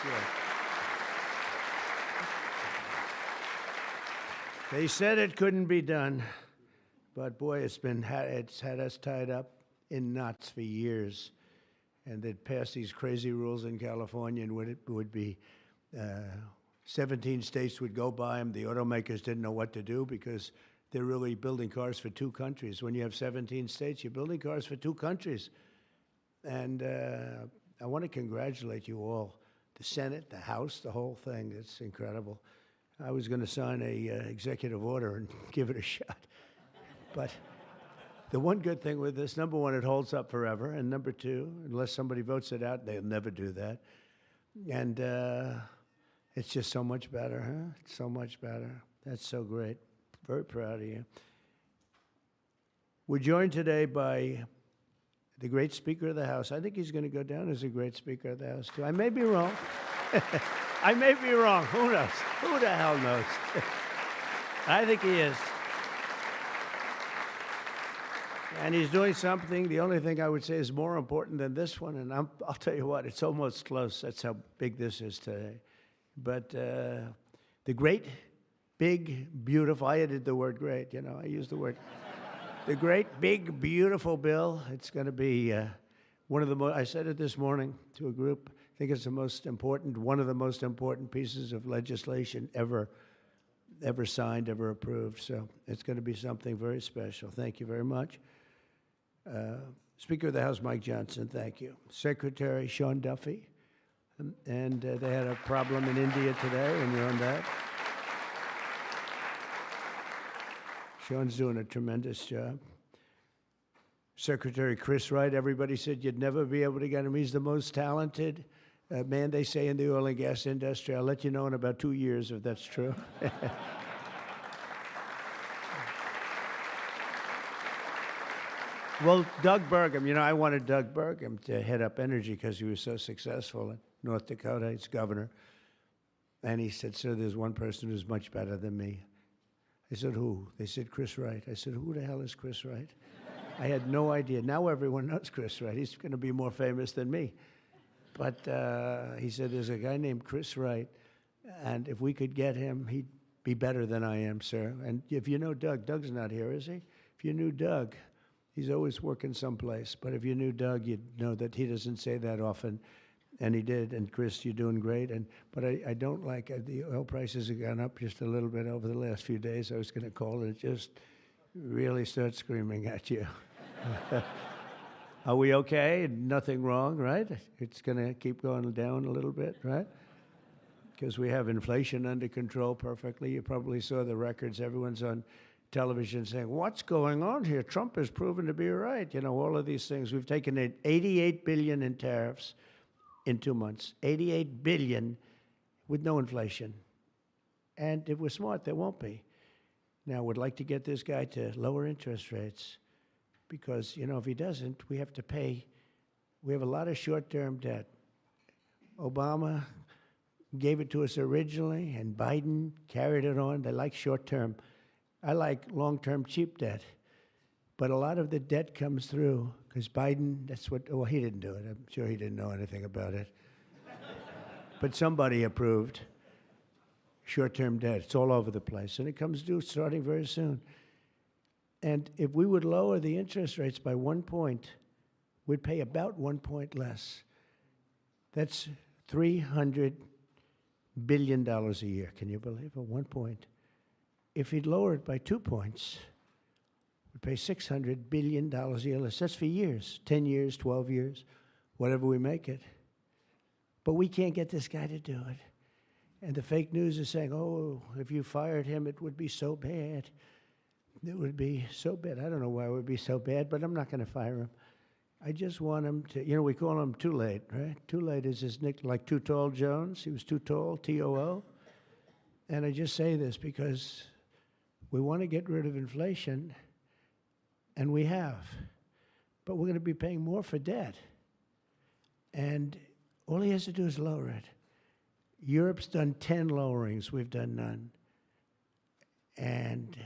you. They said it couldn't be done, but boy, it's had us tied up in knots for years. And they'd pass these crazy rules in California, and it would be 17 states would go by them. The automakers didn't know what to do because they're really building cars for two countries. When you have 17 states, you're building cars for two countries. And I want to congratulate you all, the Senate, the House, the whole thing. It's incredible. I was going to sign a executive order and give it a shot. But the one good thing with this, number one, it holds up forever. And number two, unless somebody votes it out, they'll never do that. And it's just so much better, huh? It's so much better. That's so great. Very proud of you. We're joined today by the great Speaker of the House. I think he's going to go down as a great Speaker of the House, too. I may be wrong. I may be wrong. Who knows? Who the hell knows? I think he is. And he's doing something, the only thing I would say is more important than this one, and I'll tell you what, it's almost close. That's how big this is today. But the great, big, beautiful, I added the word great, you know, I used the word. The great, big, beautiful bill, it's going to be one of the most, I said it this morning to a group, I think it's the most important, one of the most important pieces of legislation ever signed, ever approved. So it's going to be something very special. Thank you very much. Speaker of the House, Mike Johnson, thank you. Secretary Sean Duffy, and they had a problem in India today, and you're on that. Sean's doing a tremendous job. Secretary Chris Wright, everybody said you'd never be able to get him. He's the most talented man, they say, in the oil and gas industry. I'll let you know in about 2 years if that's true. Well, Doug Burgum, you know, I wanted Doug Burgum to head up energy because he was so successful in North Dakota. He's governor. And he said, sir, there's one person who's much better than me. I said, who? They said, Chris Wright. I said, who the hell is Chris Wright? I had no idea. Now everyone knows Chris Wright. He's going to be more famous than me. But he said, there's a guy named Chris Wright, and if we could get him, he'd be better than I am, sir. And if you know Doug, Doug's not here, is he? If you knew Doug, he's always working someplace. But if you knew Doug, you'd know that he doesn't say that often. And he did. And Chris, you're doing great. But I don't like the oil prices have gone up just a little bit over the last few days. I was going to call it. It just really starts screaming at you. Are we okay? Nothing wrong, right? It's going to keep going down a little bit, right? Because we have inflation under control perfectly. You probably saw the records. Everyone's on television saying, what's going on here? Trump has proven to be right. You know, all of these things. We've taken in $88 billion in tariffs in 2 months. $88 billion with no inflation. And if we're smart, there won't be. Now, we'd like to get this guy to lower interest rates because, you know, if he doesn't, we have to pay. We have a lot of short-term debt. Obama gave it to us originally, and Biden carried it on. They like short-term. I like long-term cheap debt. But a lot of the debt comes through because Biden, that's what, well, he didn't do it. I'm sure he didn't know anything about it. But somebody approved short-term debt. It's all over the place. And it comes due starting very soon. And if we would lower the interest rates by 1 point, we'd pay about 1 point less. That's $300 billion a year. Can you believe it? 1 point. If he'd lower it by 2 points, we'd pay $600 billion a year less. That's for years, 10 years, 12 years, whatever we make it. But we can't get this guy to do it. And the fake news is saying, oh, if you fired him, it would be so bad. It would be so bad. I don't know why it would be so bad, but I'm not going to fire him. I just want him to, you know, we call him Too Late, right? Too Late is his nickname, like Too Tall Jones. He was too tall, T-O-O. And I just say this because we want to get rid of inflation, and we have. But we're going to be paying more for debt. And all he has to do is lower it. Europe's done 10 lowerings. We've done none. And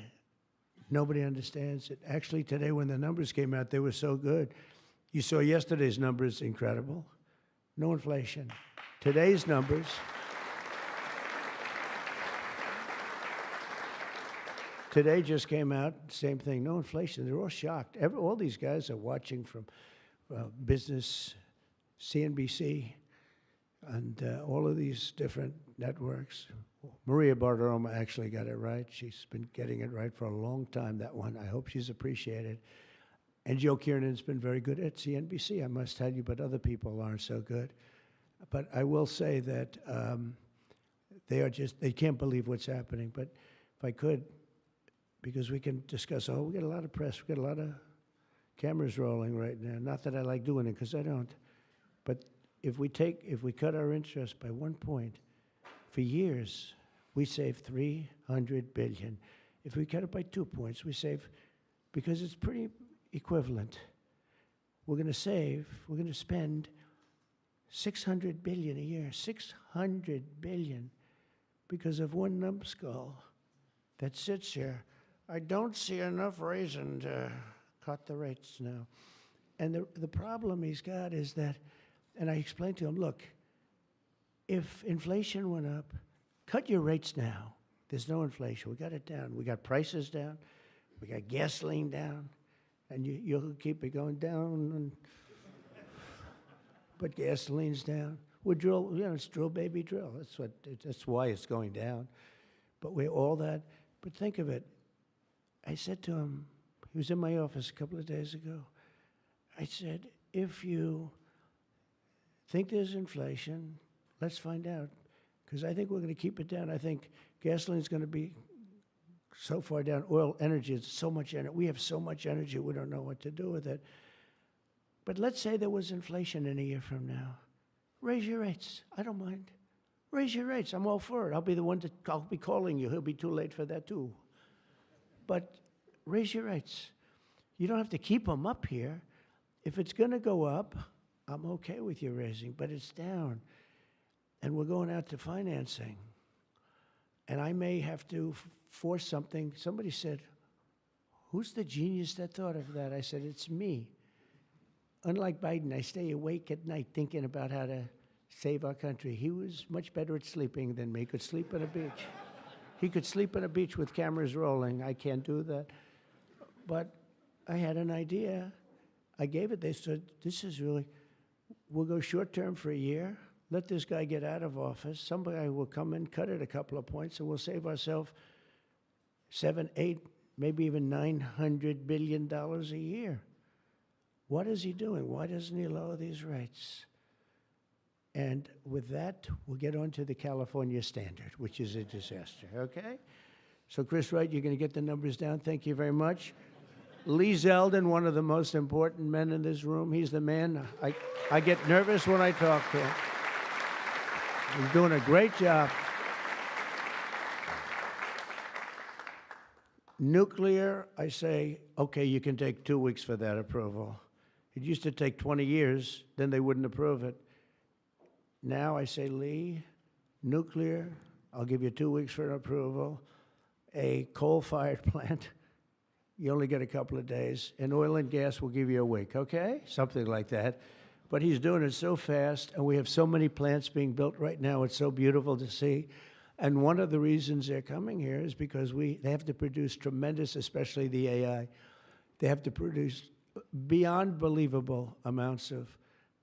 nobody understands it. Actually, today when the numbers came out, they were so good. You saw yesterday's numbers, incredible. No inflation. Today's numbers. Today just came out, same thing, no inflation. They're all shocked. All these guys are watching from business, CNBC, and all of these different networks. Maria Bartiromo actually got it right. She's been getting it right for a long time, that one. I hope she's appreciated. And Joe Kiernan's been very good at CNBC, I must tell you, but other people aren't so good. But I will say that they can't believe what's happening. But if I could, because we can discuss, we get a lot of press, we get a lot of cameras rolling right now. Not that I like doing it, because I don't. But if we cut our interest by 1 point, for years, we save $300 billion. If we cut it by 2 points, we save, because it's pretty equivalent. We're going to spend $600 billion a year, $600 billion, because of one numbskull that sits here. I don't see enough reason to cut the rates now. And the problem he's got is that, and I explained to him, look, if inflation went up, cut your rates now. There's no inflation. We got it down. We got prices down. We got gasoline down. And you'll keep it going down. But gasoline's down. We drill, it's drill, baby, drill. That's why it's going down. But all that. But think of it. I said to him, he was in my office a couple of days ago. I said, if you think there's inflation, let's find out. Because I think we're going to keep it down. I think gasoline's going to be so far down. Oil, energy, it's so much energy. We have so much energy, we don't know what to do with it. But let's say there was inflation in a year from now. Raise your rates. I don't mind. Raise your rates. I'm all for it. I'll be the one I'll be calling you. He'll be too late for that, too. But raise your rates. You don't have to keep them up here. If it's going to go up, I'm okay with you raising, but it's down. And we're going out to financing. And I may have to force something. Somebody said, who's the genius that thought of that? I said, it's me. Unlike Biden, I stay awake at night thinking about how to save our country. He was much better at sleeping than me. He could sleep on a beach. He could sleep on a beach with cameras rolling. I can't do that. But I had an idea. I gave it. They said, this is really, we'll go short term for a year. Let this guy get out of office. Somebody will come in, cut it a couple of points, and we'll save ourselves $7, $8, maybe even $900 billion a year. What is he doing? Why doesn't he lower these rates? And with that, we'll get on to the California standard, which is a disaster, okay? So, Chris Wright, you're going to get the numbers down. Thank you very much. Lee Zeldin, one of the most important men in this room. He's the man. I get nervous when I talk to him. He's doing a great job. Nuclear, I say, okay, you can take 2 weeks for that approval. It used to take 20 years, then they wouldn't approve it. Now I say, Lee, nuclear, I'll give you 2 weeks for an approval. A coal-fired plant, you only get a couple of days. And oil and gas will give you a week, okay? Something like that. But he's doing it so fast, and we have so many plants being built right now. It's so beautiful to see. And one of the reasons they're coming here is because they have to produce tremendous, especially the AI, they have to produce beyond believable amounts of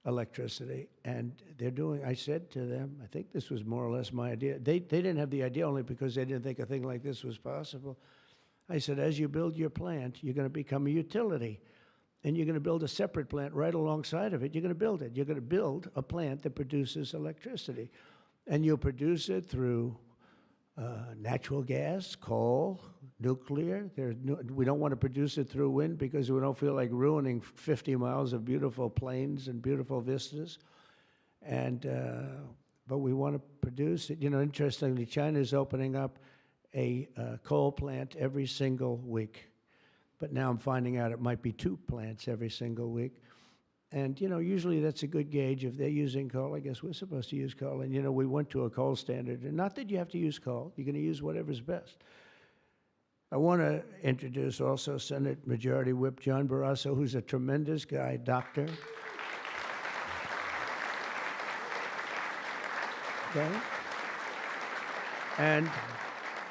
electricity. And they're doing, I said to them, I think this was more or less my idea. They didn't have the idea only because they didn't think a thing like this was possible. I said, as you build your plant, you're going to become a utility. And you're going to build a separate plant right alongside of it. You're going to build it. You're going to build a plant that produces electricity. And you'll produce it through natural gas, coal, nuclear. We don't want to produce it through wind because we don't feel like ruining 50 miles of beautiful plains and beautiful vistas. And but we want to produce it. You know, interestingly, China is opening up a coal plant every single week. But now I'm finding out it might be 2 plants every single week. And, you know, usually that's a good gauge. If they're using coal, I guess we're supposed to use coal. And, you know, we went to a coal standard. And not that you have to use coal. You're going to use whatever's best. I want to introduce also Senate Majority Whip John Barrasso, who's a tremendous guy, doctor. Okay? And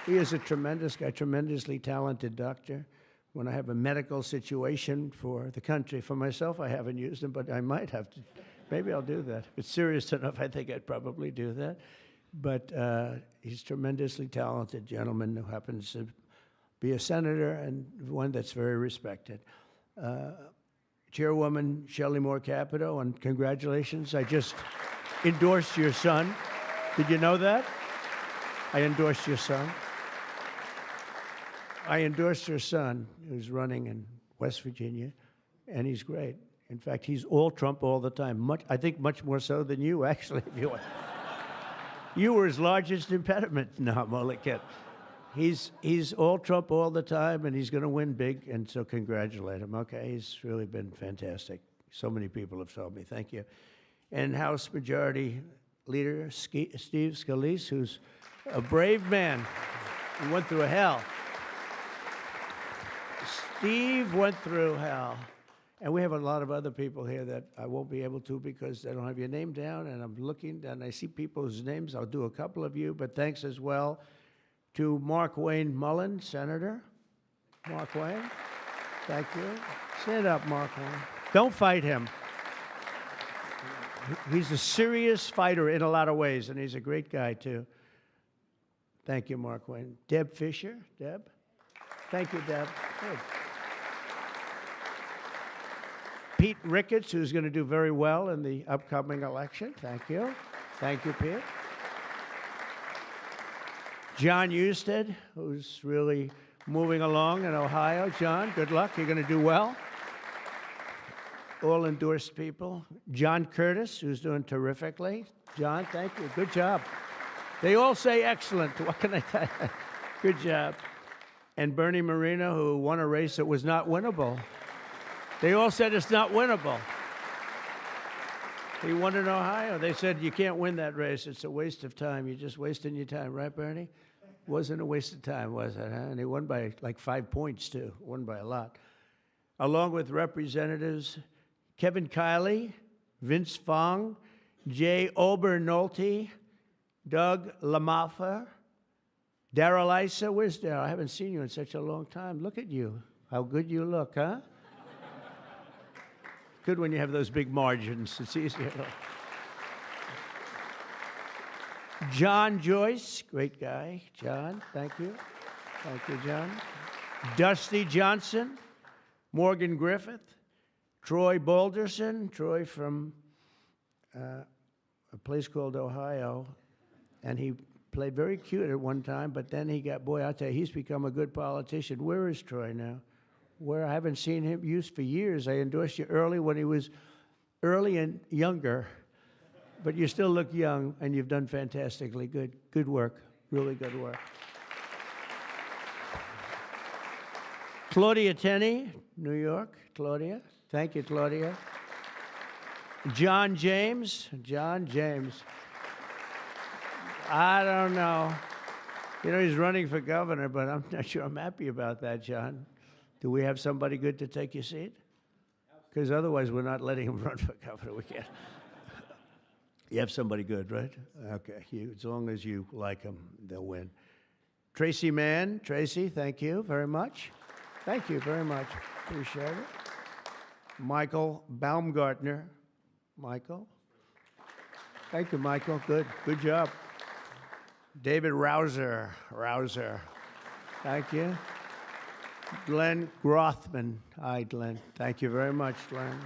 he is a tremendous guy, tremendously talented doctor. When I have a medical situation for the country, for myself, I haven't used him, but I might have to. Maybe I'll do that. If it's serious enough, I think I'd probably do that. But he's a tremendously talented gentleman who happens to be a senator and one that's very respected. Chairwoman Shelley Moore Capito, and congratulations. I just endorsed your son. Did you know that? I endorsed your son. I endorsed your son, who's running in West Virginia, and he's great. In fact, he's all Trump all the time. I think much more so than you, actually. If you want. You were his largest impediment. No, I'm only kidding. He's all Trump all the time, and he's going to win big, and so congratulate him. Okay, he's really been fantastic. So many people have told me. Thank you. And House Majority Leader Steve Scalise, who's a brave man. He went through hell. Steve went through hell. And we have a lot of other people here that I won't be able to because they don't have your name down, and I'm looking, and I see people's names. I'll do a couple of you, but thanks as well to Mark Wayne Mullen, Senator. Mark Wayne, thank you. Stand up, Mark Wayne. Don't fight him. He's a serious fighter in a lot of ways, and he's a great guy, too. Thank you, Mark Wayne. Deb Fisher. Deb? Thank you, Deb. Good. Pete Ricketts, who's going to do very well in the upcoming election. Thank you. Thank you, Pete. John Husted, who's really moving along in Ohio. John, good luck. You're going to do well. All endorsed people. John Curtis, who's doing terrifically. John, thank you. Good job. They all say excellent. What can I tell you? Good job. And Bernie Moreno, who won a race that was not winnable. They all said it's not winnable. He won in Ohio. They said, you can't win that race. It's a waste of time. You're just wasting your time. Right, Bernie? Wasn't a waste of time, was it? Huh? And he won by like 5 points, too. Won by a lot. Along with Representatives Kevin Kiley, Vince Fong, Jay Obernolte, Doug Lamaffa, Darrell Issa. Where's Darrell? I haven't seen you in such a long time. Look at you. How good you look, huh? Good when you have those big margins. It's easier. John Joyce, great guy. John, thank you. Thank you, John. Dusty Johnson, Morgan Griffith, Troy Balderson, Troy from a place called Ohio, and he played very cute at one time, but then he got, boy, I'll tell you, he's become a good politician. Where is Troy now? Where I haven't seen him used for years. I endorsed you early when he was early and younger, but you still look young, and you've done fantastically good. Good work, really good work. Claudia Tenney, New York. Claudia, thank you, Claudia. John James, John James. I don't know. You know, he's running for governor, but I'm not sure I'm happy about that, John. Do we have somebody good to take your seat? Because otherwise we're not letting him run for governor. We can't. You have somebody good, right? Okay. As long as you like him, they'll win. Tracy Mann. Tracy, thank you very much. Thank you very much. Appreciate it. Michael Baumgartner. Michael. Thank you, Michael. Good. Good job. David Rouser. Rouser. Thank you. Glenn Grothman. Hi, Glenn. Thank you very much, Glenn.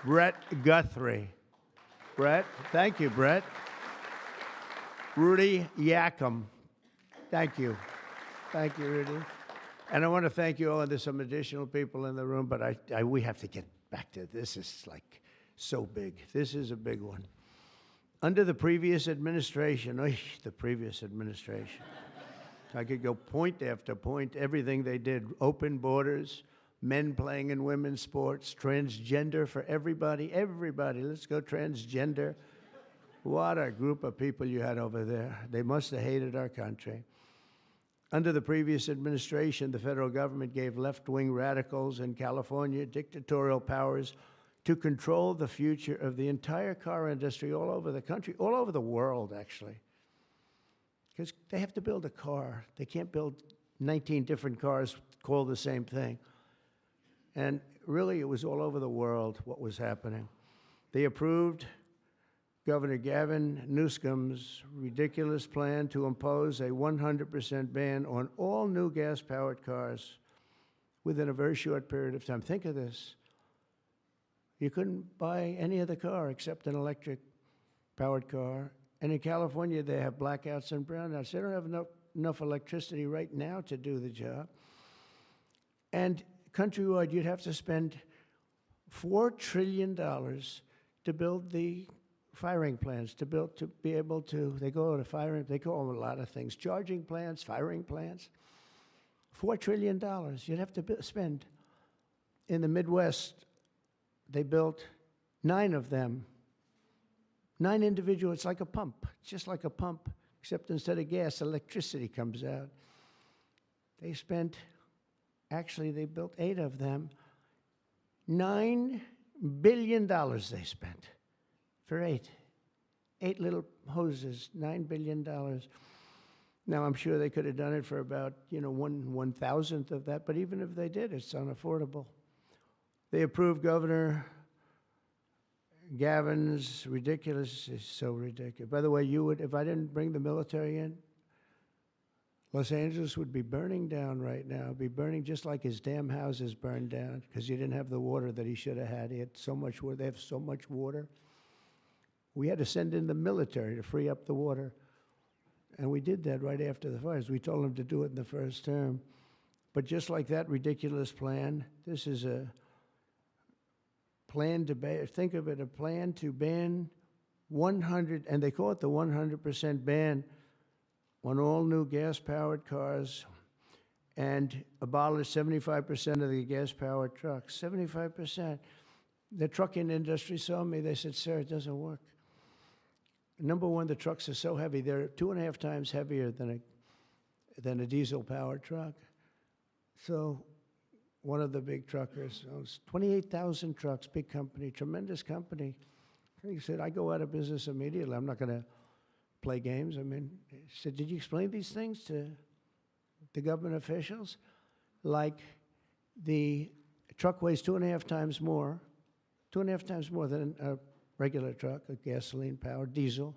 Brett Guthrie. Brett. Thank you, Brett. Rudy Yackham. Thank you. Thank you, Rudy. And I want to thank you all. And there's some additional people in the room, but we have to get back to this. Is like so big. This is a big one. Under the previous administration, the previous administration, I could go point after point, everything they did, open borders, men playing in women's sports, transgender for everybody, let's go transgender. What a group of people you had over there. They must have hated our country. Under the previous administration, the federal government gave left-wing radicals in California dictatorial powers to control the future of the entire car industry all over the country, all over the world, actually. Because they have to build a car. They can't build 19 different cars called the same thing. And really, it was all over the world what was happening. They approved Governor Gavin Newsom's ridiculous plan to impose a 100% ban on all new gas-powered cars within a very short period of time. Think of this. You couldn't buy any other car except an electric-powered car. And in California, they have blackouts and brownouts. They don't have enough electricity right now to do the job. And countrywide, you'd have to spend $4 trillion to build the firing plants, to be able to, they call them a lot of things, charging plants, firing plants. $4 trillion you'd have to spend. In the Midwest, they built 9 of them. 9 individual, it's like a pump, just like a pump, except instead of gas, electricity comes out. They built 8 of them. $9 billion they spent for 8 little hoses, $9 billion. Now, I'm sure they could have done it for about, 1/1000th of that, but even if they did, it's unaffordable. They approved Governor Gavin's ridiculous, it's so ridiculous. By the way, if I didn't bring the military in, Los Angeles would be burning down right now. It'd be burning just like his damn houses burned down because he didn't have the water that he should have had. He had so much water. They have so much water. We had to send in the military to free up the water. And we did that right after the fires. We told them to do it in the first term. But just like that ridiculous plan, this is a plan to ban, think of it, a plan to ban 100, and they call it the 100% ban on all new gas-powered cars and abolish 75% of the gas-powered trucks. 75%. The trucking industry saw me. They said, sir, it doesn't work. Number one, the trucks are so heavy. They're 2.5 times heavier than a diesel-powered truck. So one of the big truckers owns 28,000 trucks, big company, tremendous company. He said, I go out of business immediately. I'm not going to play games. I mean, he said, did you explain these things to the government officials? Like the truck weighs 2.5 times more than a regular truck, a gasoline-powered diesel.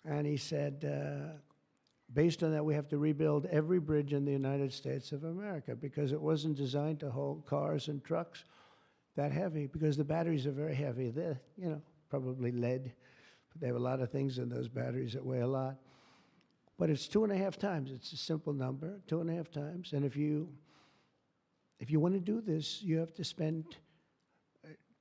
And he said, based on that, we have to rebuild every bridge in the United States of America because it wasn't designed to hold cars and trucks that heavy because the batteries are very heavy. They're, probably lead, but they have a lot of things in those batteries that weigh a lot. But it's 2.5 times. It's a simple number, 2.5 times. And if you want to do this, you have to spend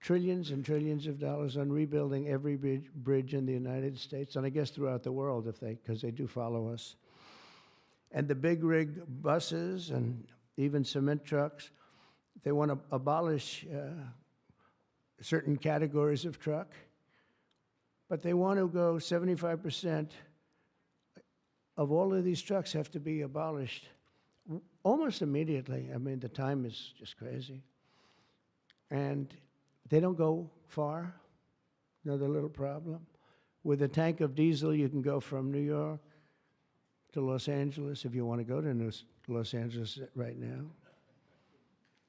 trillions and trillions of dollars on rebuilding every bridge in the United States, and I guess throughout the world, because they do follow us. And the big rig buses and even cement trucks, they want to abolish certain categories of truck, but they want to go 75% of all of these trucks have to be abolished almost immediately. I mean, the time is just crazy. And they don't go far. Another little problem. With a tank of diesel, you can go from New York to Los Angeles if you want to go to Los Angeles right now.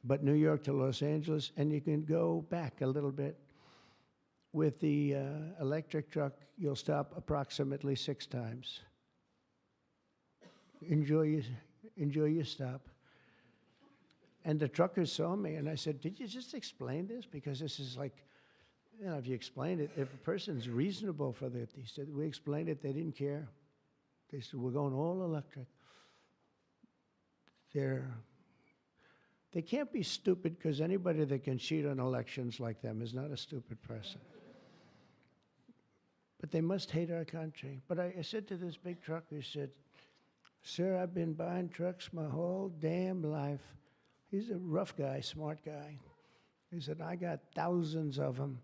But New York to Los Angeles, and you can go back a little bit. With the electric truck, you'll stop approximately 6 times. Enjoy your stop. And the truckers saw me, and I said, did you just explain this? Because this is like, if you explain it, if a person's reasonable for that, he said, we explained it, they didn't care. They said, we're going all electric. They can't be stupid because anybody that can cheat on elections like them is not a stupid person. But they must hate our country. But I said to this big trucker, he said, sir, I've been buying trucks my whole damn life. He's a rough guy, smart guy. He said, I got thousands of them.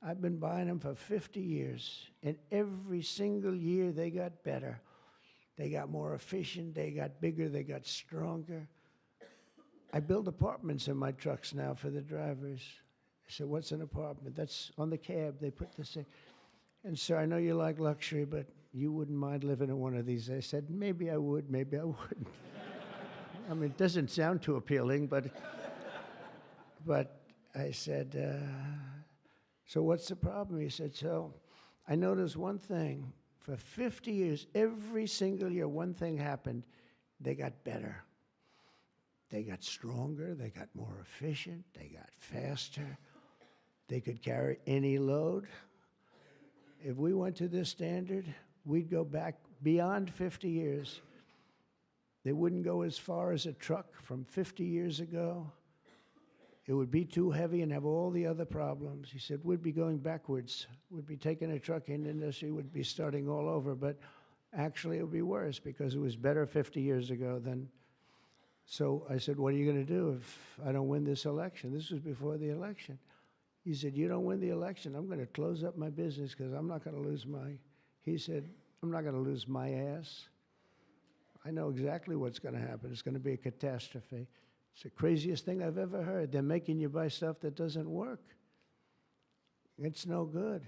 I've been buying them for 50 years. And every single year they got better. They got more efficient, they got bigger, they got stronger. I build apartments in my trucks now for the drivers. said, what's an apartment? That's on the cab. They put this in. And sir, I know you like luxury, but you wouldn't mind living in one of these. I said, maybe I would, maybe I wouldn't. I mean, it doesn't sound too appealing, but I said, so what's the problem? He said, so I noticed one thing. For 50 years, every single year, one thing happened. They got better. They got stronger. They got more efficient. They got faster. They could carry any load. If we went to this standard, we'd go back beyond 50 years. They wouldn't go as far as a truck from 50 years ago. It would be too heavy and have all the other problems. He said, we'd be going backwards. We'd be taking a trucking industry, would be starting all over, but actually it would be worse because it was better 50 years ago than. So I said, what are you going to do if I don't win this election? This was before the election. He said, you don't win the election, I'm going to close up my business because I'm not going to lose he said, I'm not going to lose my ass. I know exactly what's going to happen. It's going to be a catastrophe. It's the craziest thing I've ever heard. They're making you buy stuff that doesn't work. It's no good.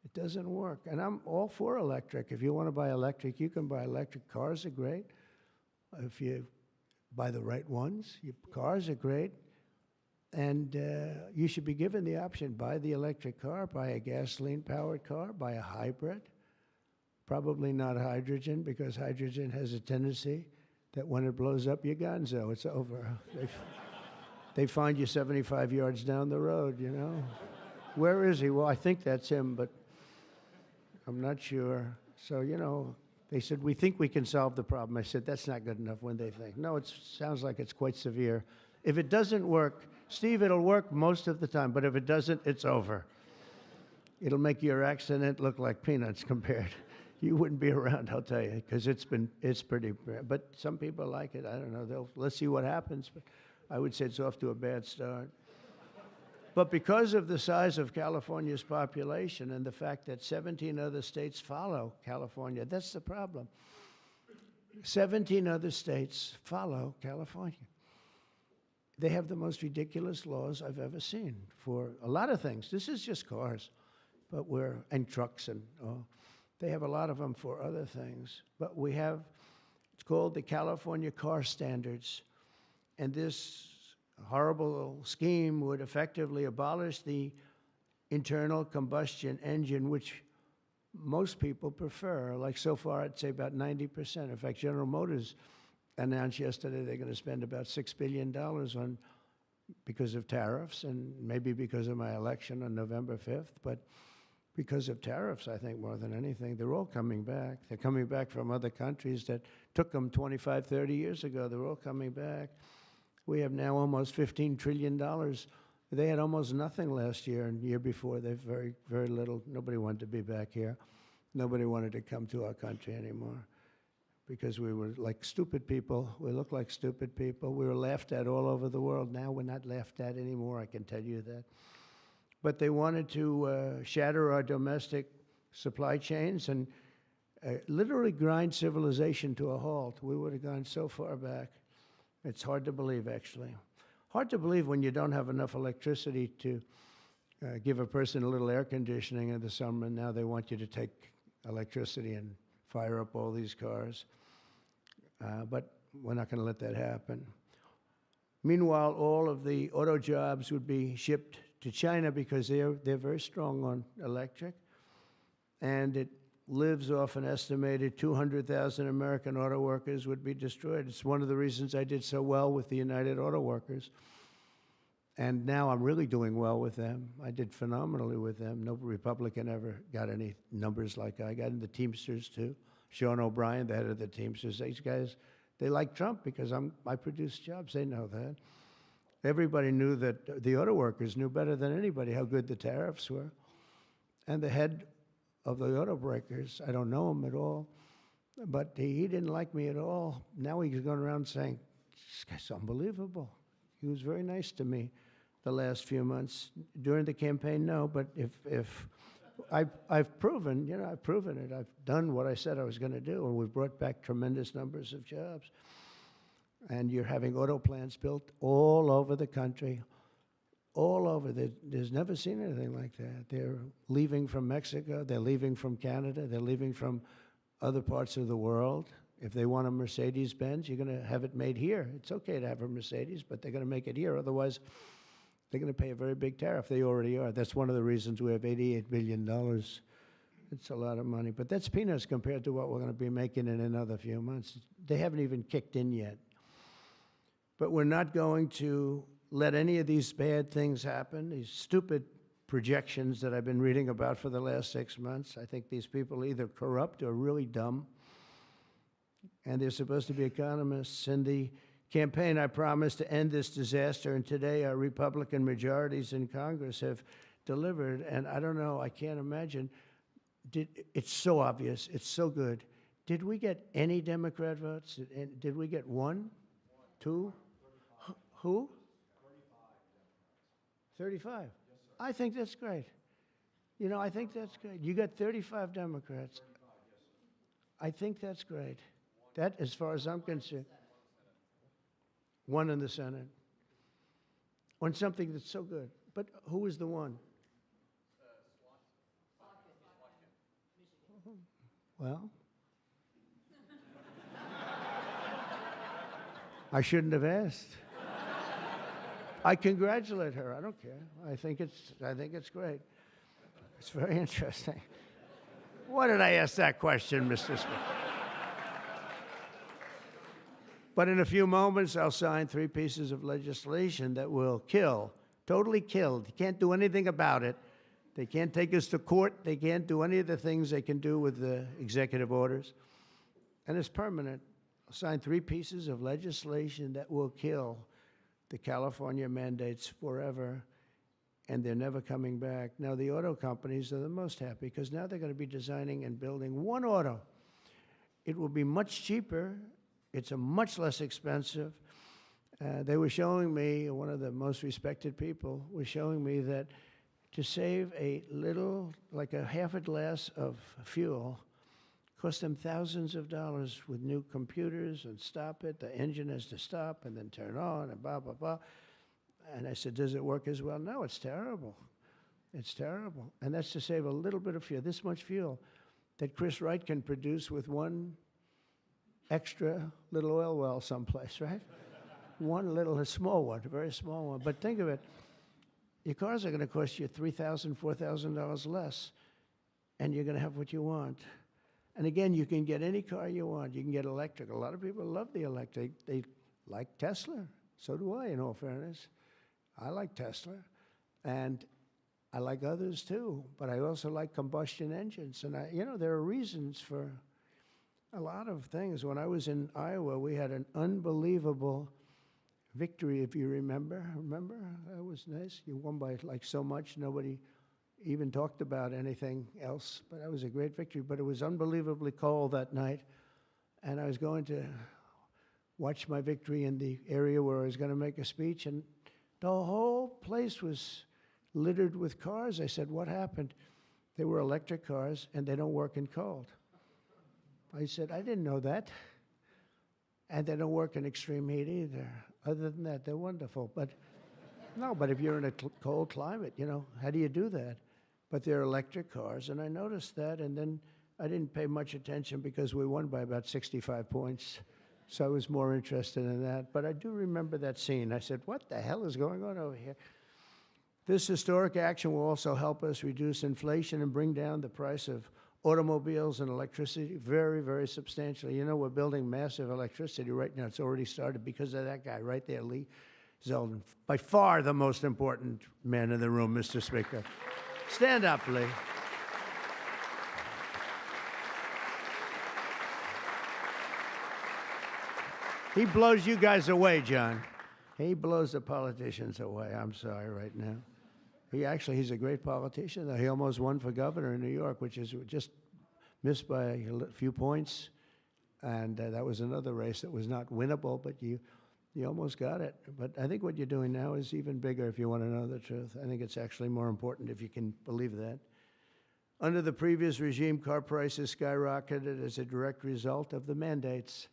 It doesn't work. And I'm all for electric. If you want to buy electric, you can buy electric. Cars are great. If you buy the right ones, cars are great. And you should be given the option, buy the electric car, buy a gasoline-powered car, buy a hybrid. Probably not hydrogen, because hydrogen has a tendency that when it blows up, you're gonzo. It's over. They find you 75 yards down the road, you know. Where is he? Well, I think that's him, but I'm not sure. So, you know, they said, we think we can solve the problem. I said, that's not good enough when they think. No, it sounds like it's quite severe. If it doesn't work, Steve, it'll work most of the time, but if it doesn't, it's over. It'll make your accident look like peanuts compared. You wouldn't be around, I'll tell you, because it's pretty bad. But some people like it. I don't know. Let's see what happens. But I would say it's off to a bad start. But because of the size of California's population and the fact that 17 other states follow California, that's the problem. 17 other states follow California. They have the most ridiculous laws I've ever seen for a lot of things. This is just cars, but and trucks and they have a lot of them for other things. But we have, it's called the California Car Standards. And this horrible scheme would effectively abolish the internal combustion engine, which most people prefer. Like so far, I'd say about 90%. In fact, General Motors announced yesterday they're going to spend about $6 billion because of tariffs, and maybe because of my election on November 5th. But because of tariffs, I think, more than anything. They're all coming back. They're coming back from other countries that took them 25, 30 years ago. They're all coming back. We have now almost $15 trillion. They had almost nothing last year, and the year before, they've very, very little. Nobody wanted to be back here. Nobody wanted to come to our country anymore because we were like stupid people. We looked like stupid people. We were laughed at all over the world. Now we're not laughed at anymore, I can tell you that. But they wanted to shatter our domestic supply chains and literally grind civilization to a halt. We would have gone so far back. It's hard to believe, actually. Hard to believe when you don't have enough electricity to give a person a little air conditioning in the summer, and now they want you to take electricity and fire up all these cars. But we're not going to let that happen. Meanwhile, all of the auto jobs would be shipped to China because they're very strong on electric, and it lives off an estimated 200,000 American auto workers would be destroyed. It's one of the reasons I did so well with the United Auto Workers, and now I'm really doing well with them. I did phenomenally with them. No Republican ever got any numbers like I got. In the Teamsters too. Sean O'Brien, the head of the Teamsters, these guys, they like Trump because I produce jobs. They know that. Everybody knew that, the auto workers knew better than anybody how good the tariffs were. And the head of the auto breakers, I don't know him at all, but he didn't like me at all. Now he's going around saying, this guy's unbelievable. He was very nice to me the last few months. During the campaign, no, but if I've proven, I've proven it. I've done what I said I was going to do, and we've brought back tremendous numbers of jobs. And you're having auto plants built all over the country. all over. There's never seen anything like that. They're leaving from Mexico. They're leaving from Canada. They're leaving from other parts of the world. If they want a Mercedes-Benz, you're going to have it made here. It's okay to have a Mercedes, but they're going to make it here. Otherwise, they're going to pay a very big tariff. They already are. That's one of the reasons we have $88 billion. It's a lot of money. But that's peanuts compared to what we're going to be making in another few months. They haven't even kicked in yet. But we're not going to let any of these bad things happen, these stupid projections that I've been reading about for the last 6 months. I think these people are either corrupt or really dumb. And they're supposed to be economists. In the campaign, I promised to end this disaster, and today our Republican majorities in Congress have delivered. And I don't know, I can't imagine. It's so obvious. It's so good. Did we get any Democrat votes? Did we get one? Two? Who? 35. Yes, I think that's great. You know, I think that's great. You got 35 Democrats. 35, yes, I think that's great. That, as far as I'm concerned, one in the Senate. On something that's so good. But who is the one? Well, I shouldn't have asked. I congratulate her. I don't care. I think it's great. It's very interesting. Why did I ask that question, Mr. Speaker? But in a few moments, I'll sign 3 pieces of legislation that will kill, totally kill. You can't do anything about it. They can't take us to court. They can't do any of the things they can do with the executive orders. And it's permanent. I'll sign 3 pieces of legislation that will kill the California mandates forever, and they're never coming back. Now, the auto companies are the most happy because now they're going to be designing and building one auto. It will be much cheaper. It's a much less expensive. They were showing me, one of the most respected people was showing me that to save a little, like a half a glass of fuel, cost them thousands of dollars with new computers and stop it. The engine has to stop and then turn on and blah, blah, blah. And I said, does it work as well? No, it's terrible. It's terrible. And that's to save a little bit of fuel, this much fuel that Chris Wright can produce with one extra little oil well someplace, right? One little, a small one, a very small one. But think of it. Your cars are going to cost you $3,000, $4,000 less, and you're going to have what you want. And again, you can get any car you want. You can get electric. A lot of people love the electric. They like Tesla. So do I, in all fairness. I like Tesla. And I like others, too. But I also like combustion engines. And, there are reasons for a lot of things. When I was in Iowa, we had an unbelievable victory, if you remember. Remember? That was nice. You won by, like, so much. Nobody even talked about anything else, but that was a great victory. But it was unbelievably cold that night, and I was going to watch my victory in the area where I was going to make a speech, and the whole place was littered with cars. I said, what happened? They were electric cars, and they don't work in cold. I said, I didn't know that. And they don't work in extreme heat either. Other than that, they're wonderful. But no, but if you're in a cold climate, how do you do that? But they're electric cars, and I noticed that, and then I didn't pay much attention because we won by about 65 points, so I was more interested in that. But I do remember that scene. I said, what the hell is going on over here? This historic action will also help us reduce inflation and bring down the price of automobiles and electricity very, very substantially. We're building massive electricity right now. It's already started because of that guy right there, Lee Zeldin. By far the most important man in the room, Mr. Speaker. Stand up, Lee. He blows you guys away, John. He blows the politicians away. I'm sorry right now. He's a great politician, though. He almost won for governor in New York, which is just missed by a few points. And that was another race that was not winnable, but you almost got it. But I think what you're doing now is even bigger if you want to know the truth. I think it's actually more important if you can believe that. Under the previous regime, car prices skyrocketed as a direct result of the mandates.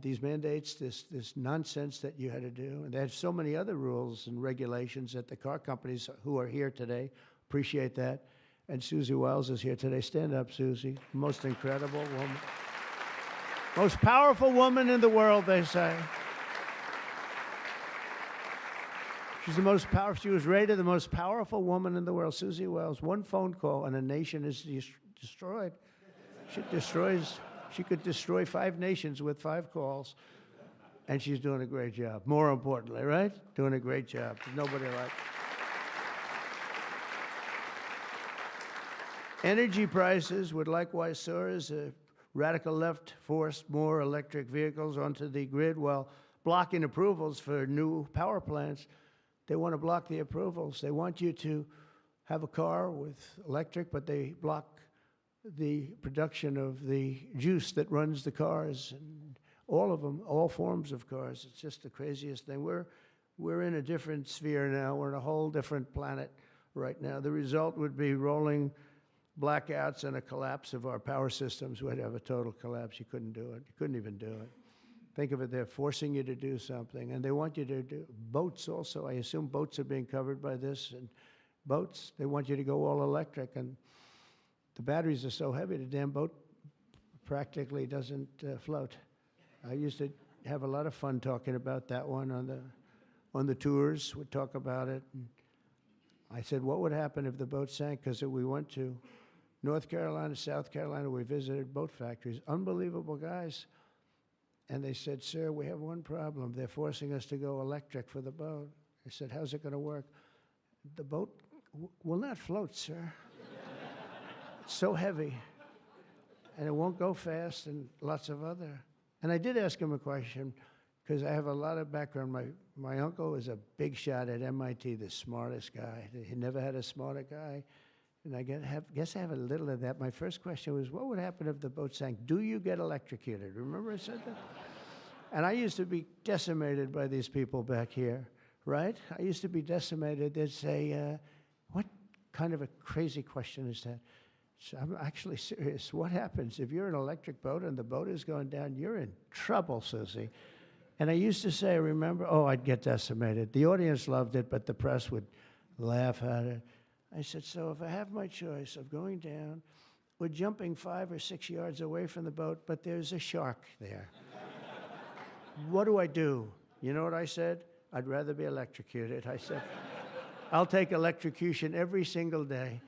these mandates, this nonsense that you had to do. And they had so many other rules and regulations that the car companies who are here today appreciate that. And Susie Wiles is here today. Stand up, Susie. Most incredible woman. Most powerful woman in the world, they say. She's the most powerful. She was rated the most powerful woman in the world. Susie Wiles. One phone call and a nation is destroyed. She could destroy 5 nations with 5 calls. And she's doing a great job. More importantly, right? Doing a great job. There's nobody like. Energy prices would likewise soar as a radical left forced more electric vehicles onto the grid while blocking approvals for new power plants. They want to block the approvals. They want you to have a car with electric, but they block the production of the juice that runs the cars, and all of them, all forms of cars. It's just the craziest thing. We're in a different sphere now. We're in a whole different planet right now. The result would be rolling blackouts and a collapse of our power systems. We'd have a total collapse. You couldn't do it. You couldn't even do it. Think of it, they're forcing you to do something, and they want you to do boats also. I assume boats are being covered by this, and boats, they want you to go all electric, and the batteries are so heavy, the damn boat practically doesn't float. I used to have a lot of fun talking about that one on the tours. We'd talk about it. And I said, what would happen if the boat sank? Because we went to North Carolina, South Carolina. We visited boat factories. Unbelievable guys. And they said, sir, we have one problem. They're forcing us to go electric for the boat. I said, how's it going to work? The boat will not float, sir. It's so heavy. And it won't go fast, and lots of other. And I did ask him a question, because I have a lot of background. My uncle was a big shot at MIT, the smartest guy. He never had a smarter guy. And I guess I have a little of that. My first question was, what would happen if the boat sank? Do you get electrocuted? Remember I said that? And I used to be decimated by these people back here, right? I used to be decimated. They'd say, what kind of a crazy question is that? So I'm actually serious. What happens if you're an electric boat and the boat is going down? You're in trouble, Susie. And I used to say, remember, I'd get decimated. The audience loved it, but the press would laugh at it. I said, so if I have my choice of going down or jumping 5 or 6 yards away from the boat, but there's a shark there, what do I do? You know what I said? I'd rather be electrocuted. I said, I'll take electrocution every single day.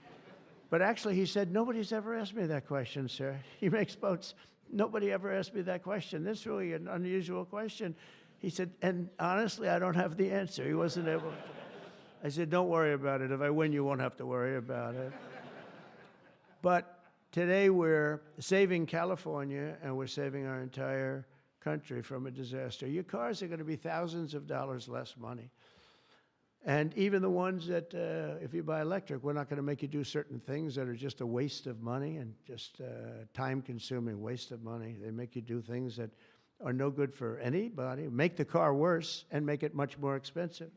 But actually, he said, nobody's ever asked me that question, sir. He makes boats. Nobody ever asked me that question. This is really an unusual question. He said, and honestly, I don't have the answer. He wasn't able to. I said, don't worry about it. If I win, you won't have to worry about it. But today we're saving California, and we're saving our entire country from a disaster. Your cars are going to be thousands of dollars less money. And even the ones that, if you buy electric, we're not going to make you do certain things that are just a waste of money and just time-consuming waste of money. They make you do things that are no good for anybody, make the car worse, and make it much more expensive.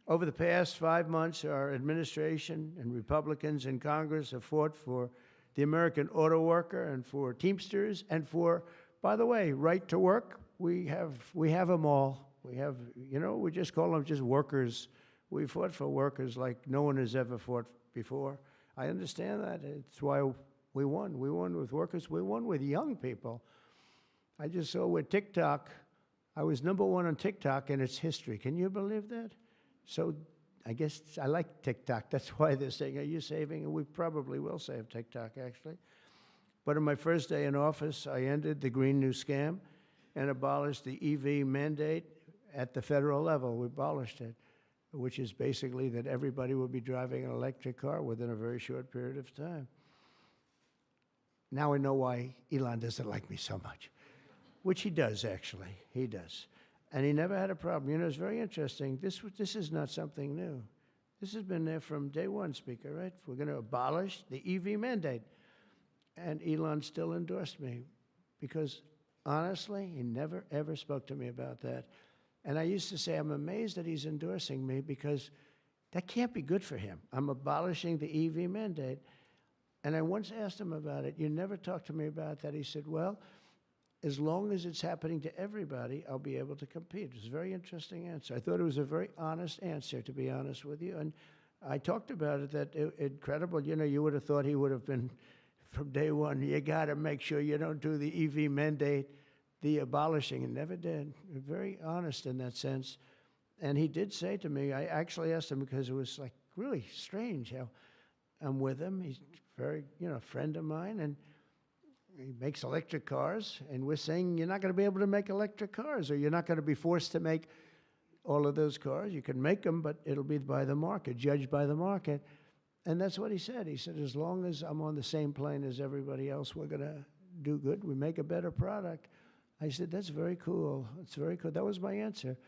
Over the past 5 months, our administration and Republicans in Congress have fought for the American auto worker and for Teamsters and for, by the way, right to work. We have them all. We have, we just call them just workers. We fought for workers like no one has ever fought before. I understand that. It's why we won. We won with workers. We won with young people. I just saw with TikTok, I was #1 on TikTok in its history. Can you believe that? So I guess I like TikTok. That's why they're saying, are you saving? And we probably will save TikTok, actually. But on my first day in office, I ended the Green New Scam and abolished the EV mandate at the federal level. We abolished it, which is basically that everybody will be driving an electric car within a very short period of time. Now I know why Elon doesn't like me so much, which he does, actually. He does. And he never had a problem. It's very interesting. This is not something new. This has been there from day one, Speaker, right? We're going to abolish the EV mandate. And Elon still endorsed me because, honestly, he never, ever spoke to me about that. And I used to say, I'm amazed that he's endorsing me because that can't be good for him. I'm abolishing the EV mandate. And I once asked him about it. You never talked to me about that. He said, well, as long as it's happening to everybody, I'll be able to compete. It was a very interesting answer. I thought it was a very honest answer, to be honest with you. And I talked about it, that incredible, you know, you would have thought he would have been from day one, you got to make sure you don't do the EV mandate, the abolishing, and never did. Very honest in that sense. And he did say to me, I actually asked him because it was like really strange how I'm with him. He's very, you know, a friend of mine, and he makes electric cars, and we're saying you're not going to be able to make electric cars, or you're not going to be forced to make all of those cars. You can make them, but it'll be by the market, judged by the market. And that's what he said. He said, as long as I'm on the same plane as everybody else, we're going to do good. We make a better product. I said, that's very cool. It's very cool. That was my answer.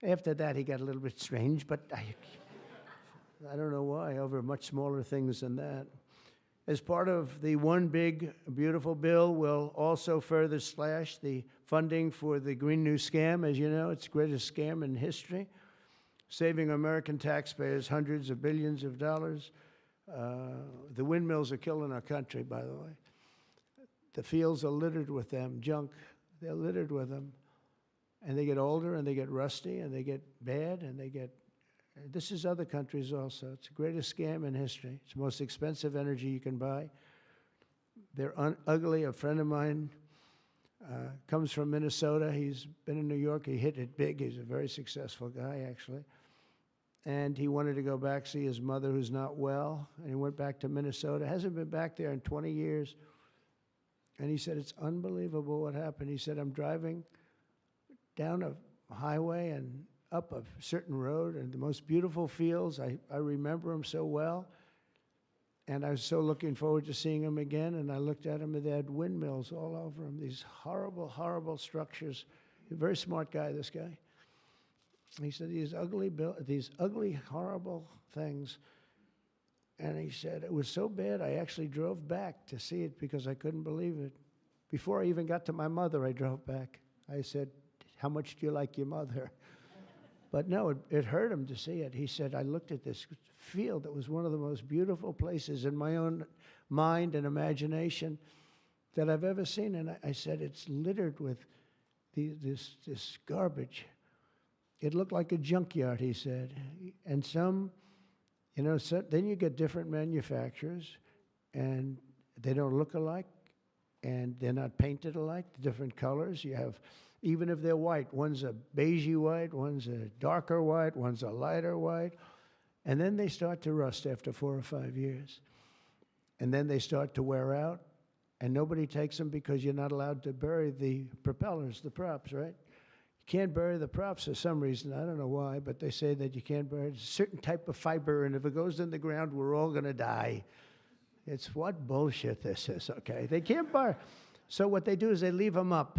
After that, he got a little bit strange, but I don't know why, over much smaller things than that. As part of the One Big Beautiful Bill, will also further slash the funding for the Green New Scam. As you know, it's the greatest scam in history, saving American taxpayers hundreds of billions of dollars. The windmills are killing our country, by the way. The fields are littered with them, junk. They're littered with them. And they get older, and they get rusty, and they get bad, and they get... This is other countries also. It's the greatest scam in history. It's the most expensive energy you can buy. They're ugly. A friend of mine comes from Minnesota. He's been in New York. He hit it big. He's a very successful guy, actually. And he wanted to go back, see his mother who's not well, and he went back to Minnesota. Hasn't been back there in 20 years. And he said, it's unbelievable what happened. He said, I'm driving down a highway and up a certain road, and the most beautiful fields. I remember them so well. And I was so looking forward to seeing them again, and I looked at them, and they had windmills all over them, these horrible, horrible structures. A very smart guy, this guy. He said, these ugly, horrible things. And he said, it was so bad, I actually drove back to see it because I couldn't believe it. Before I even got to my mother, I drove back. I said, how much do you like your mother? But no, it hurt him to see it. He said, I looked at this field that was one of the most beautiful places in my own mind and imagination that I've ever seen. And I said, it's littered with this garbage. It looked like a junkyard, he said. And some, you know, so then you get different manufacturers, and they don't look alike, and they're not painted alike, different colors. You have, even if they're white, one's a beigey white, one's a darker white, one's a lighter white. And then they start to rust after 4 or 5 years. And then they start to wear out, and nobody takes them because you're not allowed to bury the propellers, the props, right? You can't bury the props for some reason. I don't know why, but they say that you can't bury a certain type of fiber, and if it goes in the ground, we're all going to die. It's what bullshit this is, okay? They can't bury. So what they do is they leave them up.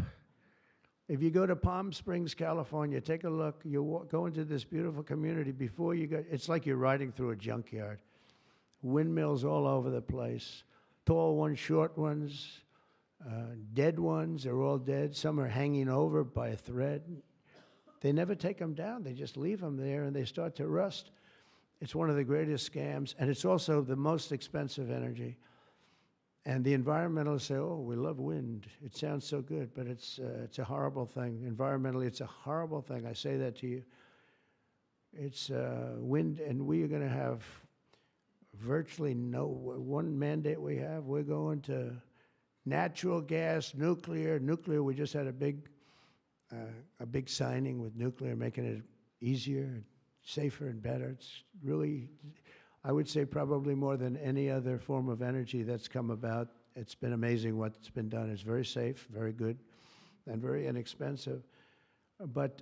If you go to Palm Springs, California, take a look. You go into this beautiful community. Before you go, it's like you're riding through a junkyard. Windmills all over the place. Tall ones, short ones, dead ones. They're all dead. Some are hanging over by a thread. They never take them down. They just leave them there, and they start to rust. It's one of the greatest scams, and it's also the most expensive energy. And the environmentalists say, oh, we love wind. It sounds so good, but it's a horrible thing. Environmentally, it's a horrible thing. I say that to you. It's wind, and we are going to have virtually no, one mandate we have, we're going to natural gas, nuclear. Nuclear, we just had a big signing with nuclear, making it easier, safer, and better. It's really, I would say, probably more than any other form of energy that's come about. It's been amazing what's been done. It's very safe, very good, and very inexpensive. But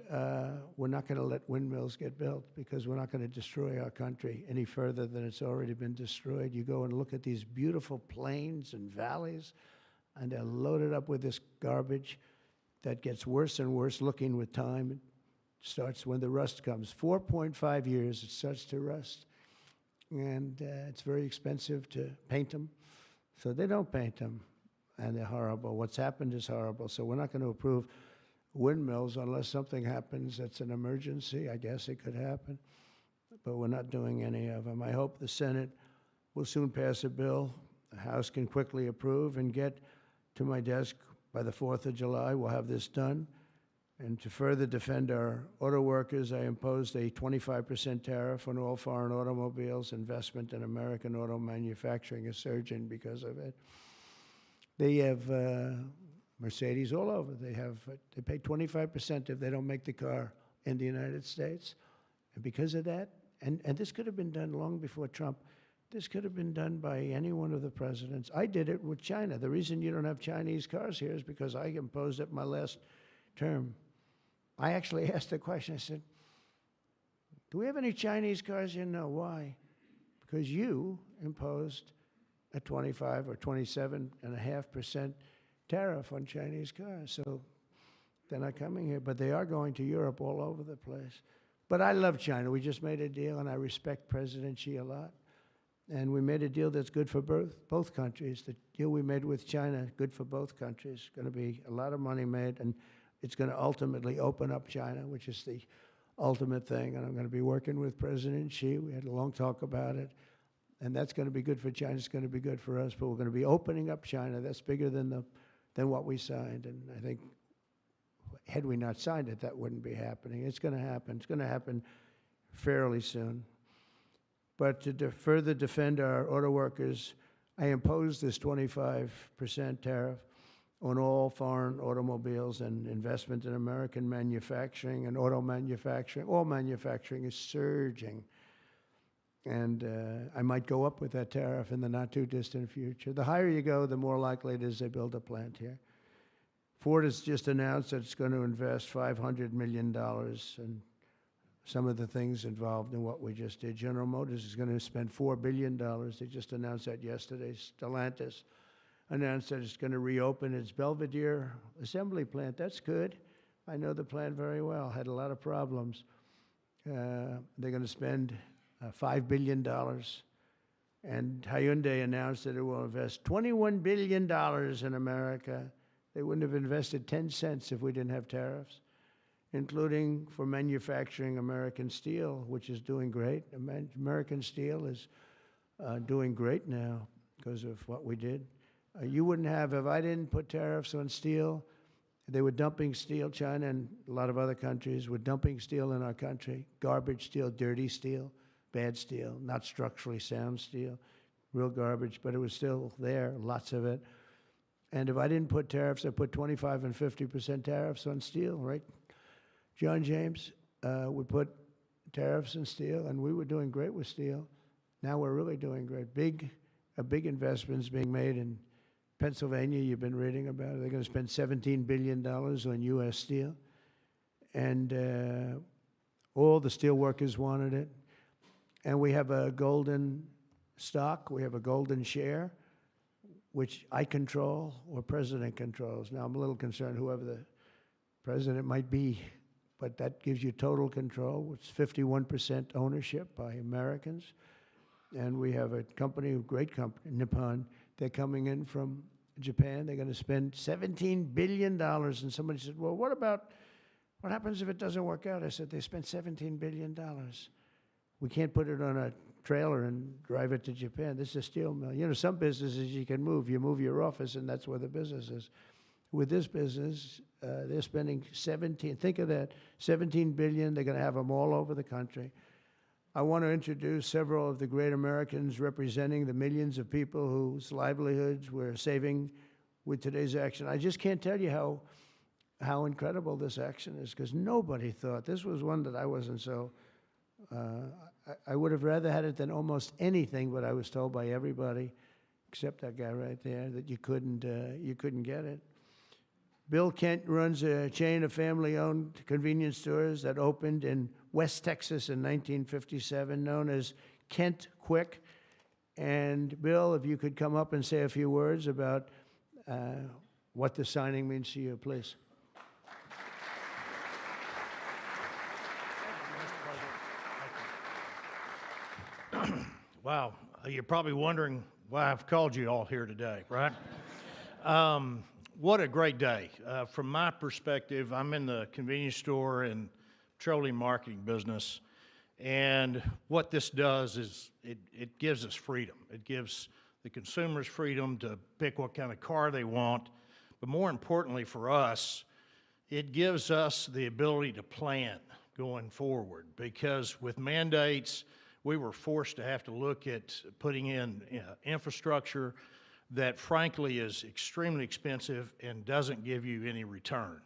we're not going to let windmills get built because we're not going to destroy our country any further than it's already been destroyed. You go and look at these beautiful plains and valleys, and they're loaded up with this garbage that gets worse and worse looking with time. It starts when the rust comes. 4.5 years, it starts to rust. And it's very expensive to paint them. So they don't paint them, and they're horrible. What's happened is horrible. So we're not going to approve windmills unless something happens that's an emergency. I guess it could happen, but we're not doing any of them. I hope the Senate will soon pass a bill the House can quickly approve and get to my desk by the 4th of July, we'll have this done. And to further defend our auto workers, I imposed a 25% tariff on all foreign automobiles. Investment in American auto manufacturing is surging because of it. They have Mercedes all over. They pay 25% if they don't make the car in the United States. And because of that, and this could have been done long before Trump, this could have been done by any one of the presidents. I did it with China. The reason you don't have Chinese cars here is because I imposed it my last term. I actually asked the question. I said, do we have any Chinese cars here? No. Why? Because you imposed a 25 or 27.5% tariff on Chinese cars. So they're not coming here, but they are going to Europe all over the place. But I love China. We just made a deal, and I respect President Xi a lot. And we made a deal that's good for both countries. The deal we made with China, good for both countries. Going to be a lot of money made, and it's going to ultimately open up China, which is the ultimate thing. And I'm going to be working with President Xi. We had a long talk about it. And that's going to be good for China. It's going to be good for us. But we're going to be opening up China. That's bigger than what we signed. And I think had we not signed it, that wouldn't be happening. It's going to happen. It's going to happen fairly soon. But to further defend our auto workers, I imposed this 25% tariff on all foreign automobiles and investment in American manufacturing and auto manufacturing. All manufacturing is surging. And I might go up with that tariff in the not-too-distant future. The higher you go, the more likely it is they build a plant here. Ford has just announced that it's going to invest $500 million in some of the things involved in what we just did. General Motors is going to spend $4 billion. They just announced that yesterday. Stellantis announced that it's going to reopen its Belvidere assembly plant. That's good. I know the plant very well. Had a lot of problems. They're going to spend $5 billion. And Hyundai announced that it will invest $21 billion in America. They wouldn't have invested 10 cents if we didn't have tariffs, including for manufacturing American steel, which is doing great. American steel is doing great now because of what we did. You wouldn't have, if I didn't put tariffs on steel, they were dumping steel. China and a lot of other countries were dumping steel in our country. Garbage steel, dirty steel, bad steel, not structurally sound steel, real garbage, but it was still there, lots of it. And if I didn't put tariffs, I put 25 and 50% tariffs on steel, right? John James would put tariffs on steel, and we were doing great with steel. Now we're really doing great. A big investment's being made in Pennsylvania. You've been reading about it. They're going to spend $17 billion on U.S. steel. And all the steel workers wanted it. And we have a golden stock. We have a golden share, which I control or President controls. Now, I'm a little concerned whoever the president might be, but that gives you total control. It's 51% ownership by Americans. And we have a company, a great company, Nippon. They're coming in from Japan. They're going to spend $17 billion. And somebody said, well, what happens if it doesn't work out? I said, they spent $17 billion. We can't put it on a trailer and drive it to Japan. This is a steel mill. You know, some businesses you can move. You move your office, and that's where the business is. With this business, they're spending think of that, $17 billion. They're going to have them all over the country. I want to introduce several of the great Americans representing the millions of people whose livelihoods we're saving with today's action. I just can't tell you how incredible this action is, because nobody thought. This was one that I wasn't so... I would have rather had it than almost anything, but I was told by everybody, except that guy right there, that you couldn't get it. Bill Kent runs a chain of family-owned convenience stores that opened in West Texas in 1957, known as Kent Quick. And Bill, if you could come up and say a few words about what the signing means to you, please. Wow, you're probably wondering why I've called you all here today, right? What a great day. From my perspective, I'm in the convenience store and petroleum marketing business, and what this does is it gives us freedom. It gives the consumers freedom to pick what kind of car they want, But more importantly for us, it gives us the ability to plan going forward, because with mandates, we were forced to have to look at putting in infrastructure that frankly is extremely expensive and doesn't give you any return.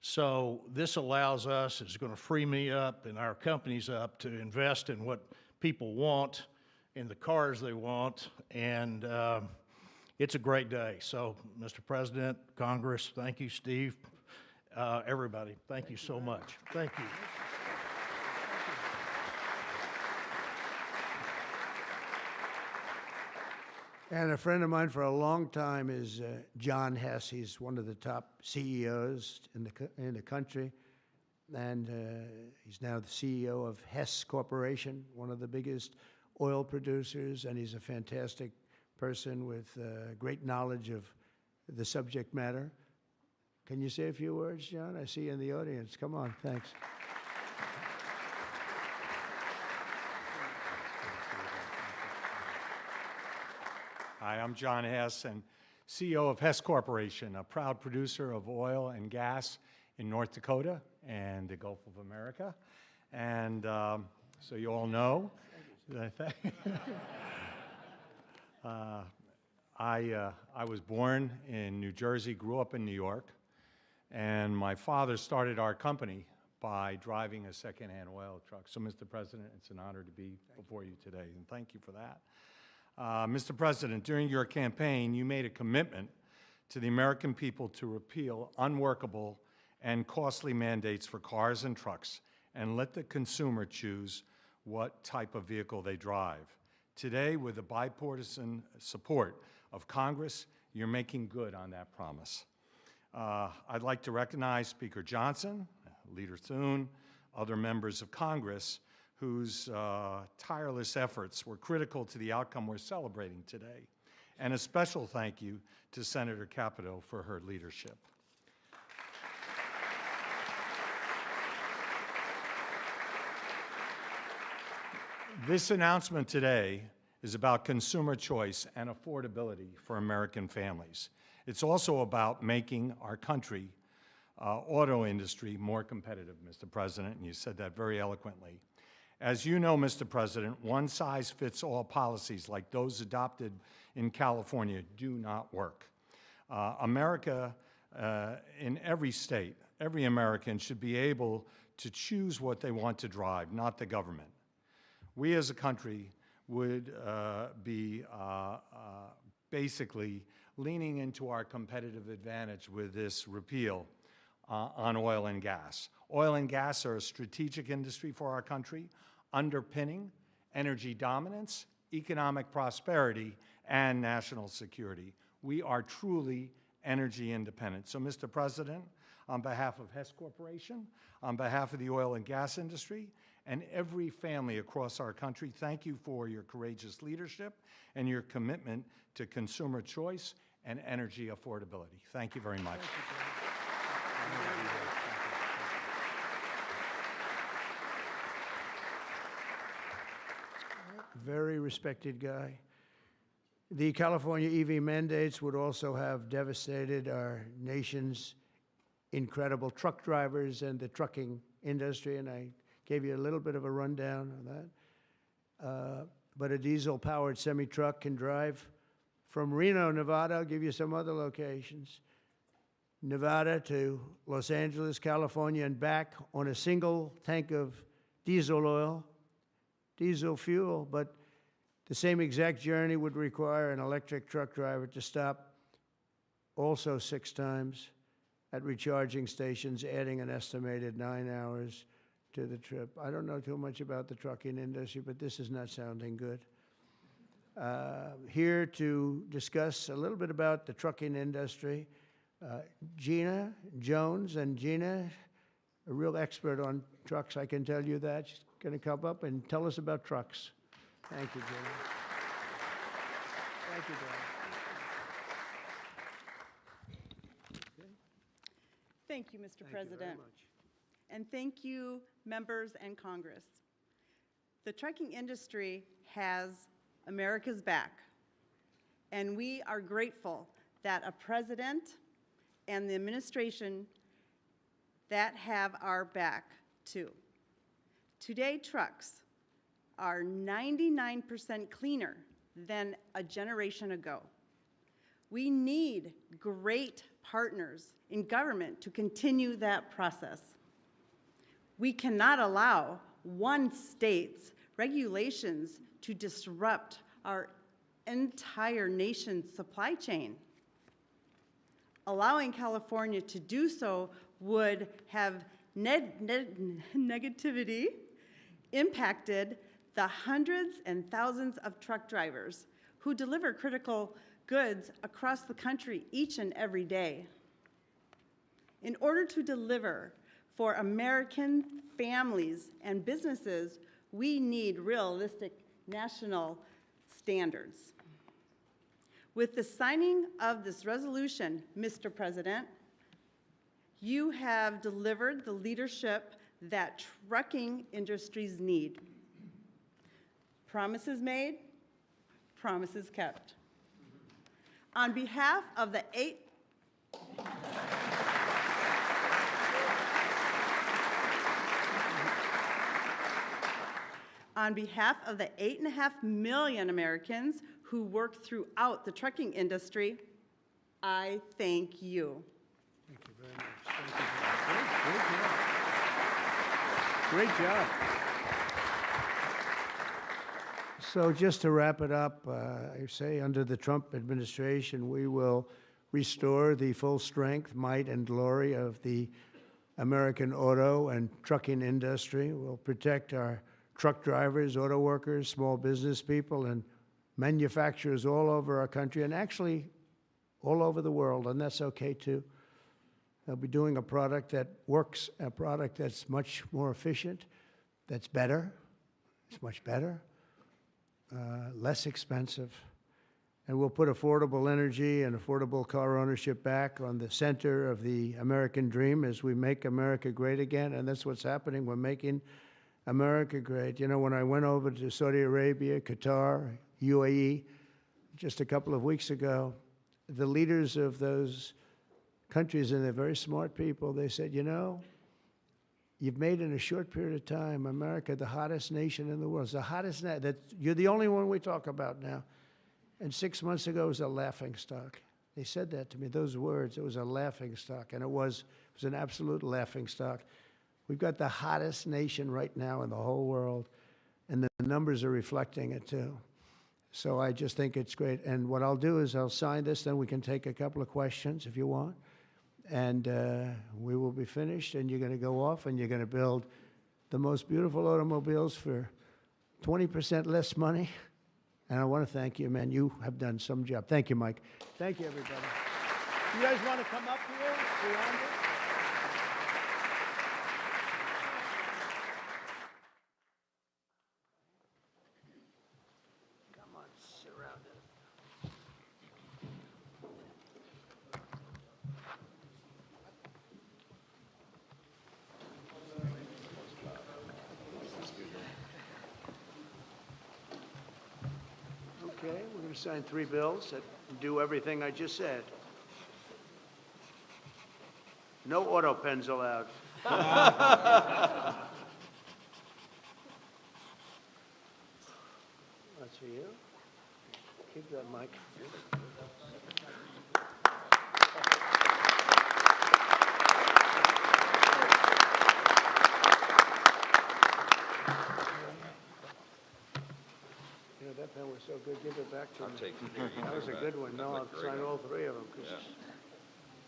So this allows us, it's going to free me up and our companies up to invest in what people want, in the cars they want, and it's a great day. So, Mr. President, Congress, thank you, Steve, everybody, thank you so much. Thank you. And a friend of mine for a long time is John Hess. He's one of the top CEOs in the country, and he's now the CEO of Hess Corporation, one of the biggest oil producers, and he's a fantastic person with great knowledge of the subject matter. Can you say a few words, John? I see you in the audience. Come on, thanks. Hi, I'm John Hess, and CEO of Hess Corporation, a proud producer of oil and gas in North Dakota and the Gulf of America. And so you all know, I was born in New Jersey, grew up in New York, and my father started our company by driving a secondhand oil truck. So, Mr. President, it's an honor to be before you today, and thank you for that. Mr. President, during your campaign, you made a commitment to the American people to repeal unworkable and costly mandates for cars and trucks and let the consumer choose what type of vehicle they drive. Today, with the bipartisan support of Congress, you're making good on that promise. I'd like to recognize Speaker Johnson, Leader Thune, other members of Congress whose tireless efforts were critical to the outcome we're celebrating today. And a special thank you to Senator Capito for her leadership. This announcement today is about consumer choice and affordability for American families. It's also about making our country, auto industry, more competitive, Mr. President, and you said that very eloquently. As you know, Mr. President, one-size-fits-all policies like those adopted in California do not work. America, in every state, every American should be able to choose what they want to drive, not the government. We as a country would be basically leaning into our competitive advantage with this repeal on oil and gas. Oil and gas are a strategic industry for our country, underpinning energy dominance, economic prosperity, and national security. We are truly energy independent. So, Mr. President, on behalf of Hess Corporation, on behalf of the oil and gas industry, and every family across our country, thank you for your courageous leadership and your commitment to consumer choice and energy affordability. Thank you very much. Very respected guy. The California EV mandates would also have devastated our nation's incredible truck drivers and the trucking industry, and I gave you a little bit of a rundown on that. But a diesel-powered semi-truck can drive from Reno, Nevada, I'll give you some other locations, Nevada to Los Angeles, California, and back on a single tank of diesel oil, diesel fuel, but the same exact journey would require an electric truck driver to stop also 6 times at recharging stations, adding an estimated 9 hours to the trip. I don't know too much about the trucking industry, but this is not sounding good. Here to discuss a little bit about the trucking industry, Gina Jones, and Gina, a real expert on trucks, I can tell you that. She's going to come up and tell us about trucks. Thank you, Gina. Thank you, Dan. Thank you, Mr. President. Thank you very much. And thank you, members and Congress. The trucking industry has America's back, and we are grateful that a president and the administration that have our back, too. Today, trucks are 99% cleaner than a generation ago. We need great partners in government to continue that process. We cannot allow one state's regulations to disrupt our entire nation's supply chain. Allowing California to do so would have negativity impacted the hundreds and thousands of truck drivers who deliver critical goods across the country each and every day. In order to deliver for American families and businesses, we need realistic national standards. With the signing of this resolution, Mr. President, you have delivered the leadership that trucking industries need. Promises made, promises kept. On behalf of the On behalf of the 8.5 million Americans who work throughout the trucking industry, I thank you. Thank you very much. Thank you. Great job. So just to wrap it up, I say under the Trump administration, we will restore the full strength, might, and glory of the American auto and trucking industry. We'll protect our truck drivers, auto workers, small business people, and manufacturers all over our country, and actually all over the world, and that's okay too. They'll be doing a product that works, a product that's much more efficient, that's better, it's much better, less expensive, and we'll put affordable energy and affordable car ownership back on the center of the American dream as we make America great again, and that's what's happening. We're making America great. You know, when I went over to Saudi Arabia, Qatar, UAE, just a couple of weeks ago, the leaders of those countries, and they're very smart people, they said, you know, you've made in a short period of time America the hottest nation in the world. It's the hottest, you're the only one we talk about now. And 6 months ago, it was a laughingstock. They said that to me, those words, it was a laughingstock, and it was an absolute laughingstock. We've got the hottest nation right now in the whole world, and the numbers are reflecting it too. So I just think it's great. And what I'll do is I'll sign this, then we can take a couple of questions if you want. And we will be finished, and you're going to go off, and you're going to build the most beautiful automobiles for 20% less money. And I want to thank you, man. You have done some job. Thank you, Mike. Thank you, everybody. You guys want to come up here? Beyond it? Come on, surround it. Okay, we're going to sign 3 bills that do everything I just said. No auto pens allowed. That's for you. Keep that mic. You know, that pen was so good, give it back to me. That was a good one. No, I'll sign all 3 of them, because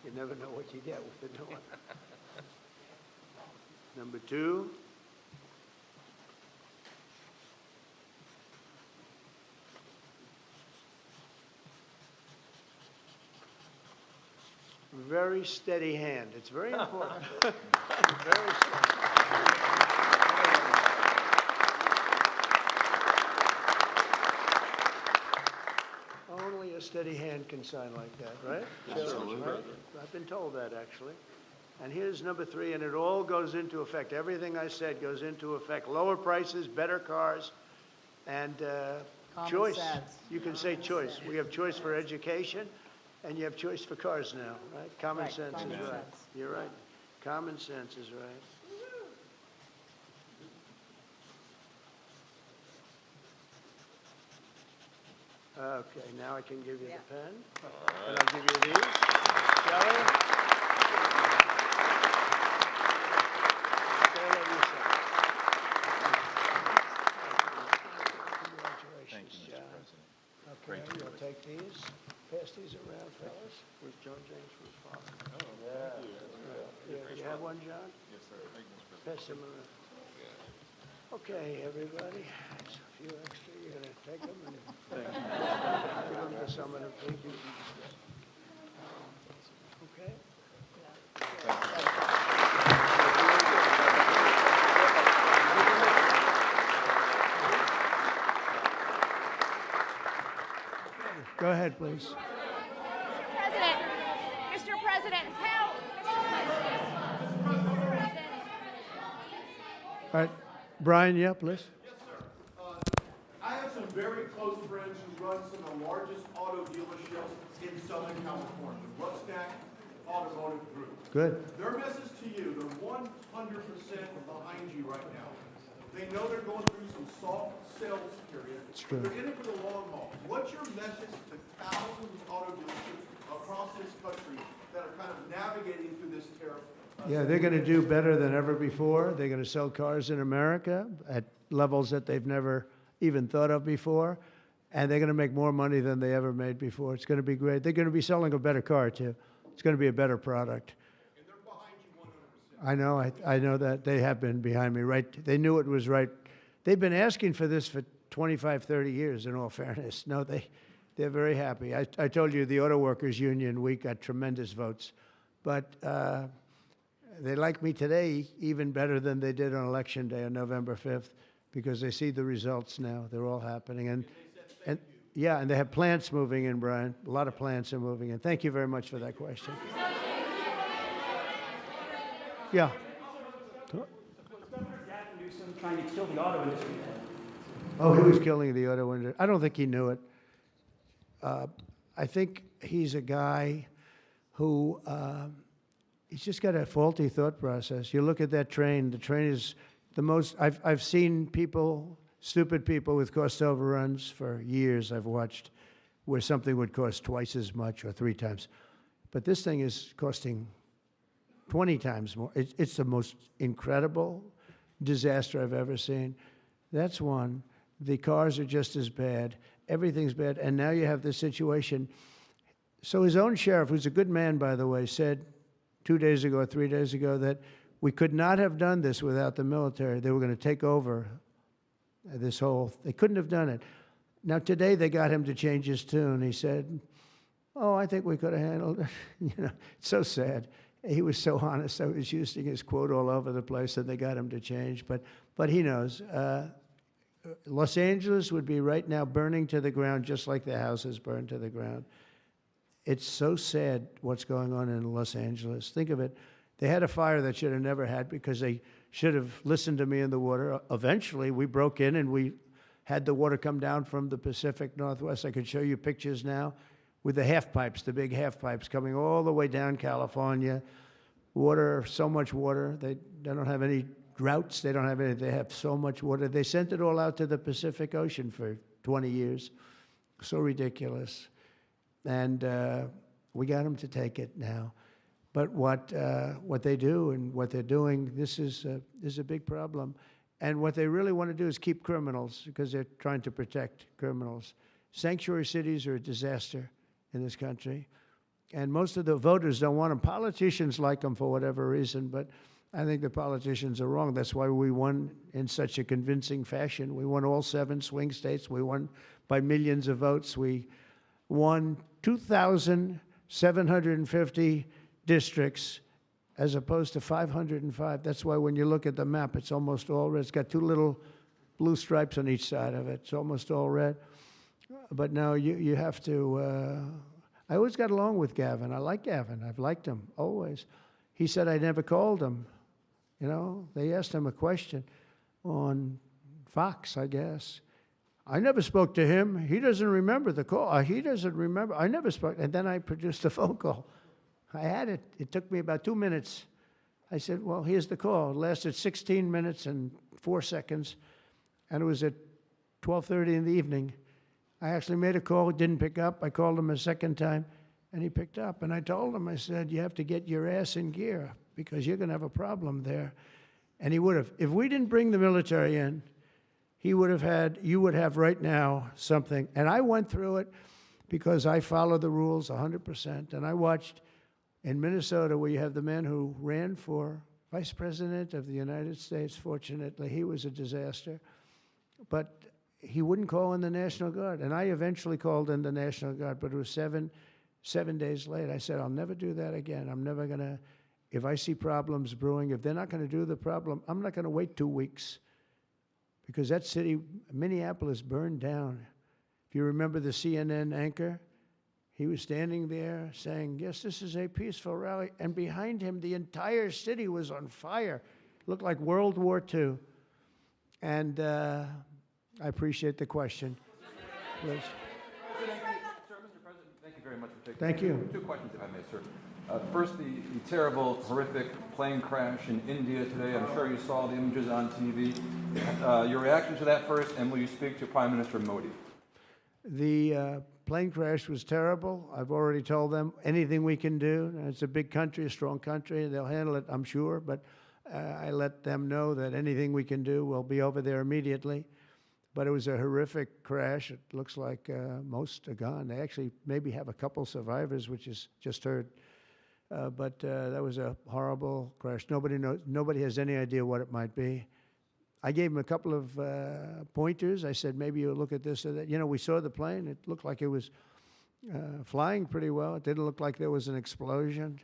you never know what you get with the new one. Number 2. Very steady hand. It's very important. Very steady. Only a steady hand can sign like that, right? Absolutely. Right? I've been told that, actually. And here's number 3, and it all goes into effect. Everything I said goes into effect. Lower prices, better cars, and choice. You can say choice. We have choice for education. And you have choice for cars now, right? Common Right, sense common is right. sense. You're right. Common sense is right. Okay, now I can give you Yeah. the pen. And I'll give you these. Shelley? Okay, I'll let you sign. Congratulations, John. Okay, you'll take these. Pass these around, fellas. Where's John James from his father? Oh, yeah. You have one, John? Yes, sir. Thank you, Mr. President. Pass them around. Okay, everybody. There's a few extra. You're going to take them and give them to someone and please. Okay? Go ahead, please. Mr. President, help! All right, Brian, yeah, please. I have some very close friends who run some of the largest auto dealerships in Southern California, Rustack Automotive Group. Good. Their message to you, they're 100% behind you right now. They know they're going through some soft sales period. It's true. They're in it for the long haul. What's your message to thousands of auto dealerships across this country that are kind of navigating through this tariff? Yeah, they're going to do better than ever before. They're going to sell cars in America at levels that they've never even thought of before. And they're going to make more money than they ever made before. It's going to be great. They're going to be selling a better car, too. It's going to be a better product. And they're behind you 100%. I know. I know that. They have been behind me, right? They knew it was right. They've been asking for this for 25, 30 years, in all fairness. No, they're very happy. I told you the Auto Workers Union, we got tremendous votes. But they like me today even better than they did on Election Day on November 5th because they see the results now. They're all happening. And yeah, and they have plants moving in, Brian. A lot of plants are moving in. Thank you very much for that question. Yeah. Trying to kill the auto industry. Oh, he was killing the auto industry. I don't think he knew it. I think he's a guy who he's just got a faulty thought process. You look at that train. The train is the most. I've seen people, stupid people with cost overruns for years. I've watched where something would cost twice as much or 3 times, but this thing is costing 20 times more. It's the most incredible disaster I've ever seen. That's one. The cars are just as bad. Everything's bad. And now you have this situation. So his own sheriff, who's a good man, by the way, said 2 days ago or 3 days ago that we could not have done this without the military. They were going to take over this whole, they couldn't have done it. Now today they got him to change his tune. He said, oh, I think we could have handled it. You know, it's so sad. He was so honest. I was using his quote all over the place, and they got him to change. But he knows. Los Angeles would be right now burning to the ground, just like the houses burned to the ground. It's so sad what's going on in Los Angeles. Think of it. They had a fire that should have never had because they should have listened to me in the water. Eventually, we broke in and we had the water come down from the Pacific Northwest. I could show you pictures now with the half pipes, the big half pipes coming all the way down California. Water, so much water. They don't have any droughts. They don't have any. They have so much water. They sent it all out to the Pacific Ocean for 20 years. So ridiculous. And we got them to take it now. But what they do and what they're doing, this is a big problem. And what they really want to do is keep criminals because they're trying to protect criminals. Sanctuary cities are a disaster in this country. And most of the voters don't want them. Politicians like them for whatever reason, but I think the politicians are wrong. That's why we won in such a convincing fashion. We won all 7 swing states. We won by millions of votes. We won 2,750 districts as opposed to 505. That's why when you look at the map, it's almost all red. It's got 2 little blue stripes on each side of it. It's almost all red. But now you have to, I always got along with Gavin. I like Gavin. I've liked him, always. He said I never called him. You know, they asked him a question on Fox, I guess. I never spoke to him. He doesn't remember the call. He doesn't remember. I never spoke. And then I produced a phone call. I had it. It took me about 2 minutes. I said, well, here's the call. It lasted 16 minutes and 4 seconds, and it was at 12:30 in the evening. I actually made a call, didn't pick up. I called him a second time, and he picked up. And I told him, I said, you have to get your ass in gear because you're going to have a problem there. And he would have. If we didn't bring the military in, he would have had, you would have right now something. And I went through it because I follow the rules 100%. And I watched in Minnesota, where you have the man who ran for vice president of the United States. Fortunately, he was a disaster. But he wouldn't call in the National Guard. And I eventually called in the National Guard, but it was seven days late. I said, I'll never do that again. I'm never going to, if I see problems brewing, if they're not going to do the problem, I'm not going to wait 2 weeks. Because that city, Minneapolis, burned down. If you remember the CNN anchor, he was standing there saying, yes, this is a peaceful rally. And behind him, the entire city was on fire. Looked like World War II. And I appreciate the question. Please. Sir, Mr. President, thank you very much for taking. Thank you. Two questions, if I may, sir. First, the terrible, horrific plane crash in India today. I'm sure you saw the images on TV. Your reaction to that first, and will you speak to Prime Minister Modi? The plane crash was terrible. I've already told them anything we can do. It's a big country, a strong country. They'll handle it, I'm sure. But I let them know that anything we can do, we'll be over there immediately. But it was a horrific crash. It looks like most are gone. They actually maybe have a couple survivors, which is just heard. But that was a horrible crash. Nobody knows. Nobody has any idea what it might be. I gave him a couple of pointers. I said, maybe you'll look at this or that. You know, we saw the plane. It looked like it was flying pretty well. It didn't look like there was an explosion.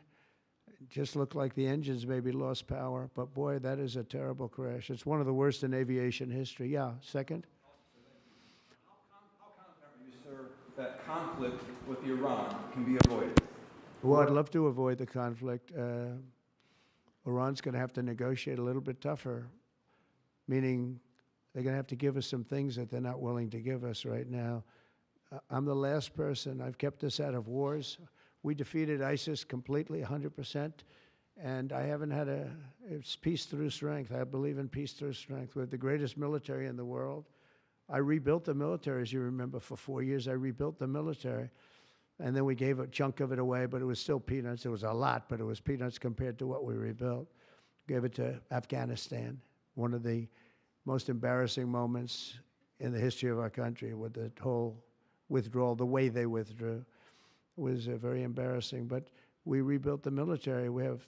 It just looked like the engines maybe lost power. But boy, that is a terrible crash. It's one of the worst in aviation history. Yeah, second. How confident are you, sir, that conflict with Iran can be avoided? Well, I'd love to avoid the conflict. Iran's going to have to negotiate a little bit tougher, meaning they're going to have to give us some things that they're not willing to give us right now. I'm the last person. I've kept us out of wars. We defeated ISIS completely, 100%, and I haven't had it's peace through strength. I believe in peace through strength. We have the greatest military in the world. I rebuilt the military, as you remember, for 4 years. I rebuilt the military, and then we gave a chunk of it away, but it was still peanuts. It was a lot, but it was peanuts compared to what we rebuilt. Gave it to Afghanistan, one of the most embarrassing moments in the history of our country with the whole withdrawal, the way they withdrew was very embarrassing. But we rebuilt the military. We have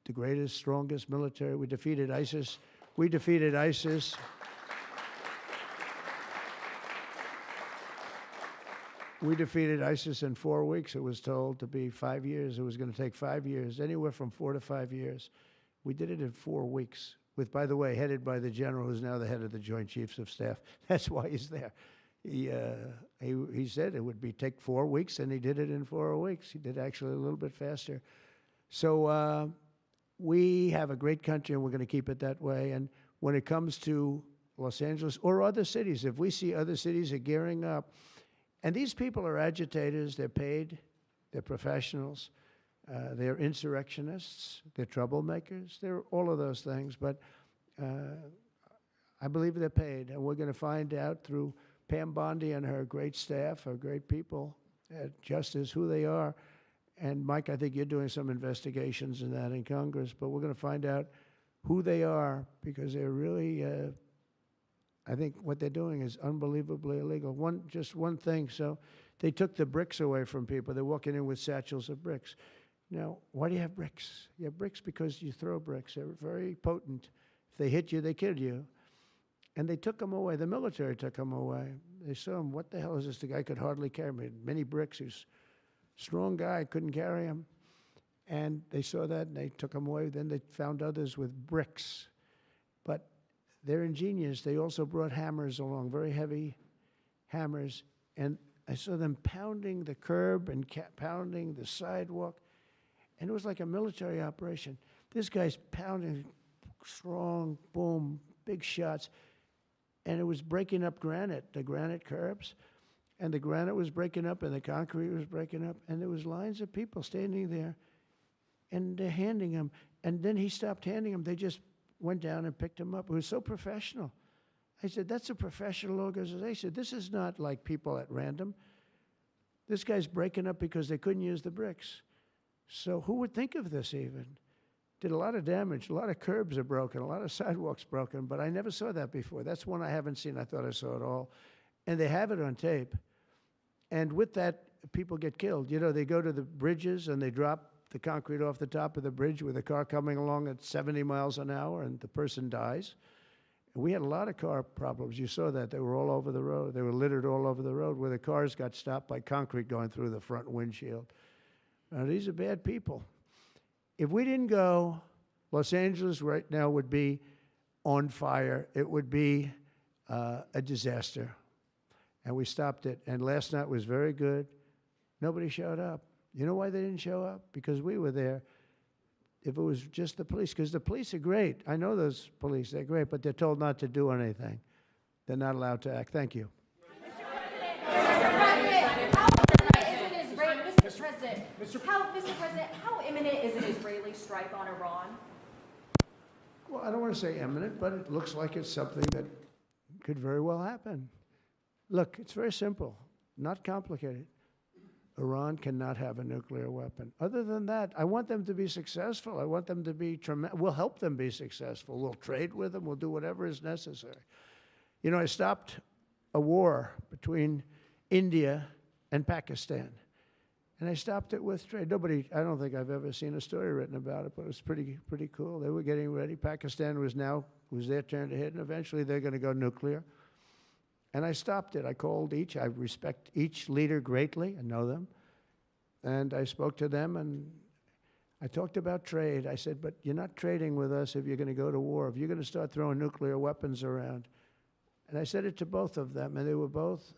the greatest, strongest military. We defeated ISIS. We defeated ISIS. We defeated ISIS in 4 weeks. It was told to be 5 years. It was going to take 5 years, anywhere from 4 to 5 years. We did it in 4 weeks, with, by the way, headed by the general who's now the head of the Joint Chiefs of Staff. That's why he's there. He said it would take 4 weeks, and he did it in 4 weeks. He did actually a little bit faster. So we have a great country, and we're going to keep it that way. And when it comes to Los Angeles or other cities, if we see other cities are gearing up, and these people are agitators, they're paid, they're professionals, they're insurrectionists, they're troublemakers, they're all of those things. But I believe they're paid, and we're going to find out through Pam Bondi and her great staff, her great people at Justice, who they are. And Mike, I think you're doing some investigations in that in Congress, but we're going to find out who they are, because they're really, I think what they're doing is unbelievably illegal. Just one thing, so they took the bricks away from people. They're walking in with satchels of bricks. Now, why do you have bricks? You have bricks because you throw bricks. They're very potent. If they hit you, they kill you. And they took them away. The military took them away. They saw him, what the hell is this? The guy could hardly carry him. Many bricks. He's a strong guy, couldn't carry him. And they saw that, and they took him away. Then they found others with bricks. But they're ingenious. They also brought hammers along, very heavy hammers. And I saw them pounding the curb and pounding the sidewalk. And it was like a military operation. This guy's pounding strong, boom, big shots. and it was breaking up granite, the granite curbs, and the granite was breaking up, and the concrete was breaking up, and there was lines of people standing there, and they're handing him, and then he stopped handing them. They just went down and picked him up. It was so professional. I said, that's a professional organization. This is not like people at random. This guy's breaking up because they couldn't use the bricks. So who would think of this even? Did a lot of damage. A lot of curbs are broken. A lot of sidewalks broken. But I never saw that before. That's one I haven't seen. I thought I saw it all. And they have it on tape. And with that, people get killed. You know, they go to the bridges and they drop the concrete off the top of the bridge with a car coming along at 70 miles an hour and the person dies. We had a lot of car problems. You saw that. They were all over the road. They were littered all over the road where the cars got stopped by concrete going through the front windshield. Now, these are bad people. If we didn't go, Los Angeles right now would be on fire. It would be a disaster. And we stopped it. And last night was very good. Nobody showed up. You know why they didn't show up? Because we were there. If it was just the police, because the police are great. I know those police, they're great, but they're told not to do anything. They're not allowed to act. Thank you. Mr. President, how imminent is an Israeli strike on Iran? Well, I don't want to say imminent, but it looks like it's something that could very well happen. Look, it's very simple, not complicated. Iran cannot have a nuclear weapon. Other than that, I want them to be successful. I want them to be tremendous. We'll help them be successful. We'll trade with them. We'll do whatever is necessary. You know, I stopped a war between India and Pakistan. And I stopped it with trade. Nobody, I don't think I've ever seen a story written about it, but it was pretty cool. They were getting ready. Pakistan was their turn to hit, and eventually they're going to go nuclear. And I stopped it. I called each. I respect each leader greatly. I know them. And I spoke to them, and I talked about trade. I said, but you're not trading with us if you're going to go to war, if you're going to start throwing nuclear weapons around. And I said it to both of them, and they were both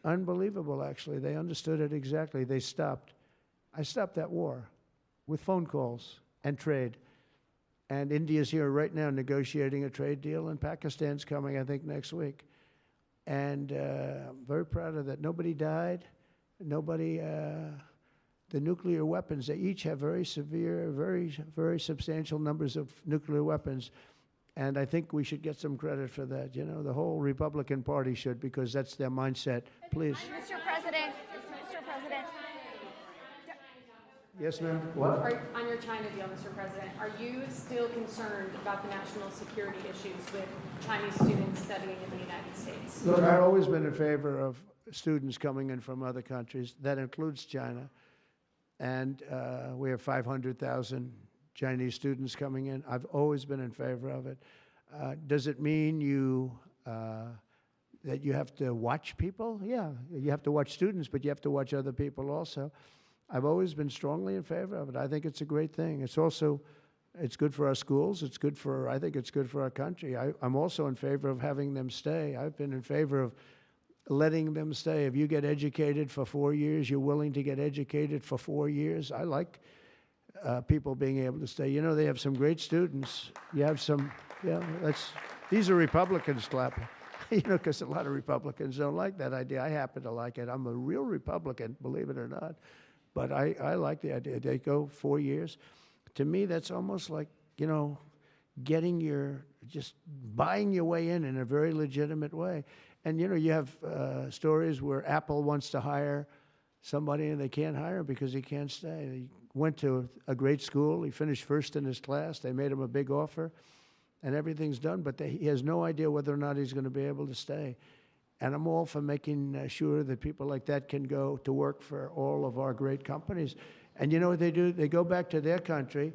unbelievable, actually. They understood it exactly. They stopped. I stopped that war with phone calls and trade. And India's here right now negotiating a trade deal, and Pakistan's coming, I think, next week. And I'm very proud of that. Nobody died. Nobody, the nuclear weapons, they each have very severe, very substantial numbers of nuclear weapons. And I think we should get some credit for that. You know, the whole Republican Party should, because that's their mindset. Please. Mr. President. Yes, ma'am. What? On your China deal, Mr. President, are you still concerned about the national security issues with Chinese students studying in the United States? Look, I've always been in favor of students coming in from other countries. That includes China. And we have 500,000 Chinese students coming in. I've always been in favor of it. Does it mean that you have to watch people? Yeah, you have to watch students, but you have to watch other people also. I've always been strongly in favor of it. I think it's a great thing. It's good for our schools. I think it's good for our country. I'm also in favor of having them stay. I've been in favor of letting them stay. If you get educated for 4 years, you're willing to get educated for 4 years. I like people being able to stay. You know, they have some great students. You have some, these are Republicans clapping. You know, because a lot of Republicans don't like that idea. I happen to like it. I'm a real Republican, believe it or not. But I like the idea. They go 4 years. To me, that's almost like, you know, just buying your way in a very legitimate way. And, you know, you have stories where Apple wants to hire somebody and they can't hire him because he can't stay. He went to a great school. He finished first in his class. They made him a big offer, and everything's done. But he has no idea whether or not he's going to be able to stay. And I'm all for making sure that people like that can go to work for all of our great companies. And you know what they do? They go back to their country,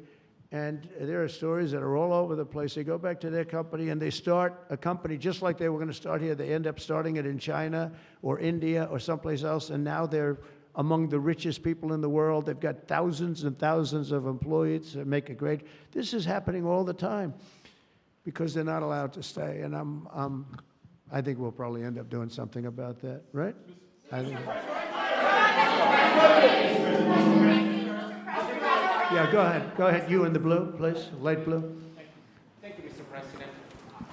and there are stories that are all over the place. They go back to their company, and they start a company just like they were going to start here. They end up starting it in China or India or someplace else, and now they're among the richest people in the world. They've got thousands and thousands of employees that make it great. This is happening all the time because they're not allowed to stay. And I think we'll probably end up doing something about that, right? I think. Yeah, go ahead. Go ahead. You in the blue, please. Light blue. Thank you, Mr. President.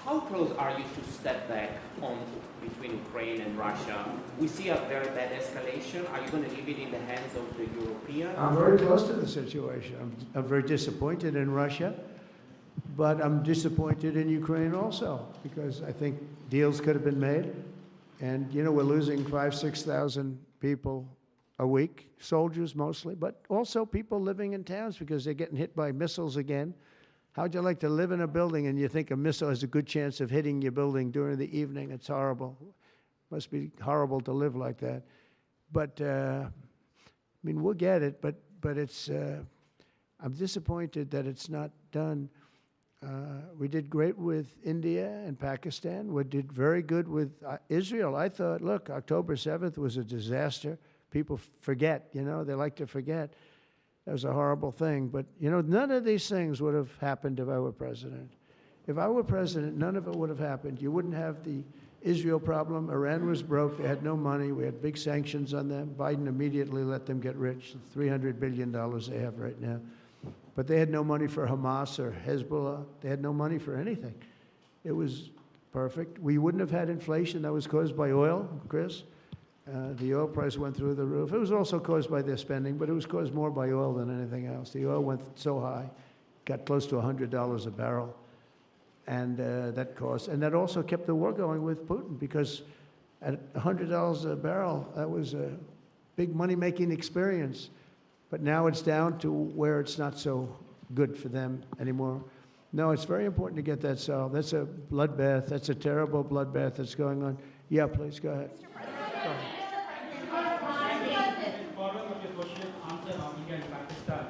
how close are you to step back on between Ukraine and Russia? We see a very bad escalation. Are you going to leave it in the hands of the Europeans? I'm very close to the situation. I'm very disappointed in Russia, but I'm disappointed in Ukraine also, because I think deals could have been made. And, you know, we're losing 5,000, 6,000 people a week, soldiers mostly, but also people living in towns because they're getting hit by missiles again. How'd you like to live in a building and you think a missile has a good chance of hitting your building during the evening? It's horrible. Must be horrible to live like that. But, I mean, we'll get it, but it's, I'm disappointed that it's not done. We did great with India and Pakistan. We did very good with Israel. I thought, look, October 7th was a disaster. People forget, you know, they like to forget. That was a horrible thing. But, you know, none of these things would have happened if I were president. If I were president, none of it would have happened. You wouldn't have the Israel problem. Iran was broke. They had no money. We had big sanctions on them. Biden immediately let them get rich, $300 billion they have right now. But they had no money for Hamas or Hezbollah. They had no money for anything. It was perfect. We wouldn't have had inflation that was caused by oil, Chris. The oil price went through the roof. It was also caused by their spending, but it was caused more by oil than anything else. The oil went so high, got close to $100 a barrel. And that cost, and that also kept the war going with Putin, because at $100 a barrel, that was a big money-making experience. But now it's down to where it's not so good for them anymore. No, it's very important to get that solved. That's a bloodbath. That's a terrible bloodbath that's going on. Yeah, please, go ahead. Following up your question, answer on India and Pakistan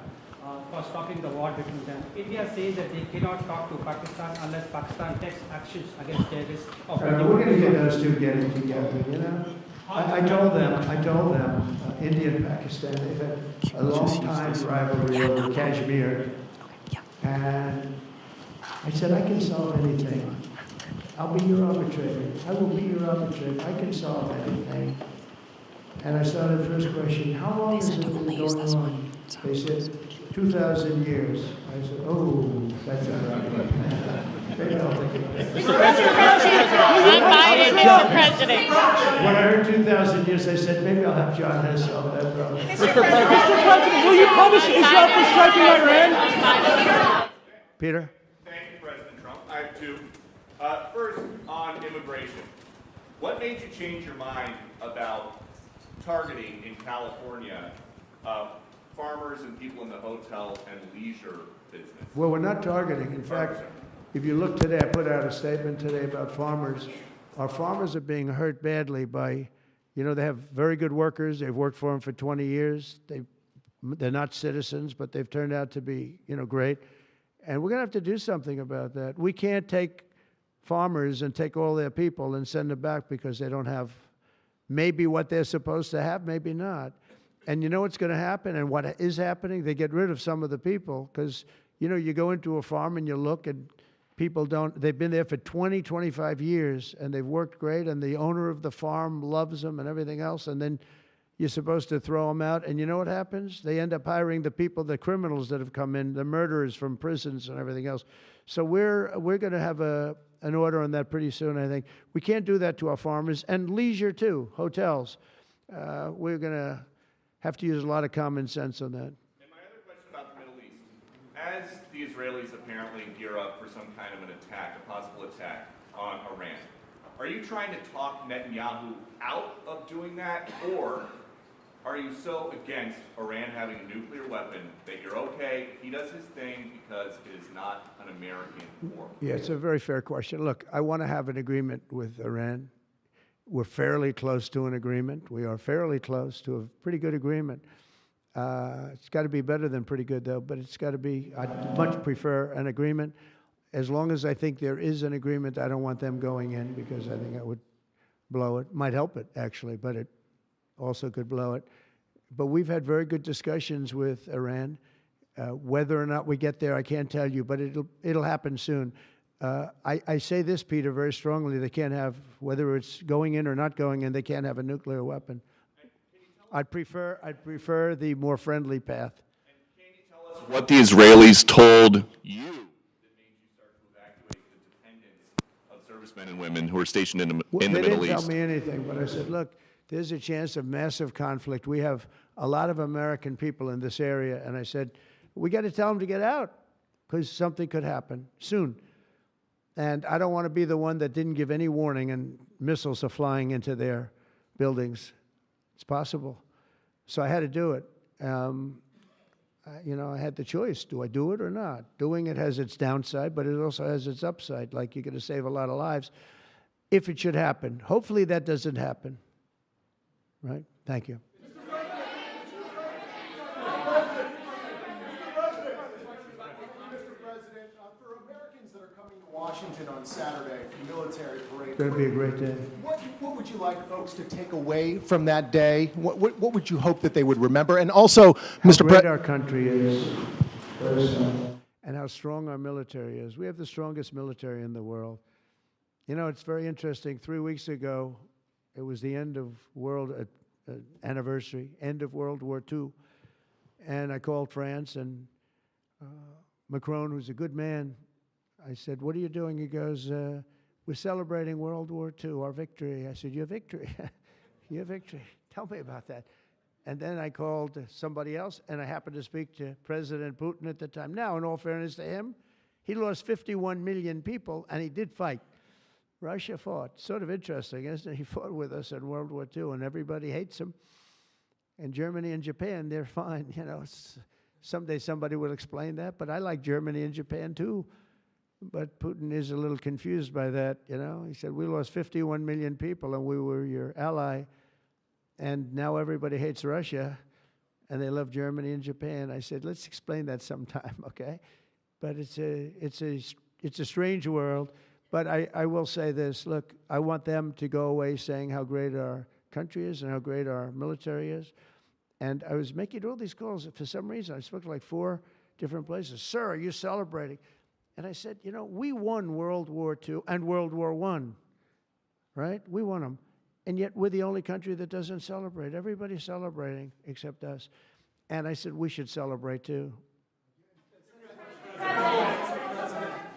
for stopping the war between them. India says that they cannot talk to Pakistan unless Pakistan takes actions against terrorists. We're going to get those two getting together, you know? I told them, India and Pakistan, they've had a long time rivalry over Kashmir. And I said, I can solve anything. I'll be your arbitrator. I will be your arbitrator. I can solve anything. And I started the first question, how long has it been going on? They said, 2,000 years. I said, oh, that's all right. Maybe I'll take it. Mr. President. When I heard 2,000 years, I said, maybe I'll have John Hess solve that problem. Mr. President, will you punish Israel for striking Iran? Peter? Thank you, President Trump. I have two. First, on immigration. What made you change your mind about targeting in California farmers and people in the hotel and leisure business? Well, we're not targeting. In fact, if you look today, I put out a statement today about farmers. Our farmers are being hurt badly by, you know, they have very good workers. They've worked for them for 20 years. They're not citizens, but they've turned out to be, you know, great. And we're going to have to do something about that. We can't take farmers and take all their people and send them back because they don't have maybe what they're supposed to have, maybe not. And you know what's going to happen and what is happening? They get rid of some of the people because, you know, you go into a farm and you look and people don't, they've been there for 20, 25 years and they've worked great and the owner of the farm loves them and everything else, and then you're supposed to throw them out, and you know what happens? They end up hiring the people, the criminals that have come in, the murderers from prisons and everything else. So we're going to have an order on that pretty soon, I think. We can't do that to our farmers, and leisure too, hotels. We're going to have to use a lot of common sense on that. And my other question about the Middle East. As the Israelis apparently gear up for some kind of an attack, a possible attack on Iran, are you trying to talk Netanyahu out of doing that, or are you so against Iran having a nuclear weapon that you're okay, he does his thing because it is not an American war? Yeah, it's a very fair question. Look, I want to have an agreement with Iran. We're fairly close to an agreement. We are fairly close to a pretty good agreement. It's got to be better than pretty good, though, but it's got to be, I'd much prefer an agreement. As long as I think there is an agreement, I don't want them going in because I think that would blow it. Might help it, actually, but it also could blow it. But we've had very good discussions with Iran. Whether or not we get there, I can't tell you, but it'll happen soon. I say this, Peter, very strongly. They can't have, whether it's going in or not going in, they can't have a nuclear weapon. I'd prefer the more friendly path. And can you tell us what the Israelis told you that made you start to evacuate the dependence men and women who are stationed in the They Middle didn't East. tell me anything, but I said, look, there's a chance of massive conflict. We have a lot of American people in this area, and I said, we got to tell them to get out because something could happen soon. And I don't want to be the one that didn't give any warning and missiles are flying into their buildings. It's possible. So I had to do it. You know, I had the choice. Do I do it or not? Doing it has its downside, but it also has its upside. Like, you're going to save a lot of lives if it should happen. Hopefully that doesn't happen. Right? Thank you. Washington on Saturday, military parade. It's going to be a great day. What would you like folks to take away from that day? What would you hope that they would remember? And also, Mr. How great President, our country is, and how strong our military is. We have the strongest military in the world. You know, it's very interesting. 3 weeks ago, it was the end of world anniversary, end of World War II, and I called France, and Macron, who's a good man, I said, what are you doing? He goes, we're celebrating World War II, our victory. I said, your victory? Your victory. Tell me about that. And then I called somebody else, and I happened to speak to President Putin at the time. Now, in all fairness to him, he lost 51 million people, and he did fight. Russia fought. Sort of interesting, isn't it? He fought with us in World War II, and everybody hates him. And Germany and Japan, they're fine. You know, someday somebody will explain that, but I like Germany and Japan, too. But Putin is a little confused by that, you know. He said, we lost 51 million people and we were your ally, and now everybody hates Russia and they love Germany and Japan. I said, let's explain that sometime, okay? But it's a strange world. But I will say this, look, I want them to go away saying how great our country is and how great our military is. And I was making all these calls. For some reason, I spoke to like 4 different places. Sir, are you celebrating? And I said, you know, we won World War II and World War I, right? We won them. And yet we're the only country that doesn't celebrate. Everybody's celebrating except us. And I said, we should celebrate too.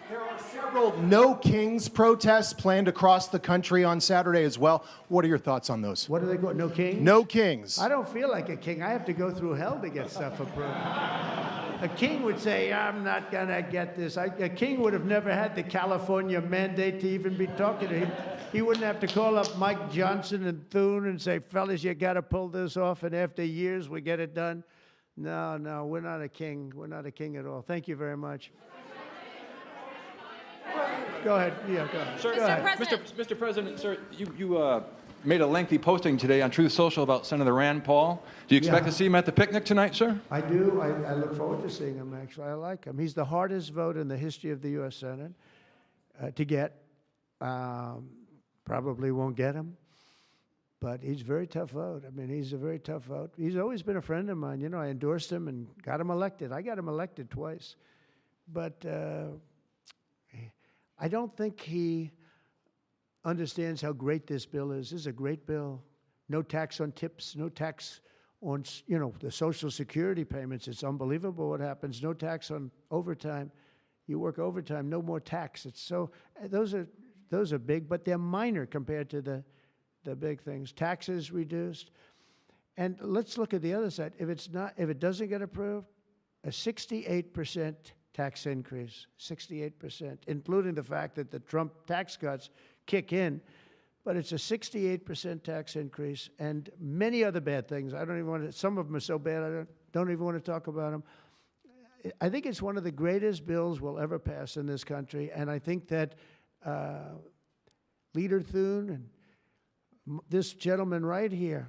there are several No Kings protests planned across the country on Saturday as well. What are your thoughts on those? What do they go? No kings? No Kings. I don't feel like a king. I have to go through hell to get stuff approved. A king would say, I'm not going to get this. A king would have never had the California mandate to even be talking to him. He wouldn't have to call up Mike Johnson and Thune and say, fellas, you got to pull this off, and after years we get it done. No, we're not a king. We're not a king at all. Thank you very much. Go ahead. Yeah, go ahead. Sir, Go ahead. Mr. President, sir, you made a lengthy posting today on Truth Social about Senator Rand Paul. Do you expect to see him at the picnic tonight, sir? I do. I look forward to seeing him, actually. I like him. He's the hardest vote in the history of the U.S. Senate to get. Probably won't get him, but he's a very tough vote. I mean, he's a very tough vote. He's always been a friend of mine. You know, I endorsed him and got him elected. I got him elected twice. But I don't think he understands how great this bill is. This is a great bill. No tax on tips, no tax on, you know, the Social Security payments. It's unbelievable what happens. No tax on overtime. You work overtime, no more tax. It's so, those are big, but they're minor compared to the big things. Taxes reduced. And let's look at the other side. If it doesn't get approved, a 68% tax increase, 68%, including the fact that the Trump tax cuts kick in, but it's a 68% tax increase and many other bad things. I don't even want to, some of them are so bad I don't even want to talk about them. I think it's one of the greatest bills we'll ever pass in this country, and I think that Leader Thune and this gentleman right here,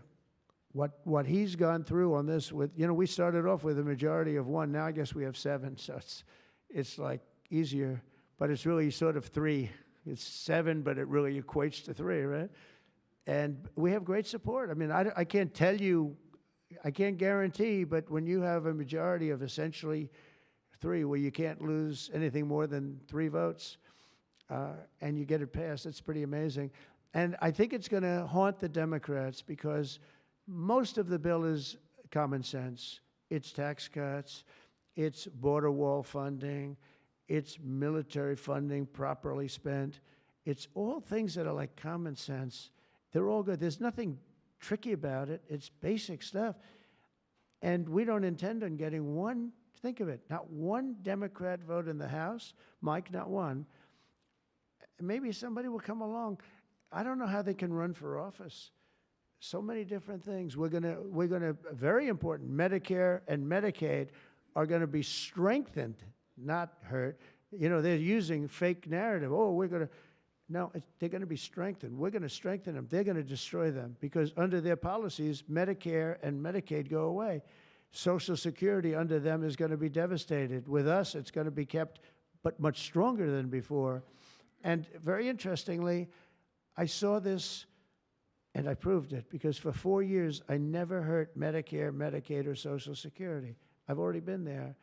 what he's gone through on this with, you know, we started off with a majority of 1, now I guess we have 7, so it's like easier, but it's really sort of 3. It's 7, but it really equates to 3, right? And we have great support. I mean, I can't tell you, I can't guarantee, but when you have a majority of essentially 3, where you can't lose anything more than 3 votes, and you get it passed, it's pretty amazing. And I think it's going to haunt the Democrats because most of the bill is common sense. It's tax cuts, it's border wall funding, it's military funding properly spent, It's all things that are like common sense. They're all good. There's nothing tricky about it. It's basic stuff. And we don't intend on getting one, think of it, not one Democrat vote in the House. Mike, not one. Maybe somebody will come along. I don't know how they can run for office. So many different things. We're gonna, very important, Medicare and Medicaid are gonna be strengthened, not hurt. You know, they're using fake narrative. Oh, we're gonna, no, they're gonna be strengthened. We're gonna strengthen them. They're gonna destroy them because under their policies, Medicare and Medicaid go away. Social Security under them is gonna be devastated. With us, it's gonna be kept, but much stronger than before. And very interestingly, I saw this and I proved it because for 4 years, I never hurt Medicare, Medicaid, or Social Security. I've already been there.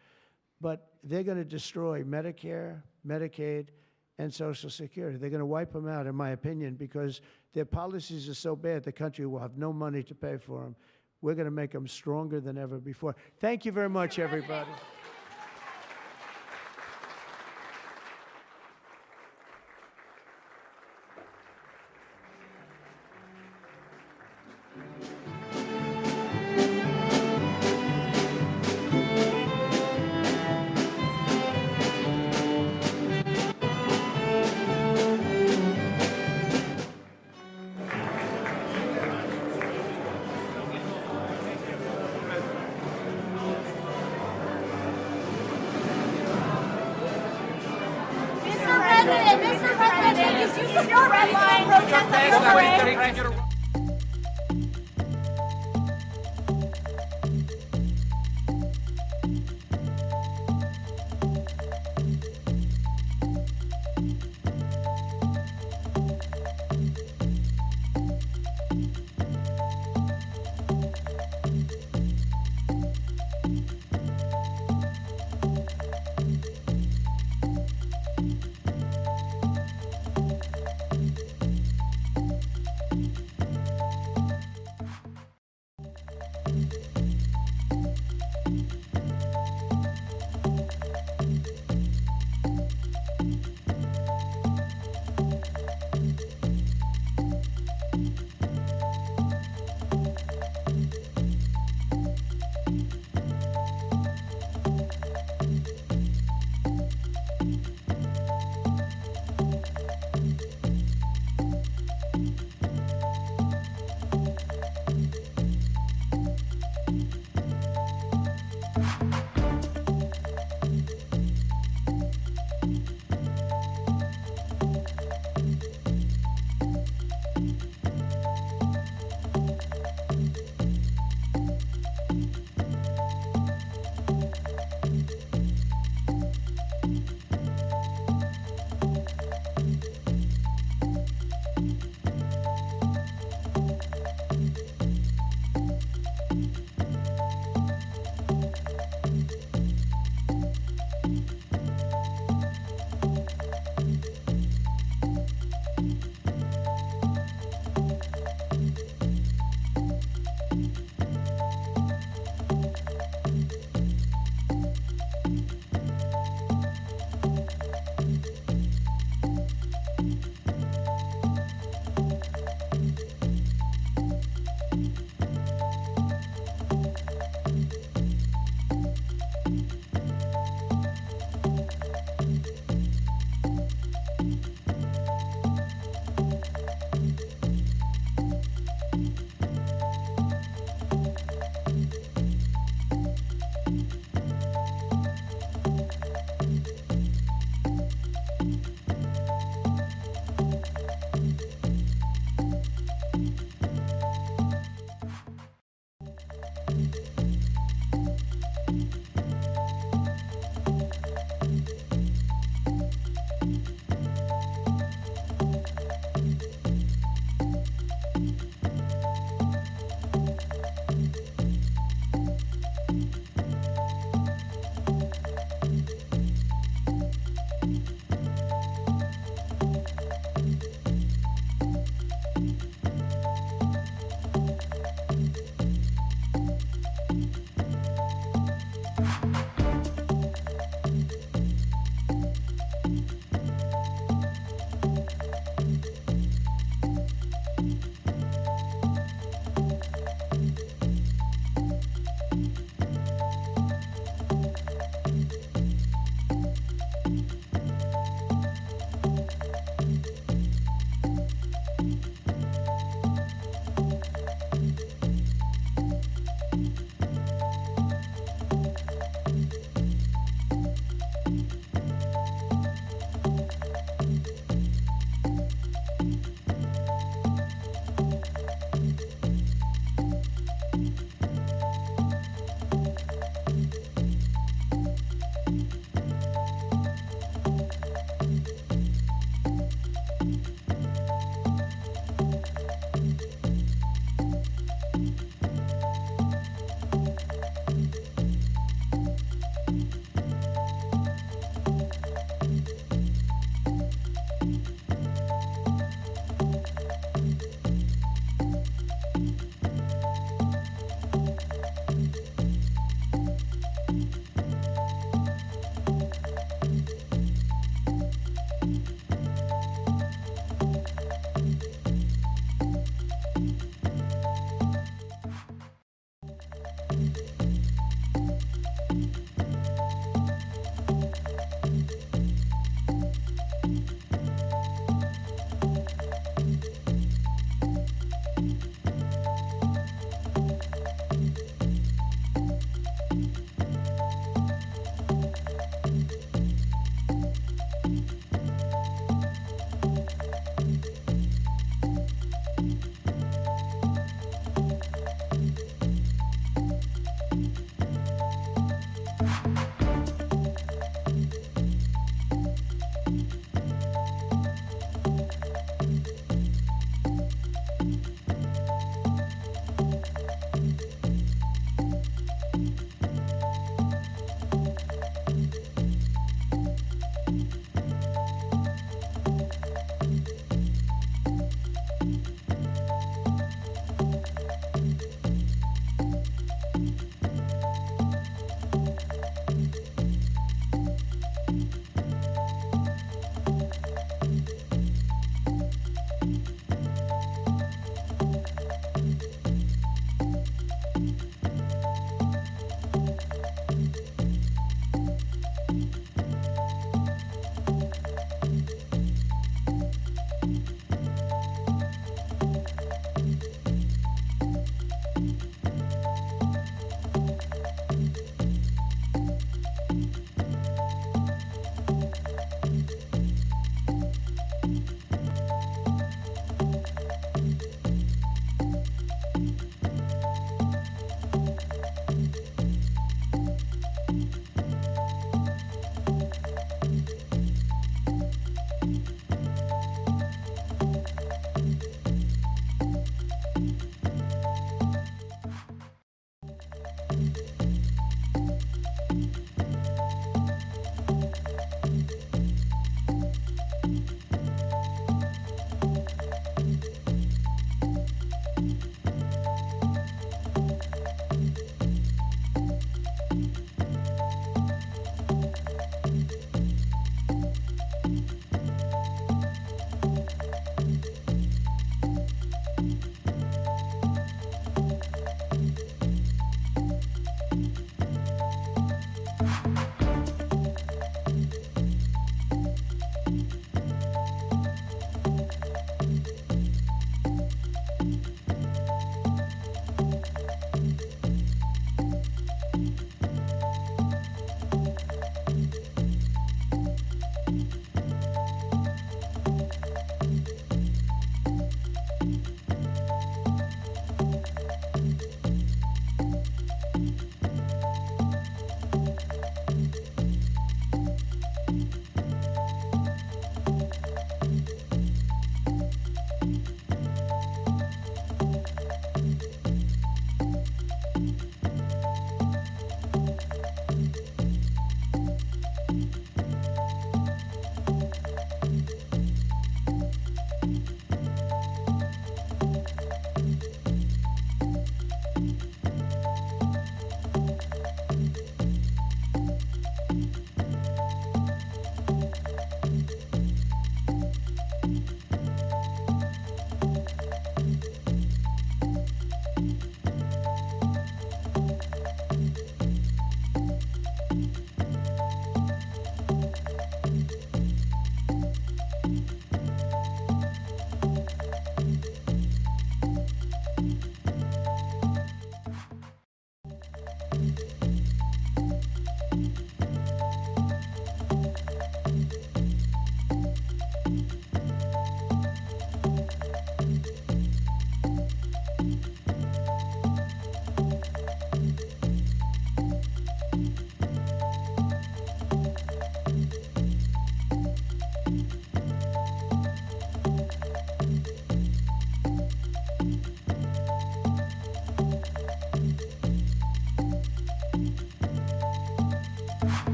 But they're going to destroy Medicare, Medicaid, and Social Security. They're going to wipe them out, in my opinion, because their policies are so bad, the country will have no money to pay for them. We're going to make them stronger than ever before. Thank you very much, everybody. Mr. President, you do support red line protests at the parade.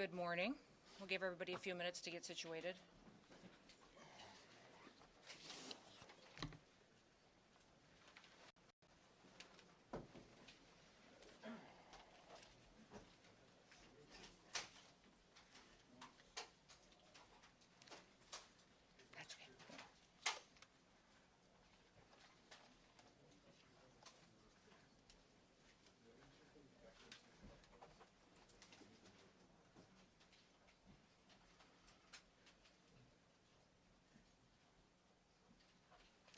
Good morning. We'll give everybody a few minutes to get situated. That's okay.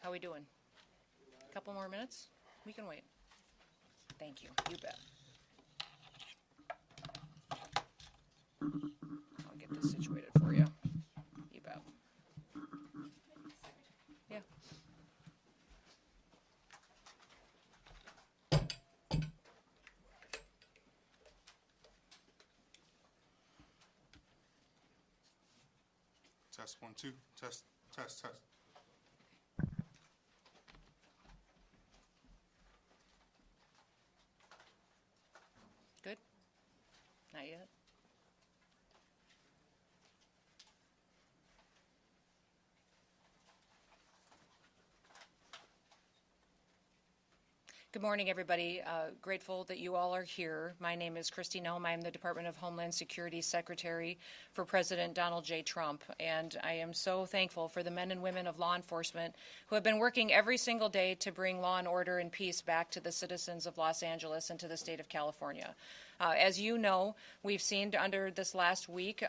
How we doing? A couple more minutes? We can wait. Thank you. You bet. I'll get this situated for you. You bet. Yeah. Test 1 2. Test. Good? Not yet? Good morning, everybody. Grateful that you all are here. My name is Christy Nome. I am the Department of Homeland Security Secretary for President Donald J. Trump, and I am so thankful for the men and women of law enforcement who have been working every single day to bring law and order and peace back to the citizens of Los Angeles and to the state of California. As you know, we've seen under this last week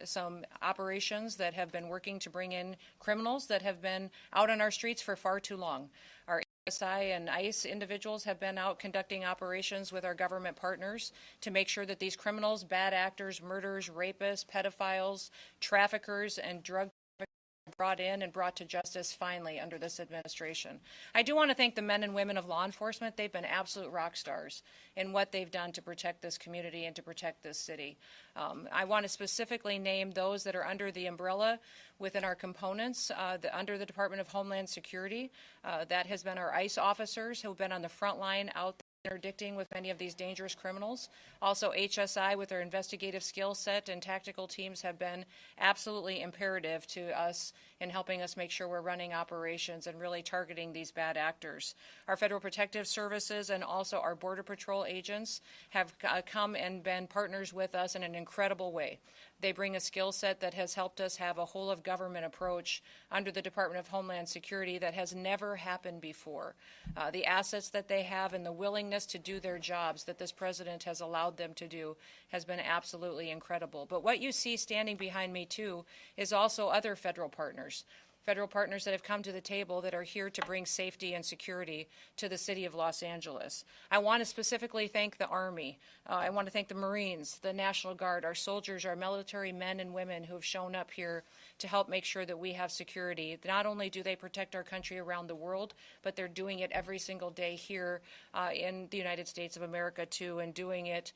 some operations that have been working to bring in criminals that have been out on our streets for far too long. Our ASI and ICE individuals have been out conducting operations with our government partners to make sure that these criminals, bad actors, murderers, rapists, pedophiles, traffickers, and drug brought in and brought to justice finally under this administration. I do want to thank the men and women of law enforcement. They've been absolute rock stars in what they've done to protect this community and to protect this city. I want to specifically name those that are under the umbrella within our components, under the Department of Homeland Security. That has been our ICE officers who have been on the front line out there interdicting with many of these dangerous criminals. Also, HSI with their investigative skill set and tactical teams have been absolutely imperative to us in helping us make sure we're running operations and really targeting these bad actors. Our Federal Protective Services and also our Border Patrol agents have come and been partners with us in an incredible way. They bring a skill set that has helped us have a whole of government approach under the Department of Homeland Security that has never happened before. The assets that they have and the willingness to do their jobs that this president has allowed them to do has been absolutely incredible. But what you see standing behind me too is also other federal partners that have come to the table that are here to bring safety and security to the city of Los Angeles. I want to specifically thank the Army. I want to thank the Marines, the National Guard, our soldiers, our military men and women who have shown up here to help make sure that we have security. Not only do they protect our country around the world, but they're doing it every single day here in the United States of America too, and doing it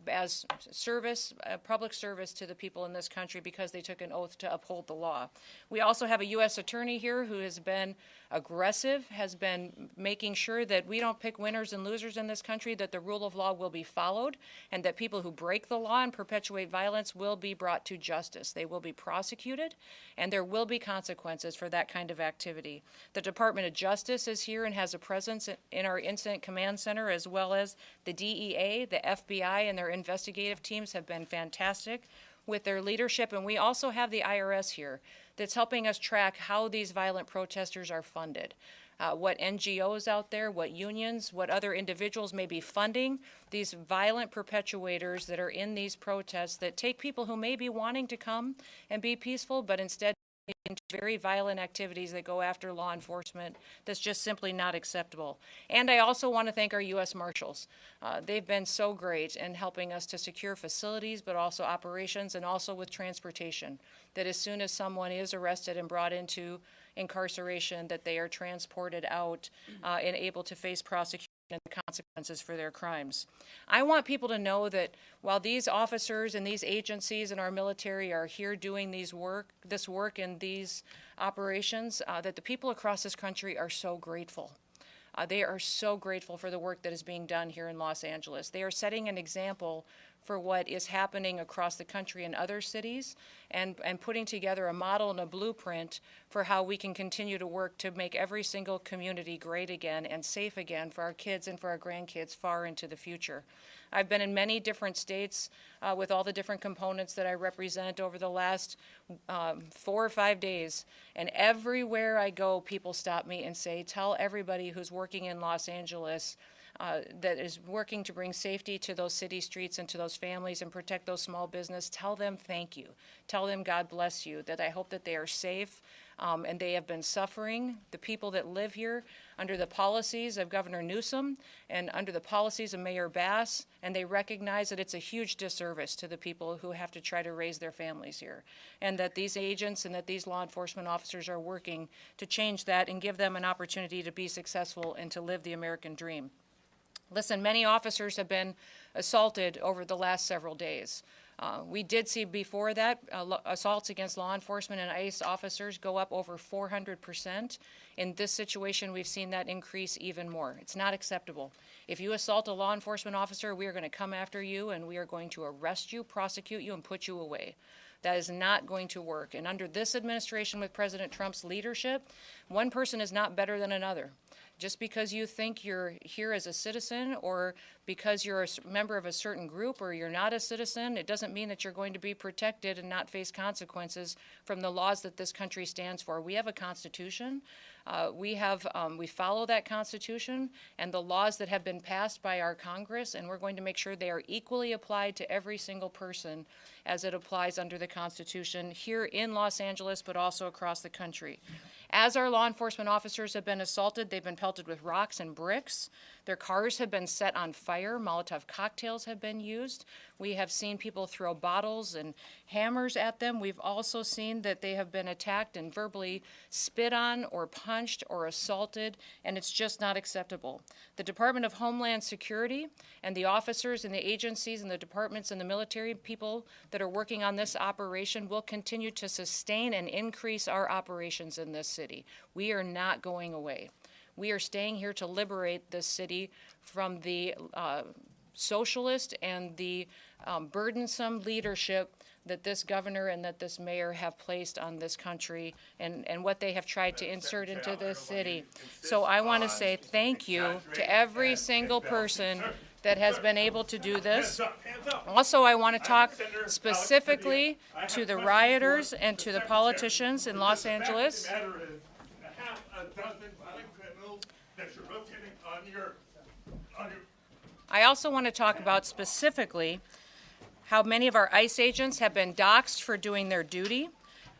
as service, public service to the people in this country because they took an oath to uphold the law. We also have a U.S. attorney here who has been aggressive, has been making sure that we don't pick winners and losers in this country, that the rule of law will be followed, and that people who break the law and perpetuate violence will be brought to justice. They will be prosecuted, and there will be consequences for that kind of activity. The Department of Justice is here and has a presence in our Incident Command Center, as well as the DEA, the FBI, and their investigative teams have been fantastic with their leadership. And we also have the IRS here that's helping us track how these violent protesters are funded. What NGOs out there, what unions, what other individuals may be funding these violent perpetuators that are in these protests that take people who may be wanting to come and be peaceful, but instead into very violent activities that go after law enforcement. That's just simply not acceptable. And I also want to thank our U.S. Marshals. They've been so great in helping us to secure facilities, but also operations and also with transportation, that as soon as someone is arrested and brought into incarceration, that they are transported out and able to face prosecution and the consequences for their crimes. I want people to know that while these officers and these agencies and our military are here doing this work and these operations, that the people across this country are so grateful. They are so grateful for the work that is being done here in Los Angeles. They are setting an example for what is happening across the country in other cities, and putting together a model and a blueprint for how we can continue to work to make every single community great again and safe again for our kids and for our grandkids far into the future. I've been in many different states with all the different components that I represent over the last 4 or 5 days, and everywhere I go, people stop me and say, tell everybody who's working in Los Angeles that is working to bring safety to those city streets and to those families and protect those small business, tell them thank you. Tell them God bless you, that I hope that they are safe and they have been suffering. The people that live here under the policies of Governor Newsom and under the policies of Mayor Bass, and they recognize that it's a huge disservice to the people who have to try to raise their families here, and that these agents and that these law enforcement officers are working to change that and give them an opportunity to be successful and to live the American dream. Listen, many officers have been assaulted over the last several days. We did see before that assaults against law enforcement and ICE officers go up over 400%. In this situation, we've seen that increase even more. It's not acceptable. If you assault a law enforcement officer, we are going to come after you and we are going to arrest you, prosecute you, and put you away. That is not going to work. And under this administration with President Trump's leadership, one person is not better than another. Just because you think you're here as a citizen or because you're a member of a certain group or you're not a citizen, it doesn't mean that you're going to be protected and not face consequences from the laws that this country stands for. We have a Constitution. We follow that Constitution and the laws that have been passed by our Congress, and we're going to make sure they are equally applied to every single person as it applies under the Constitution here in Los Angeles, but also across the country. As our law enforcement officers have been assaulted, they've been pelted with rocks and bricks. Their cars have been set on fire. Molotov cocktails have been used. We have seen people throw bottles and hammers at them. We've also seen that they have been attacked and verbally spit on or punched or assaulted, and it's just not acceptable. The Department of Homeland Security and the officers and the agencies and the departments and the military people that are working on this operation will continue to sustain and increase our operations in this city. We are not going away. We are staying here to liberate this city from the socialist and the burdensome leadership that this governor and that this mayor have placed on this country and what they have tried to insert into this city. So I want to say thank you to every single person that has been able to do this. Also, I want to talk specifically to the rioters and to the politicians in Los Angeles. I also want to talk about specifically how many of our ICE agents have been doxxed for doing their duty,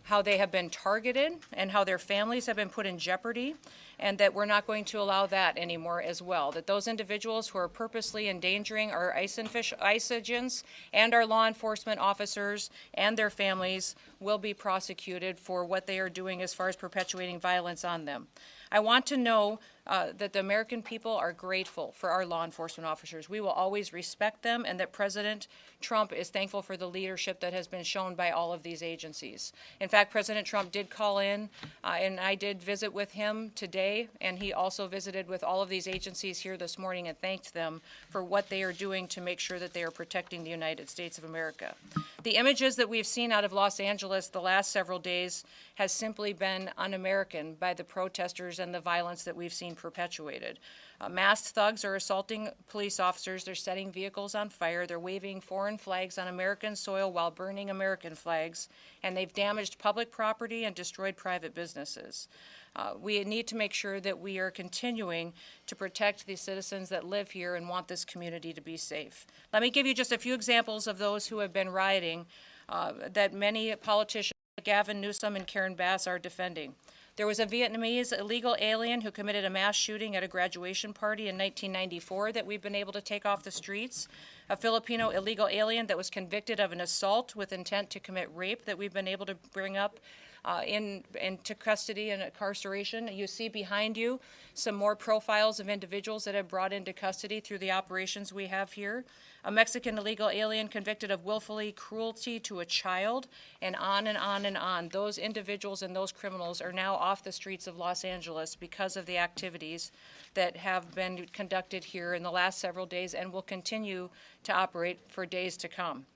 how they have been targeted, and how their families have been put in jeopardy, and that we're not going to allow that anymore as well. That those individuals who are purposely endangering our ICE agents and our law enforcement officers and their families will be prosecuted for what they are doing as far as perpetuating violence on them. I want to know that the American people are grateful for our law enforcement officers. We will always respect them, and that President Trump is thankful for the leadership that has been shown by all of these agencies. In fact, President Trump did call in, and I did visit with him today, and he also visited with all of these agencies here this morning and thanked them for what they are doing to make sure that they are protecting the United States of America. The images that we've seen out of Los Angeles the last several days has simply been un-American by the protesters and the violence that we've seen perpetuated. Masked thugs are assaulting police officers. They're setting vehicles on fire. They're waving foreign flags on American soil while burning American flags. And they've damaged public property and destroyed private businesses. We need to make sure that we are continuing to protect the citizens that live here and want this community to be safe. Let me give you just a few examples of those who have been rioting that many politicians, Gavin Newsom and Karen Bass, are defending. There was a Vietnamese illegal alien who committed a mass shooting at a graduation party in 1994 that we've been able to take off the streets. A Filipino illegal alien that was convicted of an assault with intent to commit rape that we've been able to bring up into custody and incarceration. You see behind you some more profiles of individuals that have brought into custody through the operations we have here. A Mexican illegal alien convicted of willfully cruelty to a child, and on and on and on. Those individuals and those criminals are now off the streets of Los Angeles because of the activities that have been conducted here in the last several days and will continue to operate for days to come.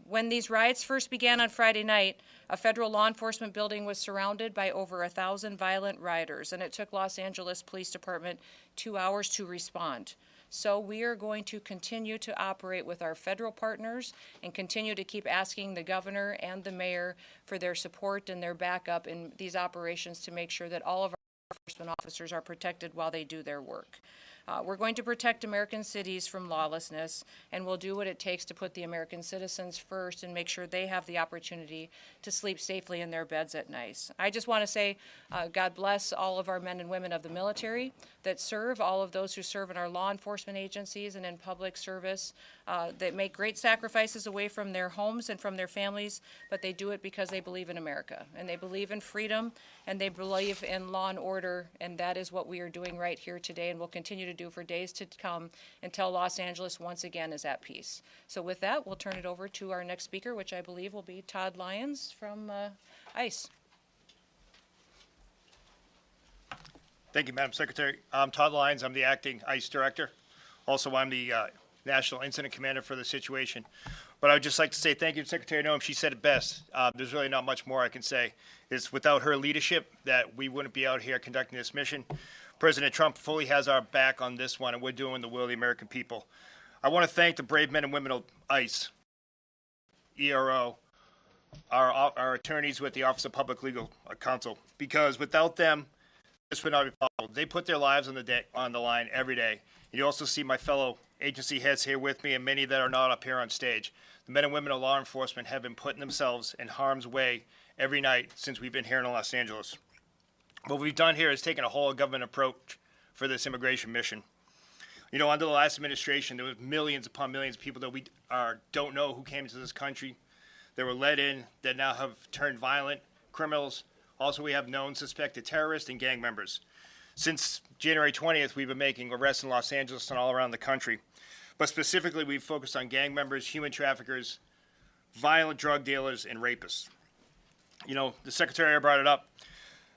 When these riots first began on Friday night, a federal law enforcement building was surrounded by over 1,000 violent rioters, and it took Los Angeles Police Department 2 hours to respond. So we are going to continue to operate with our federal partners and continue to keep asking the governor and the mayor for their support and their backup in these operations to make sure that all of our enforcement officers are protected while they do their work. We're going to protect American cities from lawlessness, and we'll do what it takes to put the American citizens first and make sure they have the opportunity to sleep safely in their beds at night. I just want to say God bless all of our men and women of the military that serve, all of those who serve in our law enforcement agencies and in public service that make great sacrifices away from their homes and from their families, but they do it because they believe in America, and they believe in freedom, and they believe in law and order, and that is what we are doing right here today and will continue to do for days to come until Los Angeles once again is at peace. So with that, we'll turn it over to our next speaker, which I believe will be Todd Lyons from ICE. Thank you, Madam Secretary. I'm Todd Lyons. I'm the acting ICE director. Also, I'm the National Incident Commander for the situation. But I would just like to say thank you to Secretary Noem. She said it best. There's really not much more I can say. It's without her leadership that we wouldn't be out here conducting this mission. President Trump fully has our back on this one, and we're doing the will of the American people. I want to thank the brave men and women of ICE, ERO, our attorneys with the Office of Public Legal Counsel, because without them, this would not be possible. They put their lives on the line every day. You also see my fellow agency heads here with me, and many that are not up here on stage. The men and women of law enforcement have been putting themselves in harm's way every night since we've been here in Los Angeles. What we've done here is taken a whole government approach for this immigration mission. You know, under the last administration, there was millions upon millions of people that we don't know who came into this country. They were let in that now have turned violent criminals. Also, we have known suspected terrorists and gang members. Since January 20th, we've been making arrests in Los Angeles and all around the country. But specifically, we've focused on gang members, human traffickers, violent drug dealers, and rapists. You know, the Secretary brought it up.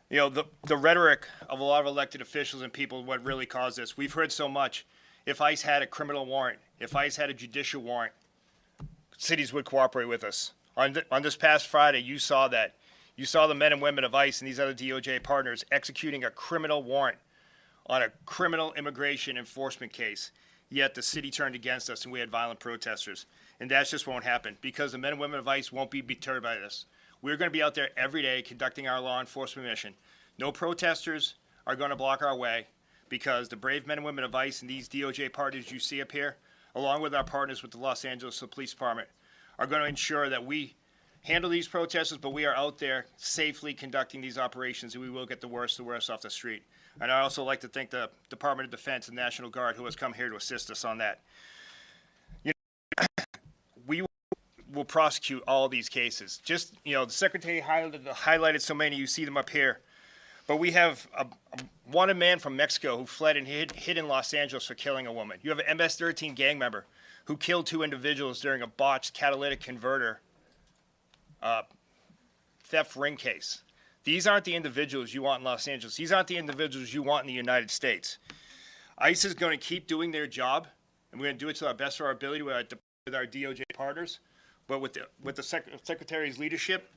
You know, the rhetoric of a lot of elected officials and people, what really caused this. We've heard so much. If ICE had a criminal warrant, if ICE had a judicial warrant, cities would cooperate with us. On this past Friday, you saw that. You saw the men and women of ICE and these other DOJ partners executing a criminal warrant on a criminal immigration enforcement case. Yet the city turned against us and we had violent protesters. And that just won't happen because the men and women of ICE won't be deterred by this. We're going to be out there every day conducting our law enforcement mission. No protesters are going to block our way because the brave men and women of ICE and these DOJ partners you see up here, along with our partners with the Los Angeles Police Department, are going to ensure that we handle these protesters, but we are out there safely conducting these operations, and we will get the worst off the street. And I also like to thank the Department of Defense and National Guard who has come here to assist us on that. You know, we will prosecute all these cases. Just, you know, the Secretary highlighted so many, you see them up here. But we have a wanted man from Mexico who fled and hid in Los Angeles for killing a woman. You have an MS-13 gang member who killed 2 individuals during a botched catalytic converter theft ring case. These aren't the individuals you want in Los Angeles. These aren't the individuals you want in the United States. ICE is going to keep doing their job, and we're going to do it to the best of our ability with our DOJ partners. But with the Secretary's leadership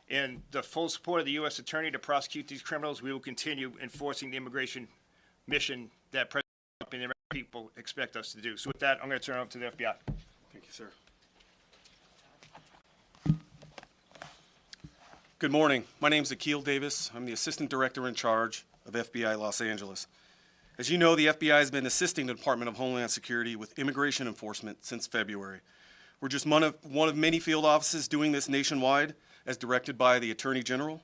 and the full support of the U.S. Attorney to prosecute these criminals, we will continue enforcing the immigration mission that President Trump and the American people expect us to do. So with that, I'm going to turn it over to the FBI. Thank you, sir. Good morning. My name is Akil Davis. I'm the Assistant Director in charge of FBI Los Angeles. As you know, the FBI has been assisting the Department of Homeland Security with immigration enforcement since February. We're just one of many field offices doing this nationwide as directed by the Attorney General,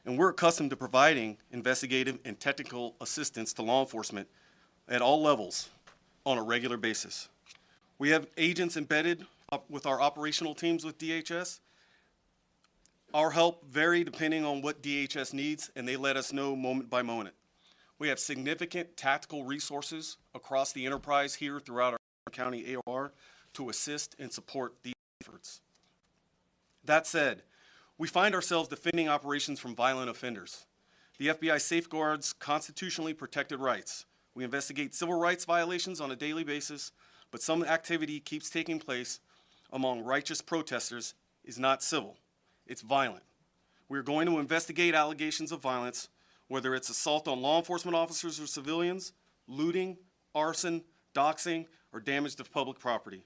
and we're accustomed to providing investigative and technical assistance to law enforcement at all levels on a regular basis. We have agents embedded with our operational teams with DHS Our help vary depending on what DHS needs, and they let us know moment by moment. We have significant tactical resources across the enterprise here throughout our county AOR to assist and support these efforts. That said, we find ourselves defending operations from violent offenders. The FBI safeguards constitutionally protected rights. We investigate civil rights violations on a daily basis, but some activity keeps taking place among righteous protesters is not civil. It's violent. We're going to investigate allegations of violence, whether it's assault on law enforcement officers or civilians, looting, arson, doxing, or damage to public property.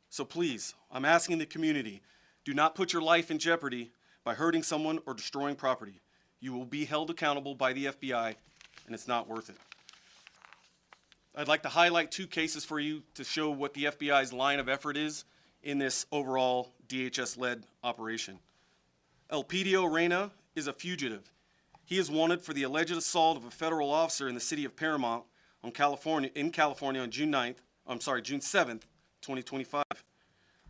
So please, I'm asking the community, do not put your life in jeopardy by hurting someone or destroying property. You will be held accountable by the FBI, and it's not worth it. I'd like to highlight 2 cases for you to show what the FBI's line of effort is in this overall DHS-led operation. Elpidio Reyna is a fugitive. He is wanted for the alleged assault of a federal officer in the city of Paramount in California on June 7th, 2025.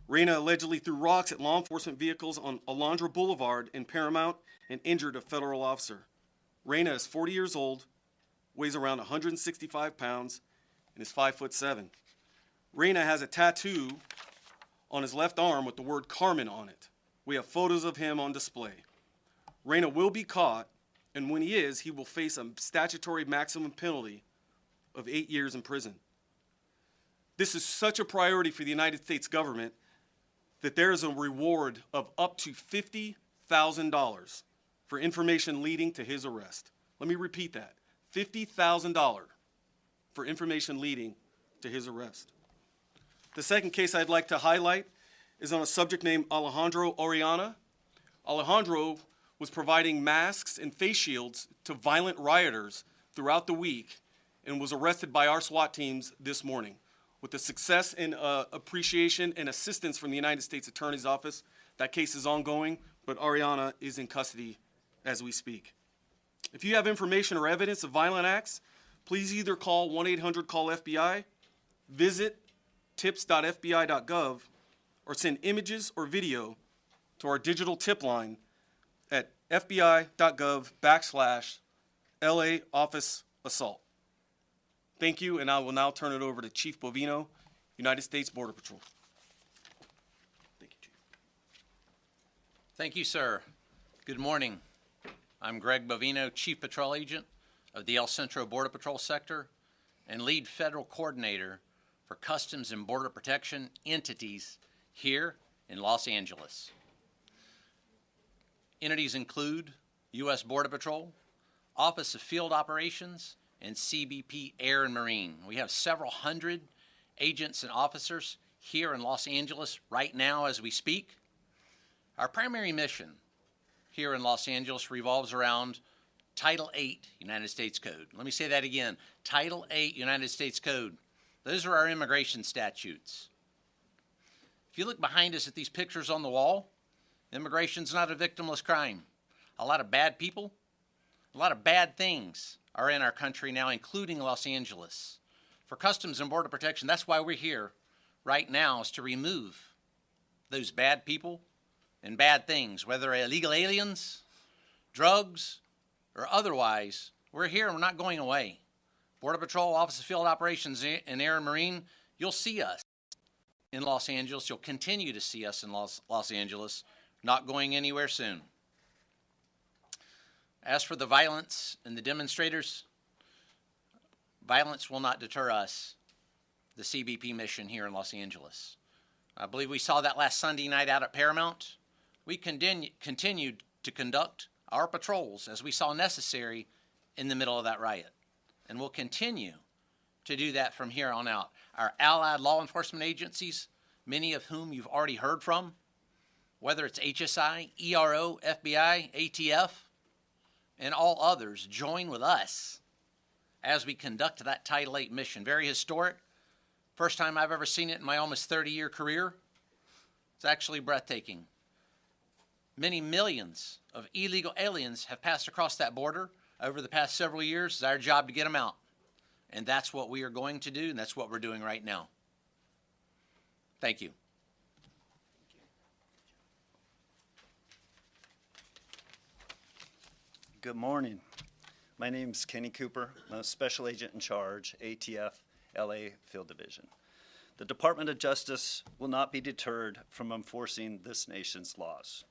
Reyna allegedly threw rocks at law enforcement vehicles on Alondra Boulevard in Paramount and injured a federal officer. Reyna is 40 years old, weighs around 165 pounds, and is 5'7". Reyna has a tattoo on his left arm with the word Carmen on it. We have photos of him on display. Reyna will be caught, and when he is, he will face a statutory maximum penalty of 8 years in prison. This is such a priority for the United States government that there is a reward of up to $50,000 for information leading to his arrest. Let me repeat that, $50,000 for information leading to his arrest. The second case I'd like to highlight is on a subject named Alejandro Oriana. Alejandro was providing masks and face shields to violent rioters throughout the week and was arrested by our SWAT teams this morning. With the success and appreciation and assistance from the United States Attorney's Office, that case is ongoing, but Ariana is in custody as we speak. If you have information or evidence of violent acts, please either call 1-800-CALL-FBI, visit tips.fbi.gov, or send images or video to our digital tip line at fbi.gov/LA Office Assault. Thank you, and I will now turn it over to Chief Bovino, United States Border Patrol. Thank you, Chief. Thank you, sir. Good morning. I'm Greg Bovino, Chief Patrol Agent of the El Centro Border Patrol Sector and Lead Federal Coordinator for Customs and Border Protection entities here in Los Angeles. Entities include U.S. Border Patrol, Office of Field Operations, and CBP Air and Marine. We have several hundred agents and officers here in Los Angeles right now as we speak. Our primary mission here in Los Angeles revolves around Title 8 United States Code. Let me say that again, Title 8 United States Code. Those are our immigration statutes. If you look behind us at these pictures on the wall, immigration's not a victimless crime. A lot of bad people, a lot of bad things are in our country now, including Los Angeles. For Customs and Border Protection, that's why we're here right now, is to remove those bad people and bad things, whether they're illegal aliens, drugs, or otherwise. We're here and we're not going away. Border Patrol, Office of Field Operations, and Air and Marine, you'll see us in Los Angeles. You'll continue to see us in Los Angeles, not going anywhere soon. As for the violence and the demonstrators, violence will not deter us, the CBP mission here in Los Angeles. I believe we saw that last Sunday night out at Paramount. We continued to conduct our patrols as we saw necessary in the middle of that riot. And we'll continue to do that from here on out. Our allied law enforcement agencies, many of whom you've already heard from, whether it's HSI, ERO, FBI, ATF, and all others, join with us as we conduct that Title 8 mission. Very historic. First time I've ever seen it in my almost 30-year career. It's actually breathtaking. Many millions of illegal aliens have passed across that border over the past several years. It's our job to get them out. And that's what we are going to do, and that's what we're doing right now. Thank you. Good morning. My name is Kenny Cooper. I'm a special agent in charge, ATF, LA Field Division. The Department of Justice will not be deterred from enforcing this nation's laws.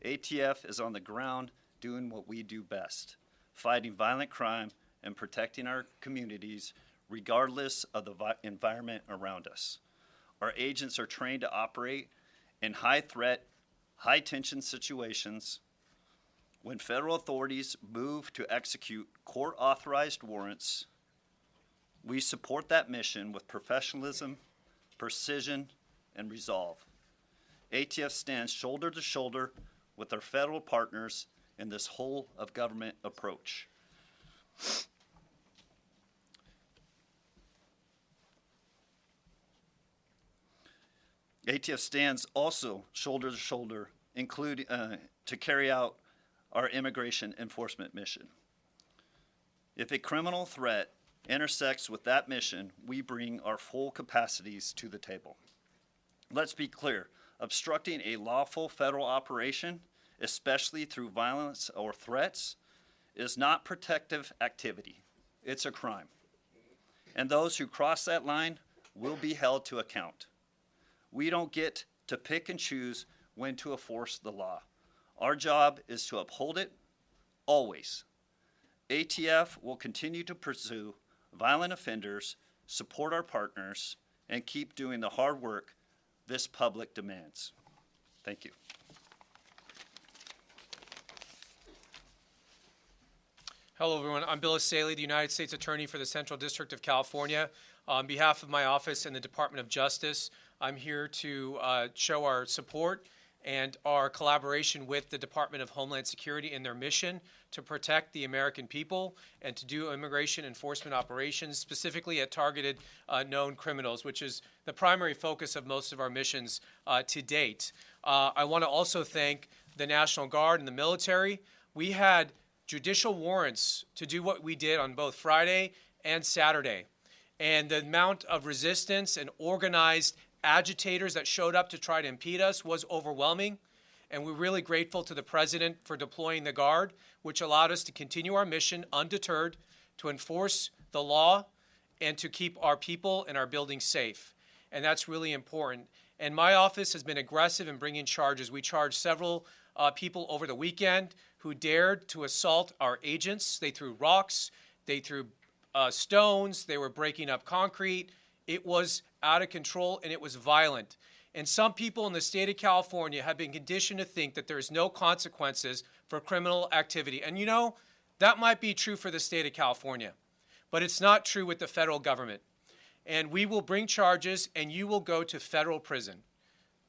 ATF is on the ground doing what we do best, fighting violent crime and protecting our communities regardless of the environment around us. Our agents are trained to operate in high-threat, high-tension situations. When federal authorities move to execute court-authorized warrants, we support that mission with professionalism, precision, and resolve. ATF stands shoulder to shoulder with our federal partners in this whole-of-government approach. ATF stands also shoulder to shoulder, including to carry out our immigration enforcement mission. If a criminal threat intersects with that mission, we bring our full capacities to the table. Let's be clear, obstructing a lawful federal operation, especially through violence or threats, is not protective activity. It's a crime. And those who cross that line will be held to account. We don't get to pick and choose when to enforce the law. Our job is to uphold it, always. ATF will continue to pursue violent offenders, support our partners, and keep doing the hard work this public demands. Thank you. Hello, everyone. I'm Bill Saley, the United States Attorney for the Central District of California. On behalf of my office and the Department of Justice, I'm here to show our support and our collaboration with the Department of Homeland Security in their mission to protect the American people and to do immigration enforcement operations, specifically at targeted known criminals, which is the primary focus of most of our missions to date. I want to also thank the National Guard and the military. We had judicial warrants to do what we did on both Friday and Saturday. And the amount of resistance and organized agitators that showed up to try to impede us was overwhelming. And we're really grateful to the President for deploying the Guard, which allowed us to continue our mission undeterred, to enforce the law, and to keep our people and our buildings safe. And that's really important. And my office has been aggressive in bringing charges. We charged several people over the weekend who dared to assault our agents. They threw rocks, they threw stones, they were breaking up concrete. It was out of control and it was violent. And some people in the state of California have been conditioned to think that there's no consequences for criminal activity. And you know, that might be true for the state of California, but it's not true with the federal government. And we will bring charges and you will go to federal prison.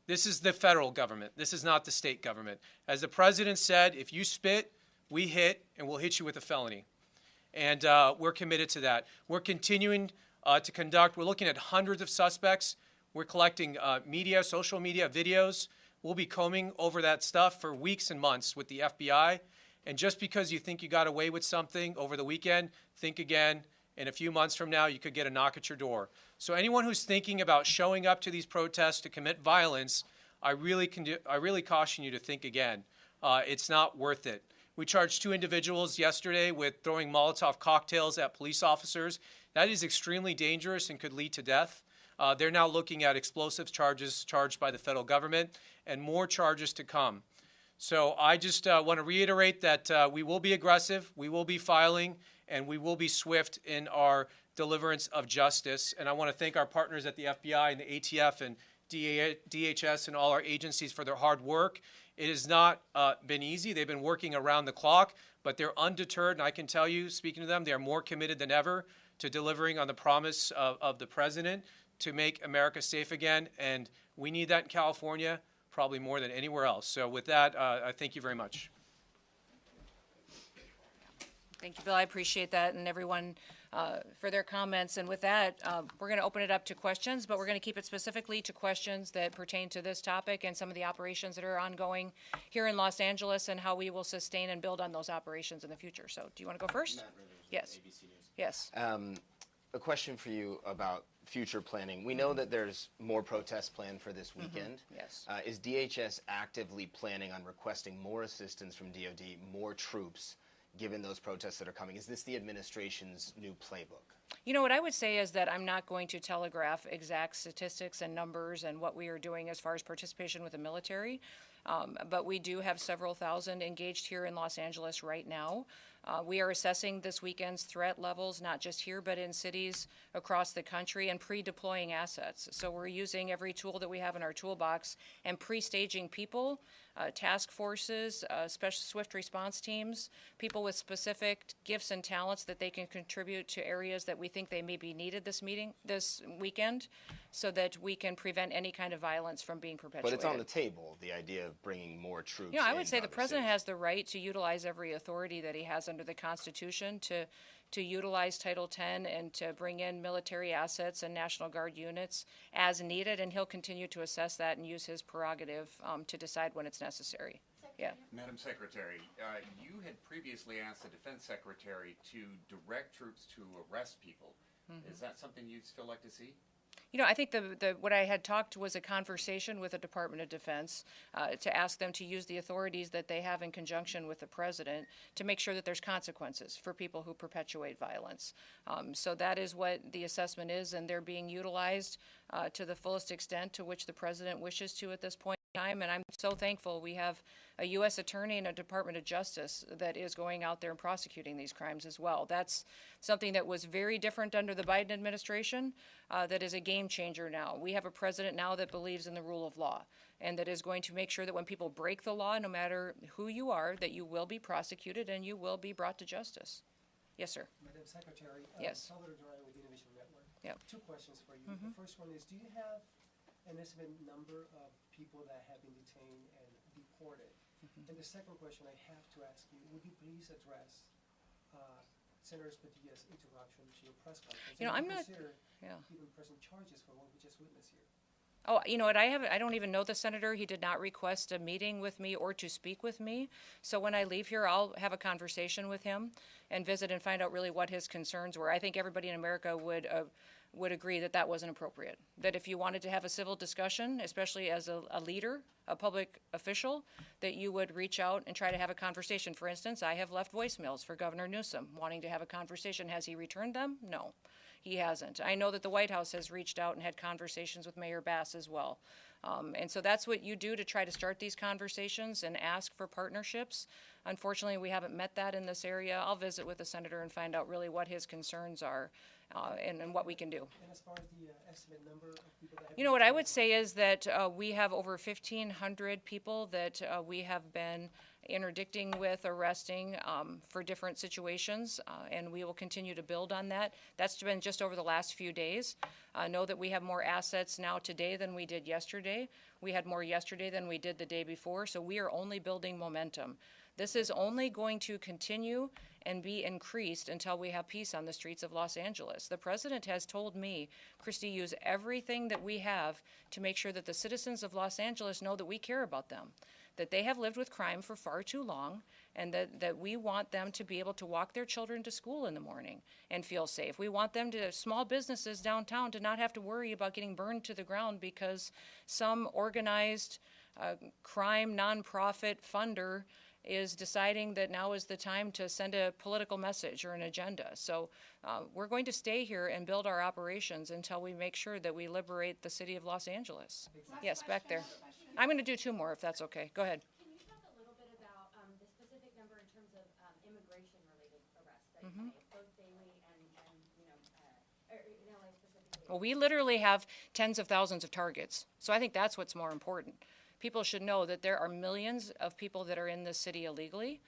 This is the federal government. This is not the state government. As the President said, if you spit, we hit, and we'll hit you with a felony. And we're committed to that. We're continuing to conduct. We're looking at hundreds of suspects. We're collecting media, social media, videos. We'll be combing over that stuff for weeks and months with the FBI. And just because you think you got away with something over the weekend, think again. In a few months from now, you could get a knock at your door. So anyone who's thinking about showing up to these protests to commit violence, I really caution you to think again. It's not worth it. We charged 2 individuals yesterday with throwing Molotov cocktails at police officers. That is extremely dangerous and could lead to death. They're now looking at explosives charges charged by the federal government and more charges to come. So I just want to reiterate that we will be aggressive, we will be filing, and we will be swift in our deliverance of justice. And I want to thank our partners at the FBI and the ATF and DHS and all our agencies for their hard work. It has not been easy. They've been working around the clock, but they're undeterred. And I can tell you, speaking to them, they are more committed than ever to delivering on the promise of the President to make America safe again. And we need that in California probably more than anywhere else. So with that, I thank you very much. Thank you, Bill. I appreciate that, and everyone for their comments. And with that, we're going to open it up to questions, but we're going to keep it specifically to questions that pertain to this topic and some of the operations that are ongoing here in Los Angeles and how we will sustain and build on those operations in the future. So do you want to go first? Yes. ABC News. Yes. A question for you about future planning. We know that there's more protests planned for this weekend. Yes. Is DHS actively planning on requesting more assistance from DOD, more troops given those protests that are coming? Is this the administration's new playbook? You know, what I would say is that I'm not going to telegraph exact statistics and numbers and what we are doing as far as participation with the military, but we do have several thousand engaged here in Los Angeles right now. We are assessing this weekend's threat levels, not just here, but in cities across the country, and pre-deploying assets. So we're using every tool that we have in our toolbox and pre-staging people, task forces, special swift response teams, people with specific gifts and talents that they can contribute to areas that we think they may be needed this weekend, so that we can prevent any kind of violence from being perpetuated. But it's on the table, the idea of bringing more troops. You know, I would say the into other president cities. has the right to utilize every authority that he has under the Constitution to utilize Title X and to bring in military assets and National Guard units as needed, and he'll continue to assess that and use his prerogative to decide when it's necessary. Yeah. Madam Secretary, you had previously asked the Defense Secretary to direct troops to arrest people. Is that something you'd still like to see? You know, I think what I had talked was a conversation with the Department of Defense to ask them to use the authorities that they have in conjunction with the president to make sure that there's consequences for people who perpetuate violence. So that is what the assessment is, and they're being utilized to the fullest extent to which the president wishes to at this point in time. And I'm so thankful we have a U.S. attorney and a Department of Justice that is going out there and prosecuting these crimes as well. That's something that was very different under the Biden administration, that is a game changer now. We have a president now that believes in the rule of law and that is going to make sure that when people break the law, no matter who you are, that you will be prosecuted and you will be brought to justice. Yes, sir. Madam Secretary, Yes. Salvador Duran with Innovation Network. Yep. Two questions for you. The first one is, do you have an estimated number of people that have been detained and deported? And the second question I have to ask you, would you please address Senator Padilla's interruption to your press conference? You know, And I'm not- consider yeah. even pressing charges for what we just witnessed here. Oh, you know what, I don't even know the senator. He did not request a meeting with me or to speak with me. So when I leave here, I'll have a conversation with him and visit and find out really what his concerns were. I think everybody in America would agree that that wasn't appropriate. That if you wanted to have a civil discussion, especially as a leader, a public official, that you would reach out and try to have a conversation. For instance, I have left voicemails for Governor Newsom wanting to have a conversation. Has he returned them? No. He hasn't. I know that the White House has reached out and had conversations with Mayor Bass as well. And so that's what you do to try to start these conversations and ask for partnerships. Unfortunately, we haven't met that in this area. I'll visit with the senator and find out really what his concerns are and what we can do. And as far as the estimated number of people that have You know, what I would say is that we have over 1,500 people that we have been interdicting with, arresting for different situations, and we will continue to build on that. That's been just over the last few days. Know that we have more assets now today than we did yesterday. We had more yesterday than we did the day before, so we are only building momentum. This is only going to continue and be increased until we have peace on the streets of Los Angeles. The president has told me, Christy, use everything that we have to make sure that the citizens of Los Angeles know that we care about them, that they have lived with crime for far too long, and that we want them to be able to walk their children to school in the morning and feel safe. We want them to, small businesses downtown, to not have to worry about getting burned to the ground because some organized crime nonprofit funder is deciding that now is the time to send a political message or an agenda. So we're going to stay here and build our operations until we make sure that we liberate the city of Los Angeles. Yes, back there. I'm going to do two more if that's okay. Go ahead. Can you talk a little bit about the specific number in terms of immigration-related arrests that you made, both daily and in LA specifically? Well, we literally have tens of thousands of targets. So I think that's what's more important. People should know that there are millions of people that are in this city illegally,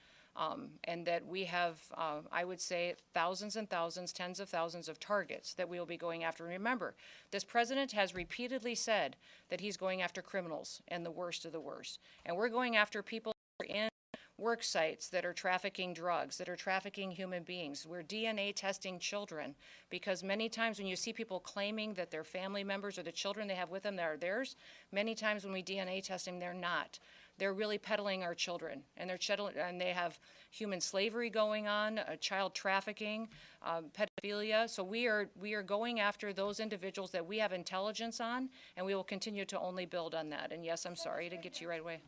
and that we have, I would say, thousands and thousands, tens of thousands of targets that we will be going after. And remember, this president has repeatedly said that he's going after criminals and the worst of the worst. And we're going after people who are in work sites that are trafficking drugs, that are trafficking human beings. We're DNA testing children because many times when you see people claiming that their family members or the children they have with them that are theirs, many times when we DNA test them, they're not. They're really peddling our children, and they have human slavery going on, child trafficking, pedophilia. So we are going after those individuals that we have intelligence on, and we will continue to only build on that. And yes, I'm sorry to get to you right away.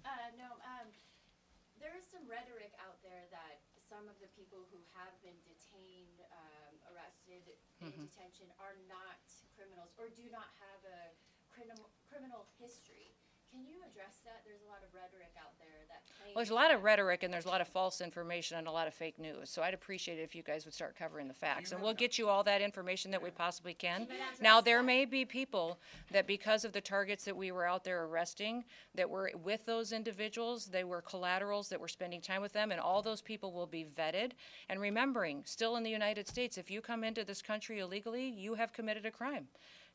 There is some rhetoric out there that some of the people who have been detained, arrested in detention are not criminals or do not have a criminal history. Can you address that? There's a lot of rhetoric out there that claims. Well, there's a lot of rhetoric and there's a lot of false information and a lot of fake news. So I'd appreciate it if you guys would start covering the facts. And we'll get you all that information that we possibly can. Now, there may be people that because of the targets that we were out there arresting, that were with those individuals, they were collaterals that were spending time with them, and all those people will be vetted. And remembering, still in the United States, if you come into this country illegally, you have committed a crime.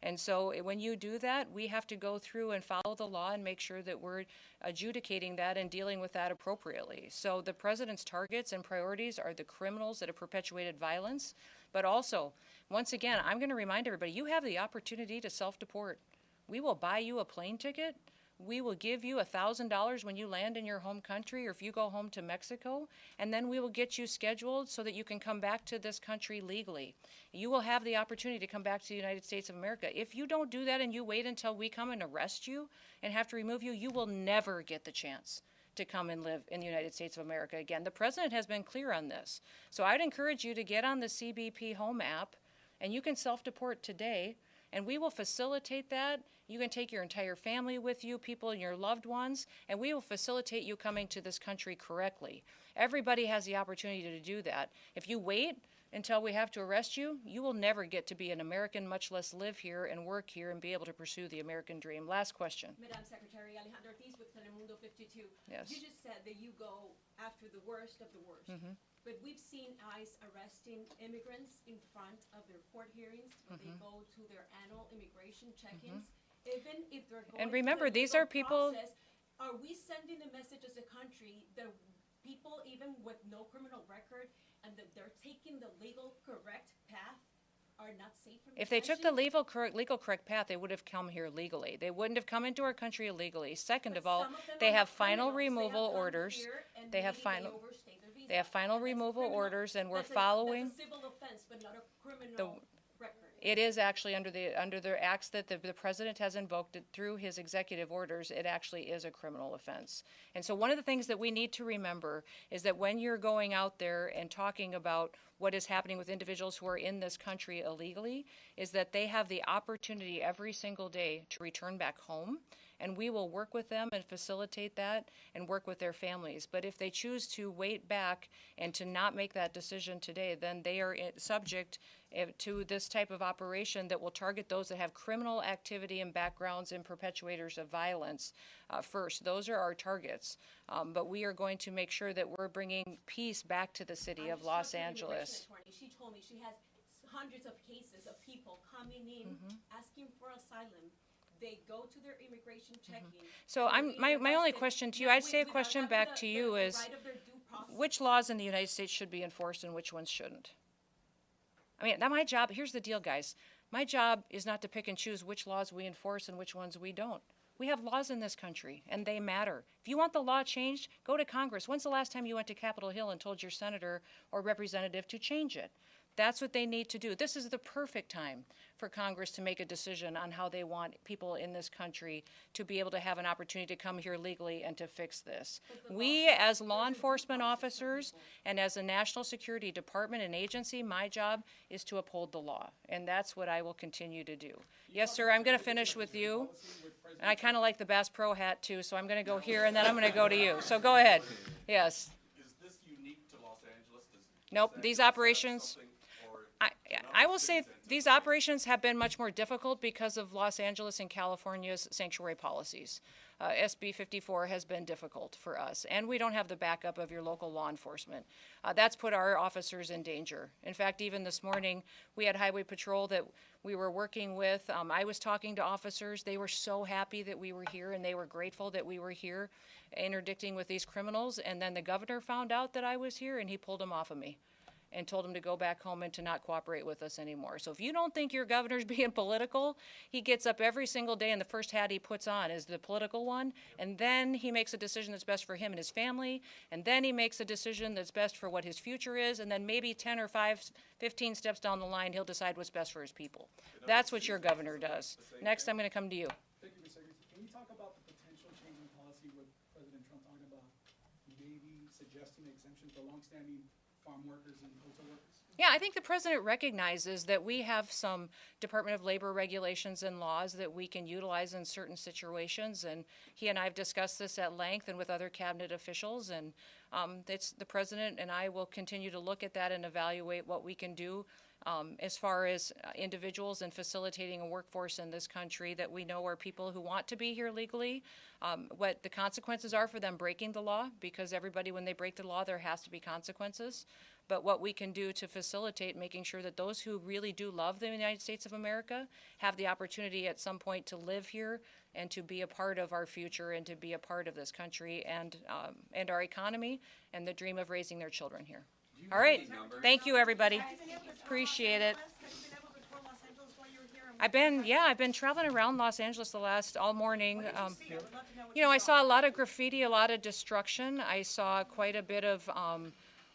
And so when you do that, we have to go through and follow the law and make sure that we're adjudicating that and dealing with that appropriately. So the president's targets and priorities are the criminals that have perpetuated violence. But also, once again, I'm going to remind everybody, you have the opportunity to self-deport. We will buy you a plane ticket. We will give you $1,000 when you land in your home country or if you go home to Mexico, and then we will get you scheduled so that you can come back to this country legally. You will have the opportunity to come back to the United States of America. If you don't do that and you wait until we come and arrest you and have to remove you, you will never get the chance to come and live in the United States of America again. The president has been clear on this. So I'd encourage you to get on the CBP Home app, and you can self-deport today, and we will facilitate that. You can take your entire family with you, people and your loved ones, and we will facilitate you coming to this country correctly. Everybody has the opportunity to do that. If you wait until we have to arrest you, you will never get to be an American, much less live here and work here and be able to pursue the American dream. Last question. Madam Secretary, Alejandro Ortiz with Telemundo 52. Yes. You just said that you go after the worst of the worst. But we've seen ICE arresting immigrants in front of their court hearings when they go to their annual immigration check-ins. Even if they're going And remember, through the these legal are people. process, are we sending the message as a country that people, even with no criminal record, and that they're taking the legal correct path, are not safe from If they took detention? the legal correct path, they would have come here legally. They wouldn't have come into our country illegally. Second of all, Some of them they are have not final criminals. They have removal come orders. here and They have maybe final. overstayed their visa. They have final And that's a removal criminal- orders, and we're that's following. That's a civil offense, but not a criminal record. It is actually under the acts that the president has invoked it through his executive orders. It actually is a criminal offense. And so one of the things that we need to remember is that when you're going out there and talking about what is happening with individuals who are in this country illegally, is that they have the opportunity every single day to return back home. And we will work with them and facilitate that and work with their families. But if they choose to wait back and to not make that decision today, then they are subject to this type of operation that will target those that have criminal activity and backgrounds and perpetuators of violence first. Those are our targets. But we are going to make sure that we're bringing peace back to the city of Los Angeles. She told me she has hundreds of cases of people coming in asking for asylum. They go to their immigration check-in. So my only question to you, I'd say a question back to you is, which laws in the United States should be enforced and which ones shouldn't? I mean, my job, here's the deal, guys. My job is not to pick and choose which laws we enforce and which ones we don't. We have laws in this country, and they matter. If you want the law changed, go to Congress. When's the last time you went to Capitol Hill and told your senator or representative to change it? That's what they need to do. This is the perfect time for Congress to make a decision on how they want people in this country to be able to have an opportunity to come here legally and to fix this. We, as law enforcement officers and as a national security department and agency, my job is to uphold the law, and that's what I will continue to do. Yes, sir, I'm going to finish with you. And I kind of like the Bass Pro hat, too, so I'm going to go here, and then I'm going to go to you. So go ahead. Yes. Is this unique to Los Angeles? Nope, these operations, I will say these operations have been much more difficult because of Los Angeles and California's sanctuary policies. SB 54 has been difficult for us, and we don't have the backup of your local law enforcement. That's put our officers in danger. In fact, even this morning, we had Highway Patrol that we were working with. I was talking to officers. They were so happy that we were here, and they were grateful that we were here interdicting with these criminals. And then the governor found out that I was here, and he pulled them off of me and told him to go back home and to not cooperate with us anymore. So if you don't think your governor's being political, he gets up every single day and the first hat he puts on is the political one, and then he makes a decision that's best for him and his family, and then he makes a decision that's best for what his future is, and then maybe 10 or 15 steps down the line, he'll decide what's best for his people. That's what your governor does. Next, I'm going to come to you. Thank you, Mr. Secretary. Can you talk about the potential change in policy with President Trump talking about maybe suggesting exemption for longstanding farm workers and hotel workers? Yeah, I think the president recognizes that we have some Department of Labor regulations and laws that we can utilize in certain situations, and he and I have discussed this at length and with other cabinet officials, and it's the president and I will continue to look at that and evaluate what we can do as far as individuals and facilitating a workforce in this country that we know are people who want to be here legally, what the consequences are for them breaking the law, because everybody, when they break the law, there has to be consequences. But what we can do to facilitate making sure that those who really do love the United States of America have the opportunity at some point to live here and to be a part of our future and to be a part of this country and our economy and the dream of raising their children here. All right. Thank you, everybody. Appreciate it. I've been traveling around Los Angeles all morning. You know, I saw a lot of graffiti, a lot of destruction. I saw quite a bit of,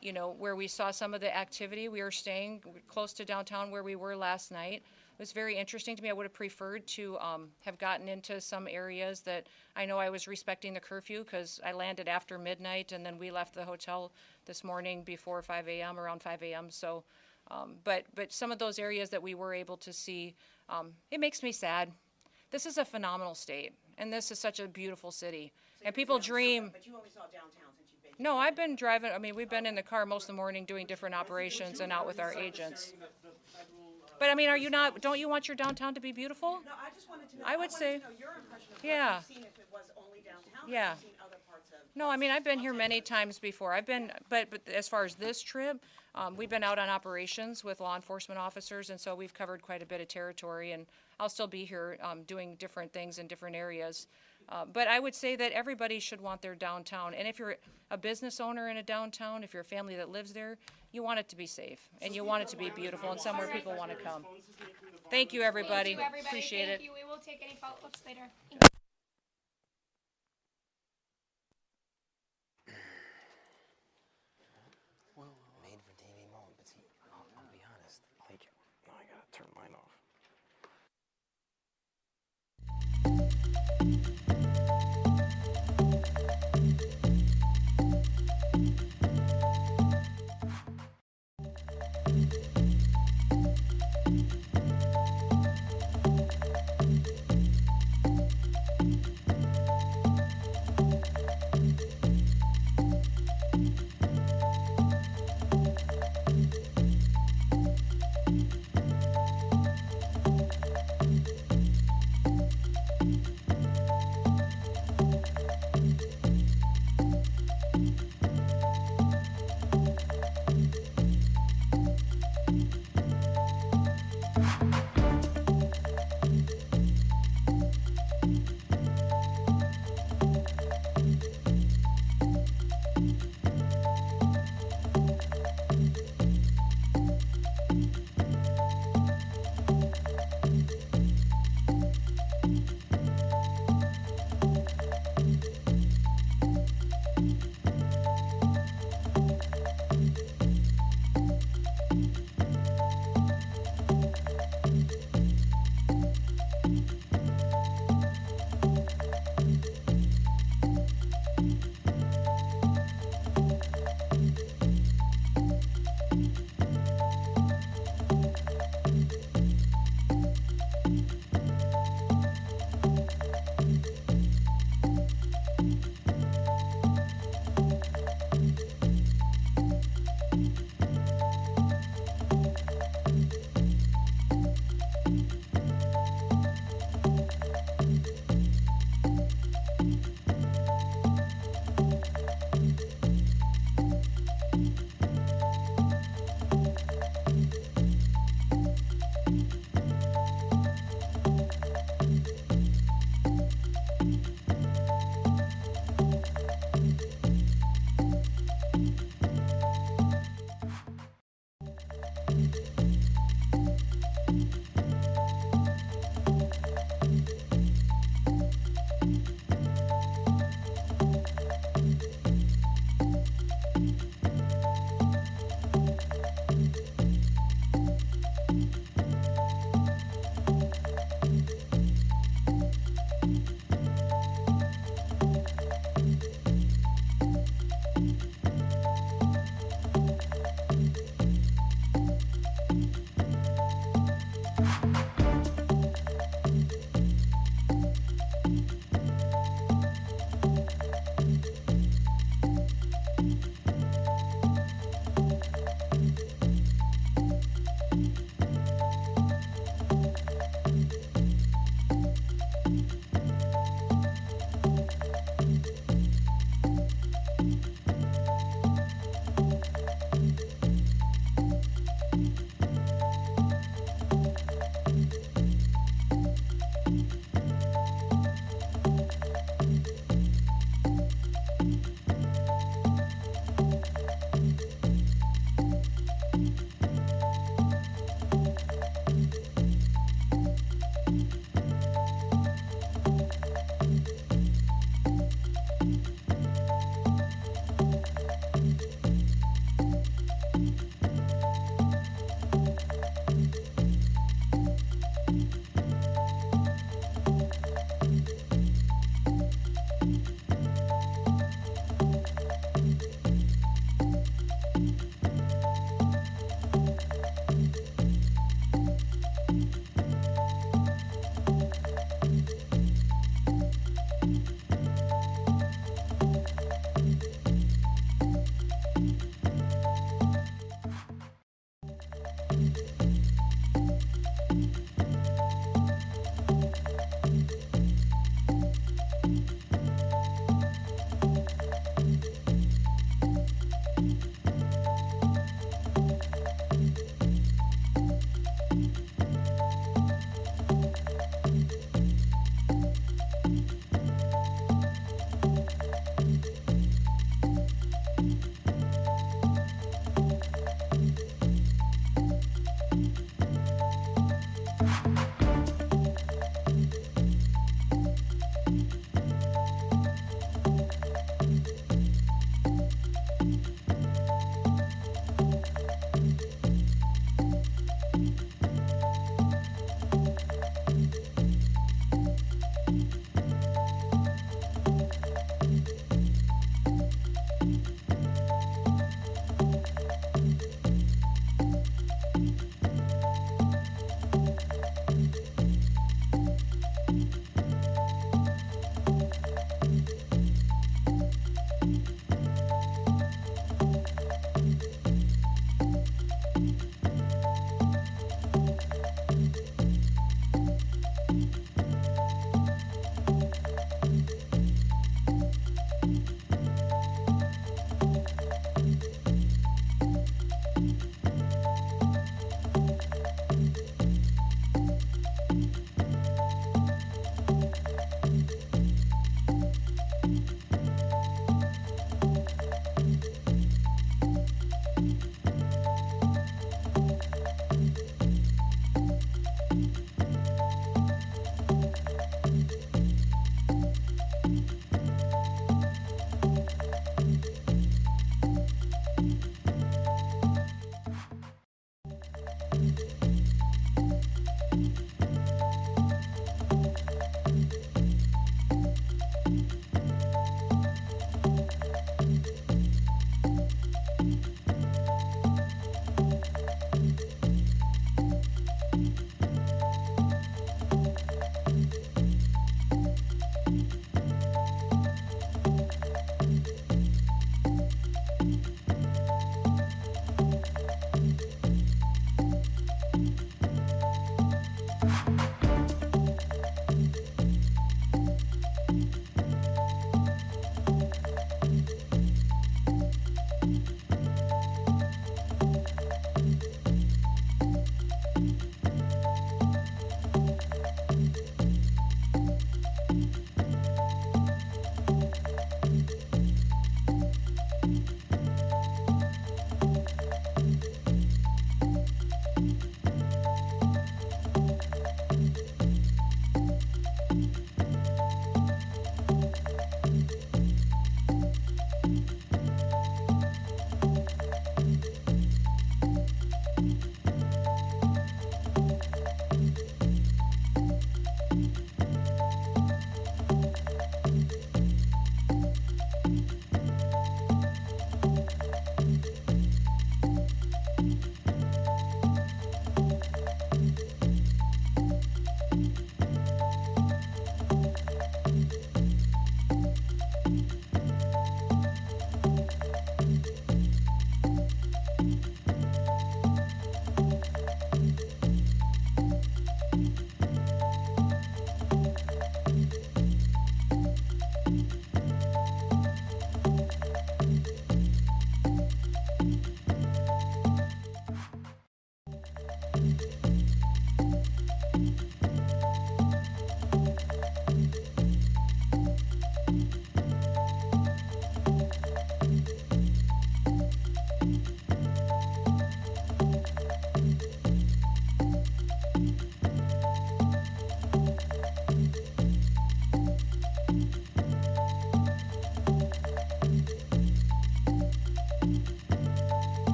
you know, where we saw some of the activity. We were staying close to downtown where we were last night. It was very interesting to me. I would have preferred to have gotten into some areas that I know I was respecting the curfew because I landed after midnight and then we left the hotel this morning before 5 a.m., around 5 a.m. So, but some of those areas that we were able to see, it makes me sad. This is a phenomenal state, and this is such a beautiful city. And people dream. But you only saw downtown since you've been. No, I've been driving. I mean, we've been in the car most of the morning doing different operations and out with our agents. But I mean, don't you want your downtown to be beautiful? No, I just wanted to know. I would say, to know your impression of yeah. what you've seen, if it was only downtown. Yeah. Or you've seen other parts of. No, I mean, I've been here many times before. But as far as this trip, we've been out on operations with law enforcement officers, and so we've covered quite a bit of territory, and I'll still be here doing different things in different areas. But I would say that everybody should want their downtown, and if you're a business owner in a downtown, if you're a family that lives there, you want it to be safe, and you want it to be beautiful, and somewhere people want to come. Thank you, everybody. Thank you, everybody. Appreciate it. Thank you. We will take any follow-ups later. Made for TV moment, but see, I'll be honest. Like, now I gotta turn mine off.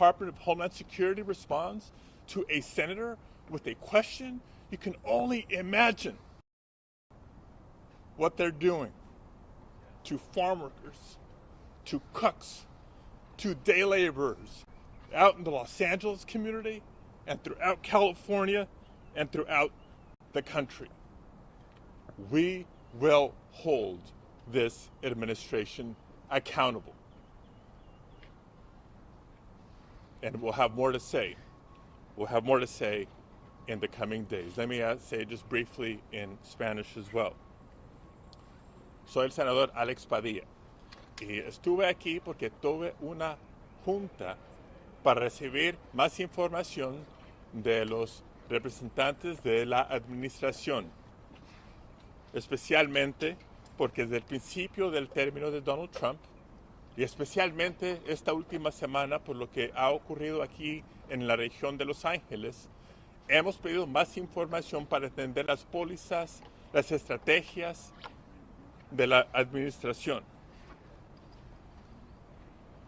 Department of Homeland Security responds to a senator with a question, you can only imagine what they're doing to farm workers, to cooks, to day laborers out in the Los Angeles community and throughout California and throughout the country. We will hold this administration accountable. And we'll have more to say. We'll have more to say in the coming days. Let me say just briefly in Spanish as well. Soy el senador Alex Padilla y estuve aquí porque tuve una junta para recibir más información de los representantes de la administración, especialmente porque desde el principio del término de Donald Trump y especialmente esta última semana por lo que ha ocurrido aquí en la región de Los Ángeles, hemos pedido más información para entender las pólizas, las estrategias de la administración.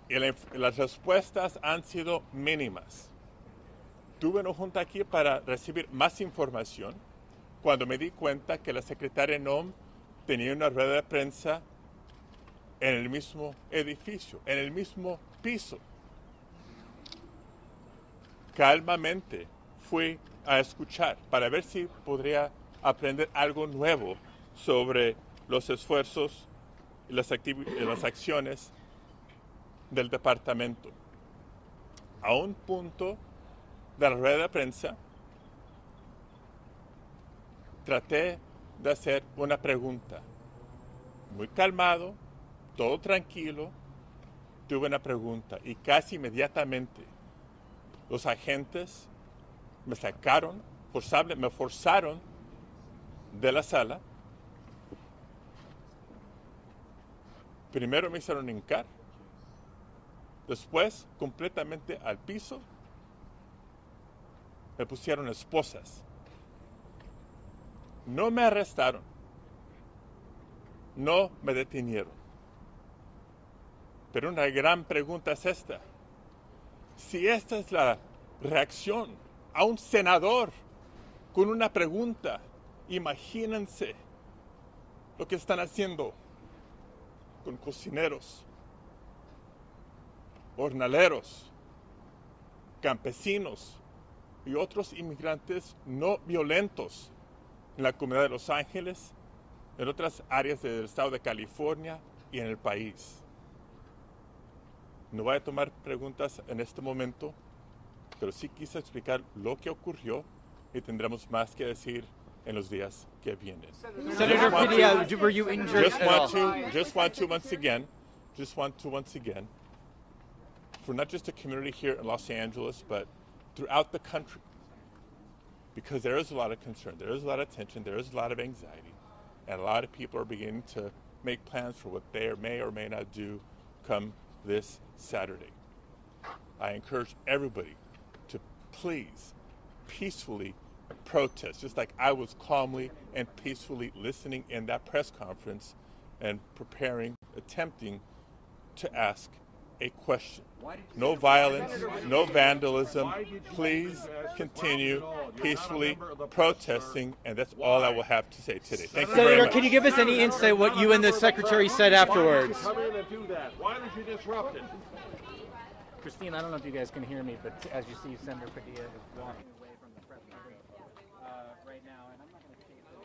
Y las respuestas han sido mínimas. Tuve una junta aquí para recibir más información cuando me di cuenta que la secretaria Noem tenía una rueda de prensa en el mismo edificio, en el mismo piso. Calmamente fui a escuchar para ver si podría aprender algo nuevo sobre los esfuerzos y las acciones del departamento. A un punto de la rueda de prensa, traté de hacer una pregunta. Muy calmado, todo tranquilo, tuve una pregunta y casi inmediatamente los agentes me sacaron, me forzaron de la sala. Primero me hicieron hincar, después completamente al piso me pusieron esposas. No me arrestaron, no me detenieron. Pero una gran pregunta es esta. Si esta es la reacción a un senador con una pregunta, imagínense lo que están haciendo con cocineros, jornaleros, campesinos y otros inmigrantes no violentos en la comunidad de Los Ángeles, en otras áreas del estado de California y en el país. No voy a tomar preguntas en este momento, pero sí quise explicar lo que ocurrió y tendremos más que decir en los días que vienen. Senator Padilla, were you injured Just at all? want to once again, for not just the community here in Los Angeles, but throughout the country, because there is a lot of concern, there is a lot of tension, there is a lot of anxiety, and a lot of people are beginning to make plans for what they may or may not do come this Saturday. I encourage everybody to please peacefully protest, just like I was calmly and peacefully listening in that press conference and attempting to ask a question. No violence, no vandalism. Please continue peacefully protesting, and that's all I will have to say today. Thank you very Senator, much. can you give us any insight what you and the secretary said afterwards? Come in and do that. Why did you disrupt it? Christine, I don't know if you guys can hear me, but as you see, Senator Padilla is walking away from the press conference right now, and I'm not going to take the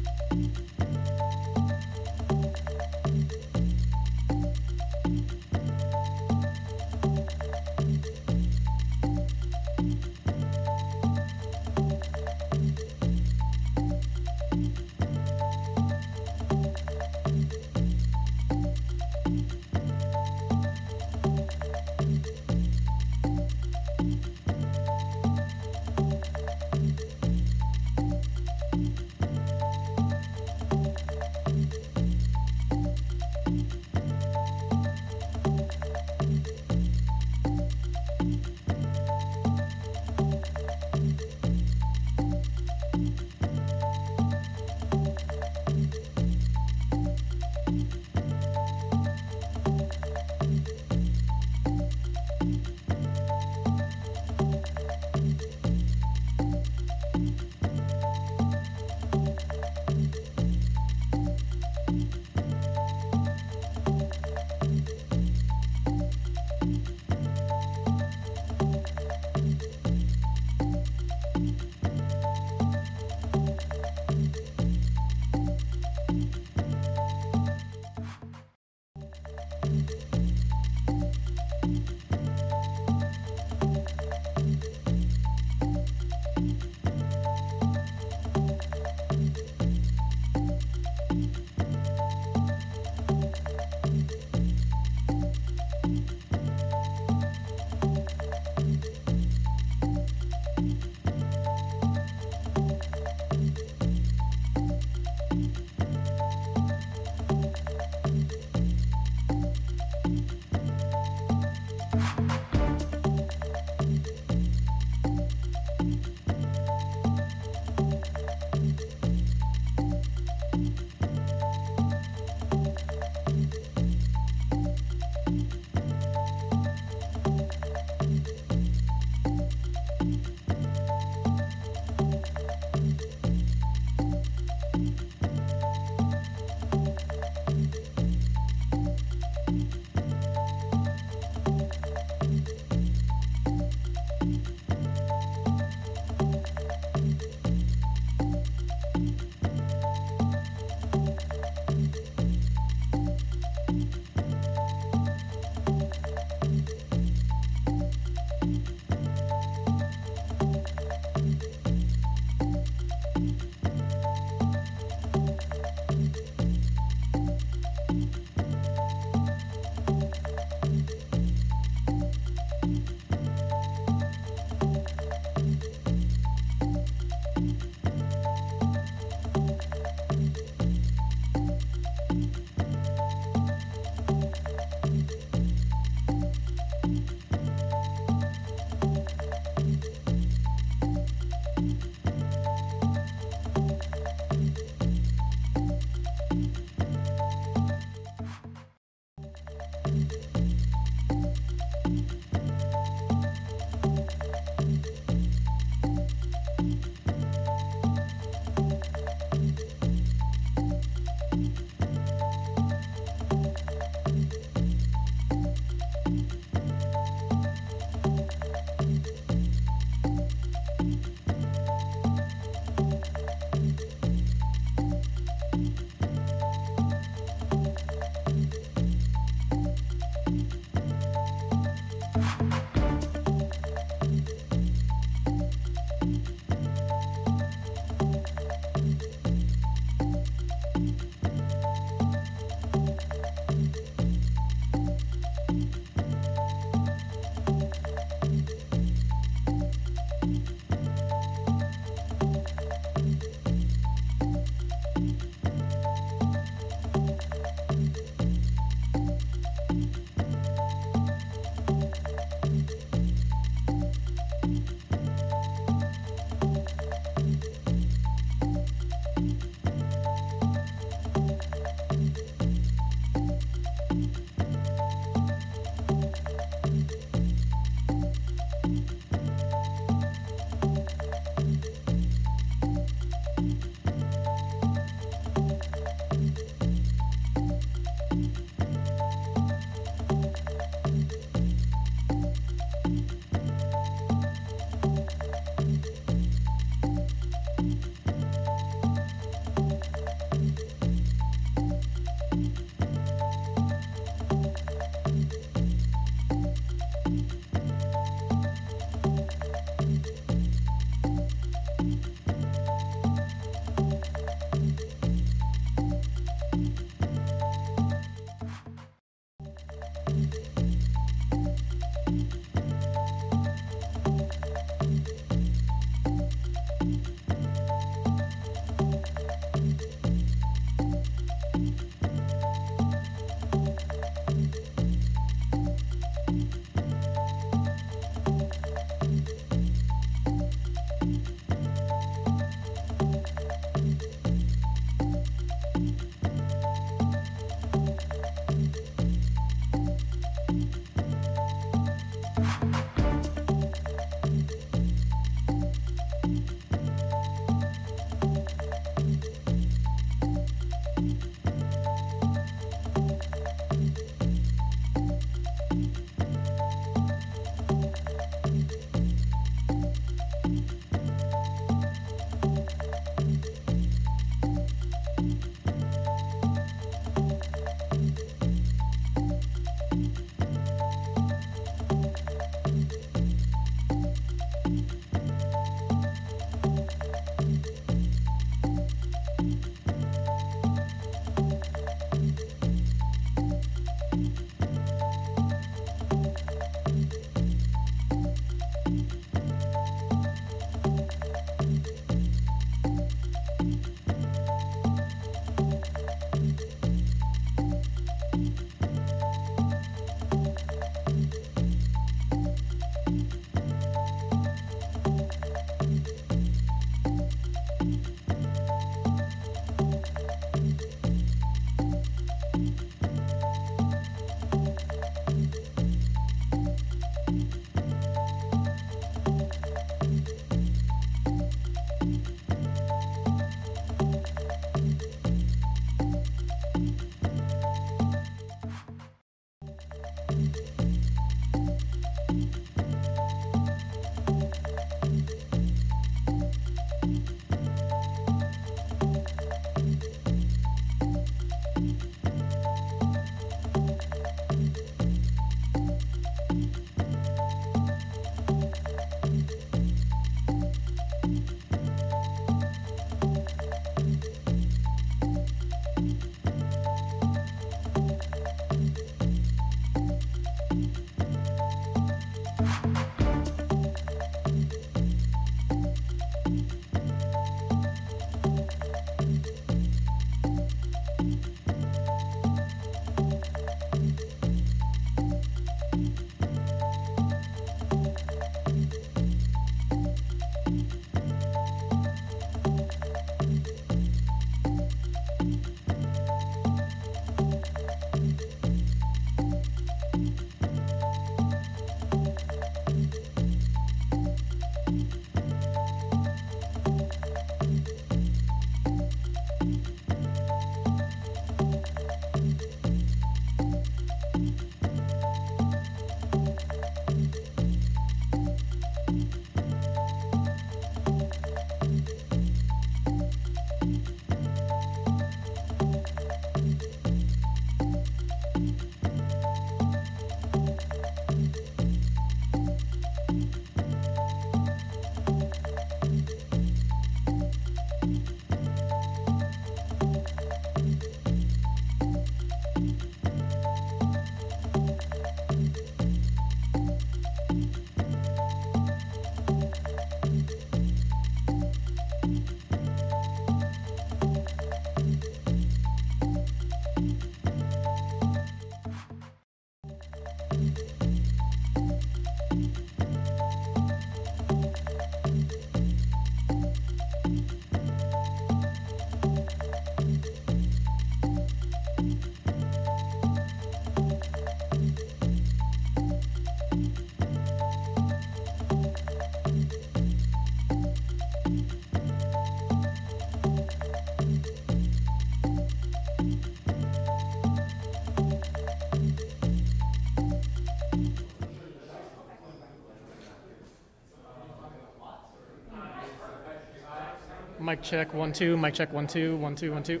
Mic check, 1 2. Mic check, 1 2. 1 2 1 2.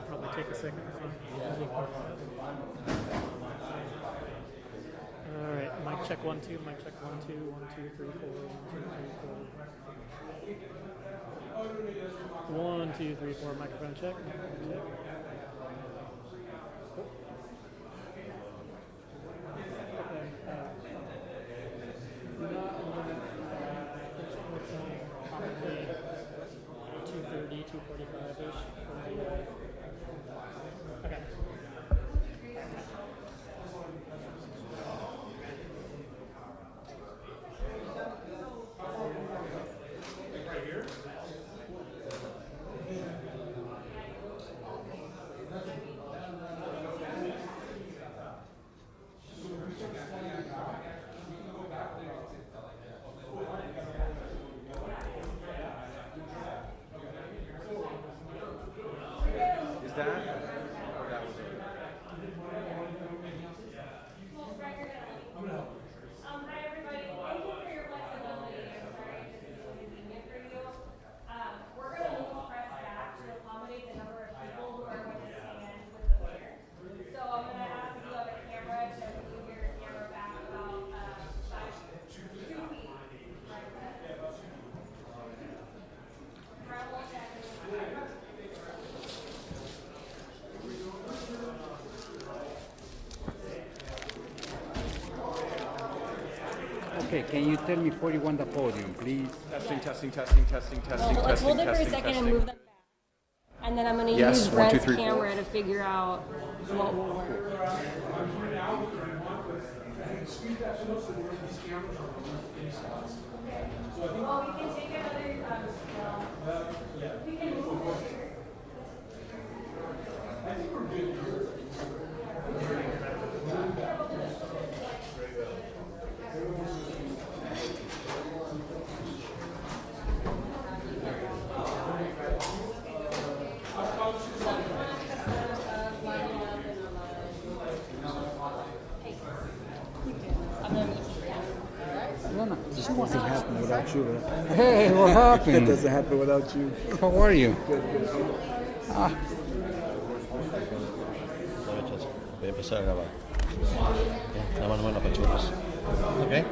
Probably take a second. All right, mic check, 1 2. Mic check, 1 2. 1 2 3 4. 1 2 3 4. Microphone check. Check. Probably 2:30, 2:45-ish. Okay. Is that? Hi everybody, thank you for your flexibility. I'm sorry if this is inconvenient for you. We're going to move press back to accommodate the number of people who are going to stand with the mayor. So I'm going to ask if you have a camera to move your camera back about 2 feet. Okay, can you tell me 41 the podium, please? Testing, testing, testing, testing, testing, Well, let's testing, hold it for a testing, second testing. and move them back. And then I'm going to Yes, use 1 2 Brent's 3 4. camera to figure out what will work. Oh, we can take another we can move it here. This doesn't happen without you. Hey, what happened? It doesn't happen without you. How are you? Good, good. Ah. Voy a empezar a grabar. La mano en las pechugas. ¿Ok?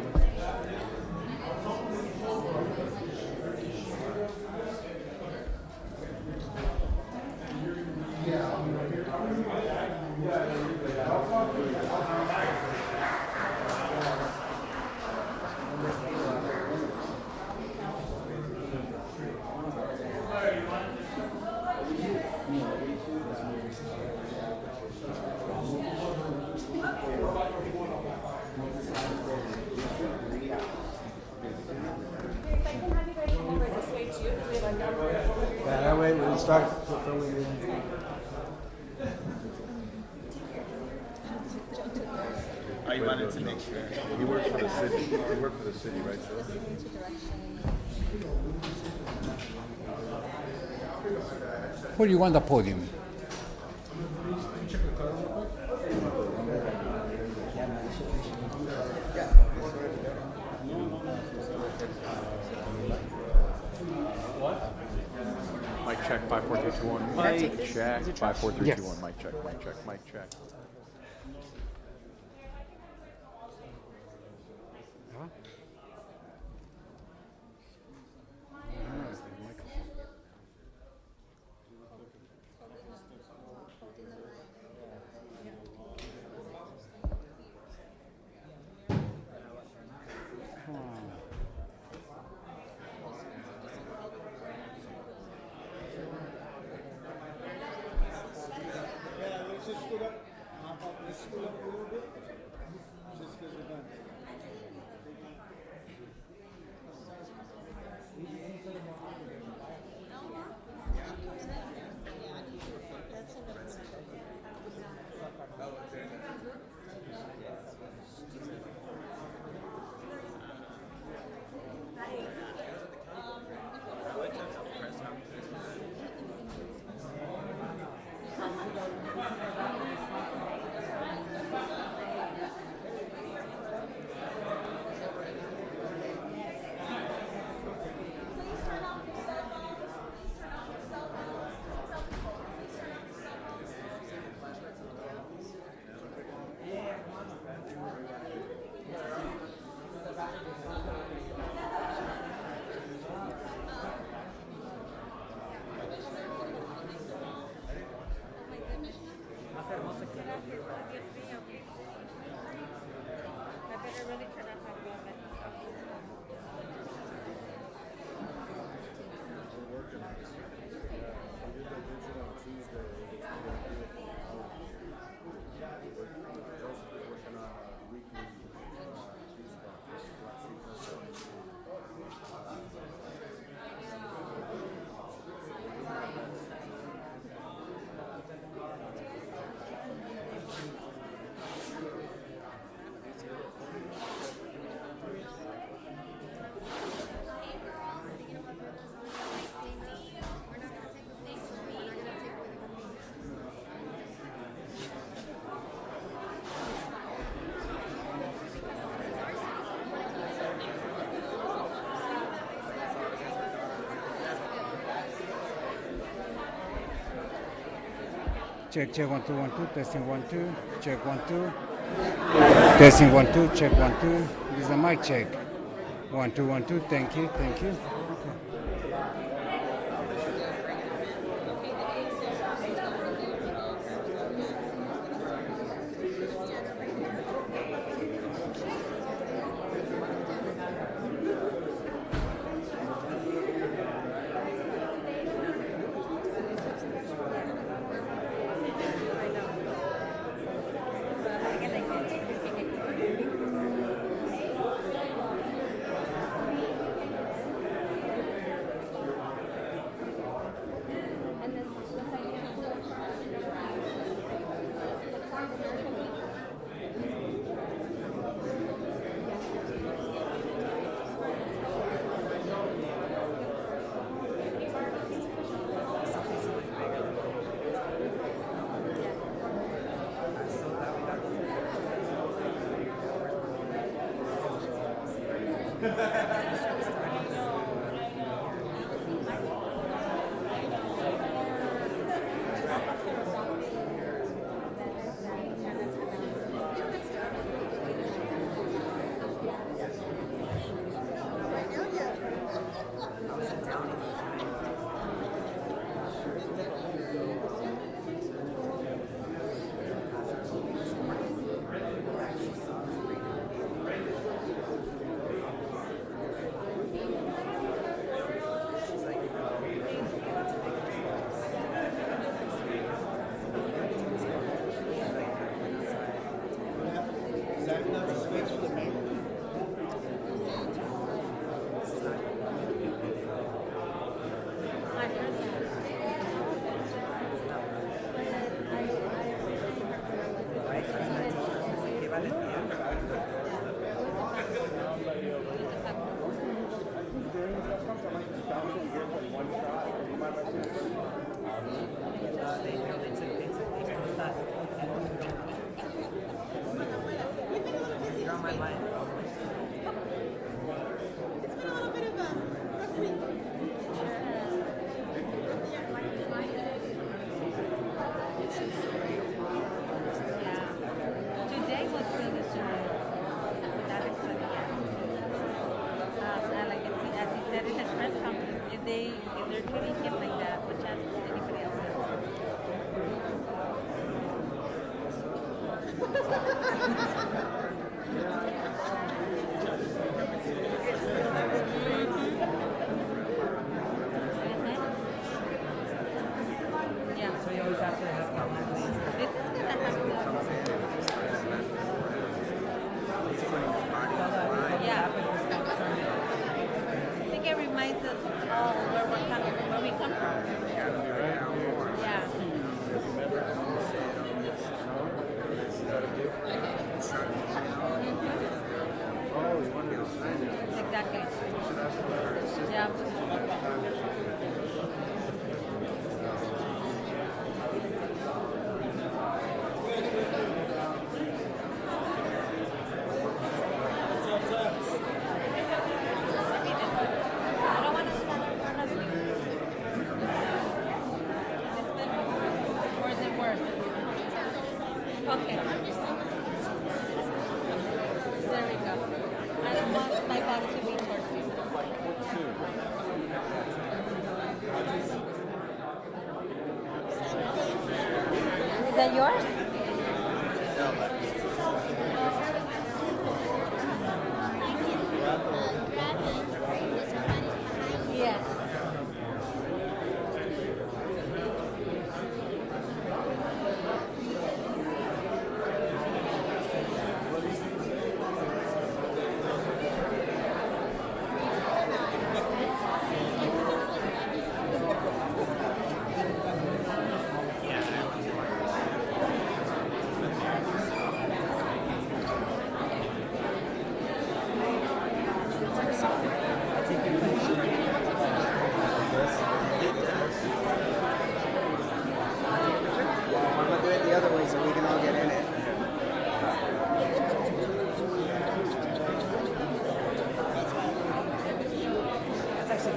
Yeah, that way we'll start filming in. I wanted to make sure. He works for the city. He works for the city, right, sir? Who do you want the podium? Mic check, 5 4 3 2 1. Mic check, 5 4 3 2 1. Mic check, mic check, mic check. Check, check, 1 2 1 2, testing 1 2, check 1 2, testing 1 2, check 1 2. This is a mic check. 1 2 1 2. Thank you, thank you. Is that yours?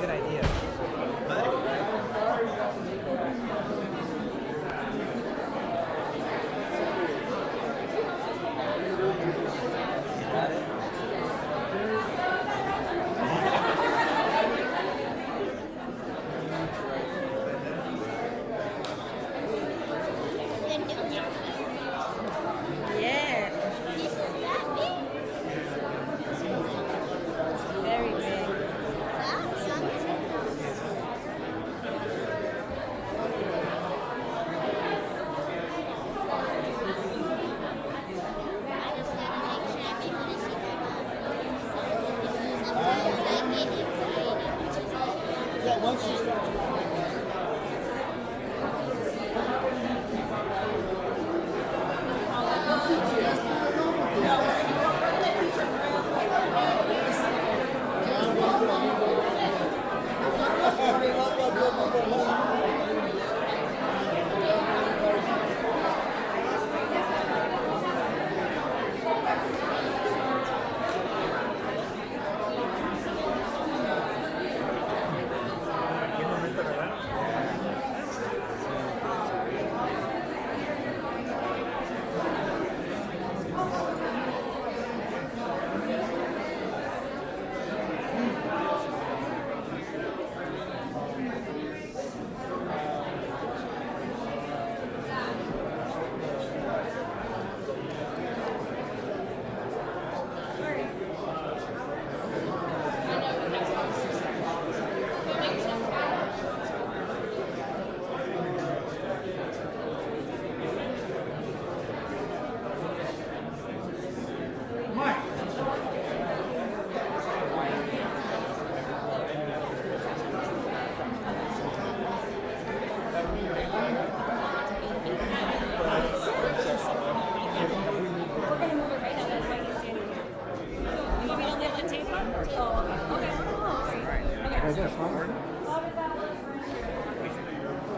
good idea. Yes. This is that big. Very big.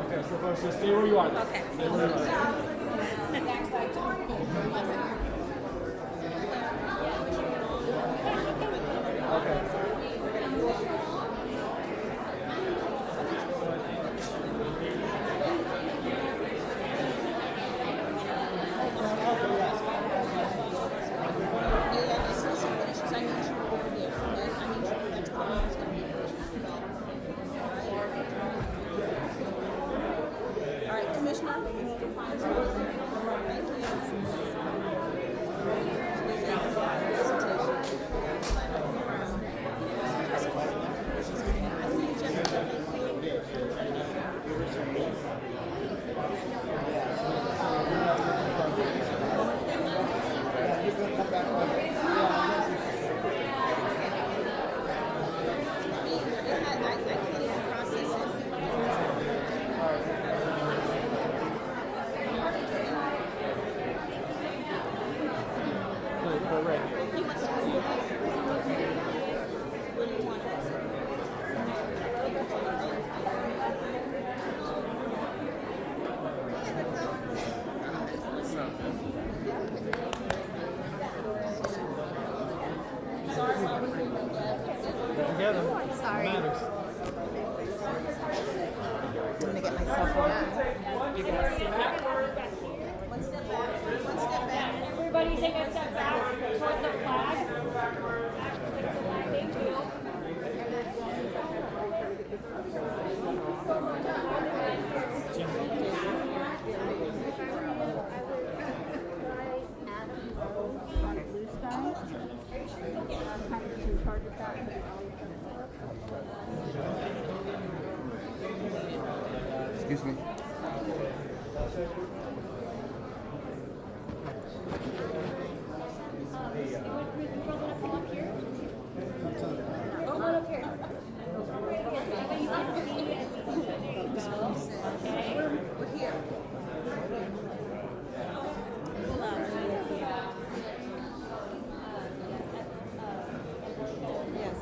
Okay, so folks, just stay where you are. Okay. Stay where you are. All right, Commissioner. Together. Sorry. Matters. I'm gonna get myself on. Everybody take a step back towards the flag. Thank you. Excuse me. Hold on up here. We're here. Yes.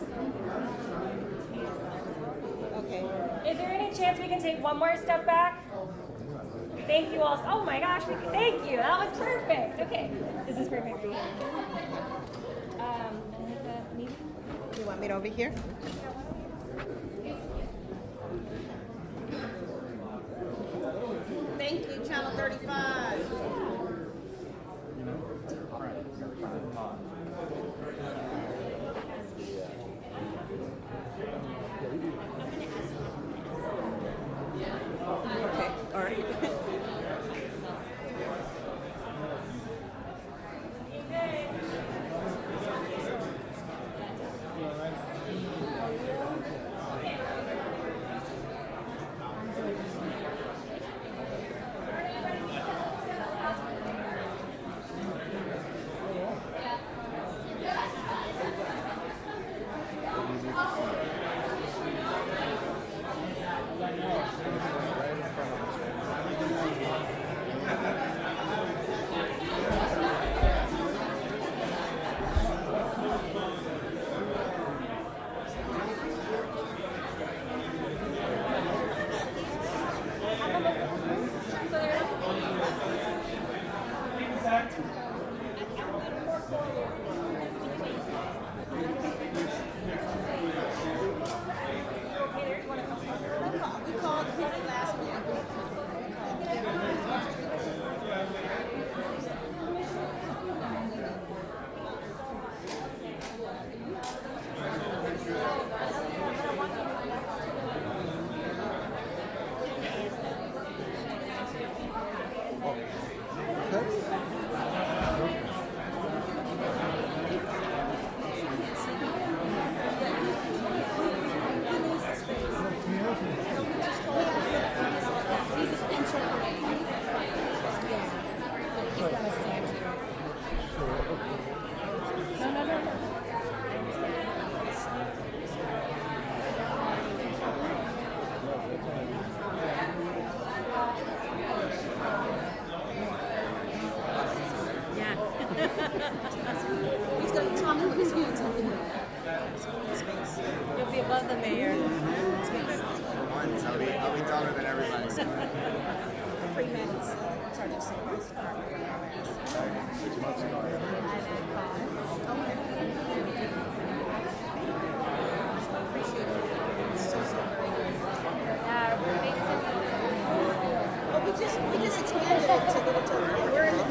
Okay. Is there any chance we can take one more step back? Thank you all. Oh my gosh, thank you. That was perfect. Okay, this is perfect. You want me to over here? Thank you, Channel 35. Okay, all right. He's going to talk with his hands up in the space. You'll be above the mayor. For once, I'll be taller than everybody. 3 minutes. Sergeant Supervisor Department. 6 months ago. Appreciate it. It's so very good. Well, we just expanded it to Little Tokyo. We're in the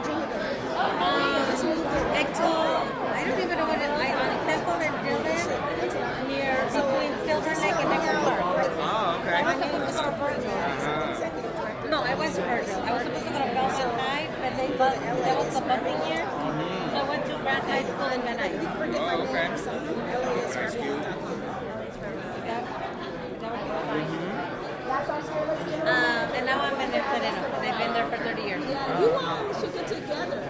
Virginia building. I don't even know what it is. On Temple and Dillon, near between Silver Lake and Necker Park. Oh, okay. My name is Executive Director. No, I went to Virgil. I was supposed to go to Belmont High, but they that was the busing year. So I went to Brand High School in Van Nuys. Oh, okay. That's cute. And now I'm in Sereno. I've been there for 30 years. Yeah, you all should get together.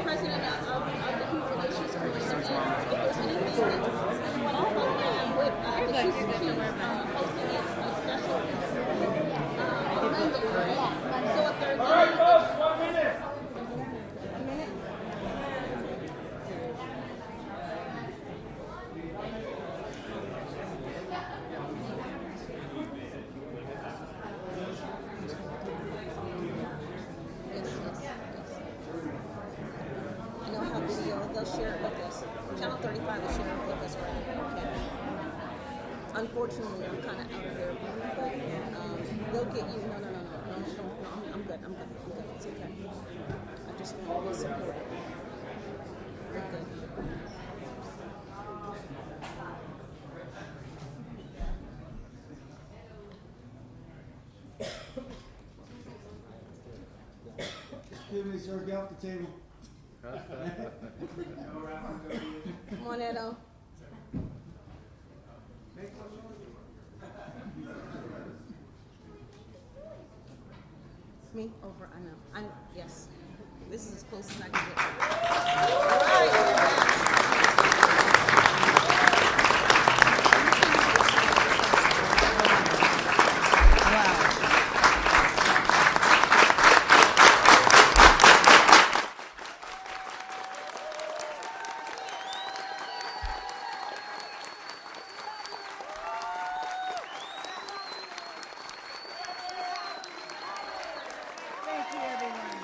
President of the Human Relations Commission. If there's anything that all the land with the QCQ hosting a special Monday, right? So if there's anything... 1 minute. A minute? And they'll have video, they'll share it with us. Channel 35 will share it with us, right? Okay. Unfortunately, I'm kind of out of their view, but they'll get you. No, I'm good. It's okay. I just want to be supportive. We're good. Excuse me, sir, get off the table. Come on, Edo. Me over, I know. Yes. This is as close as I can get. All right. Thank you, everyone.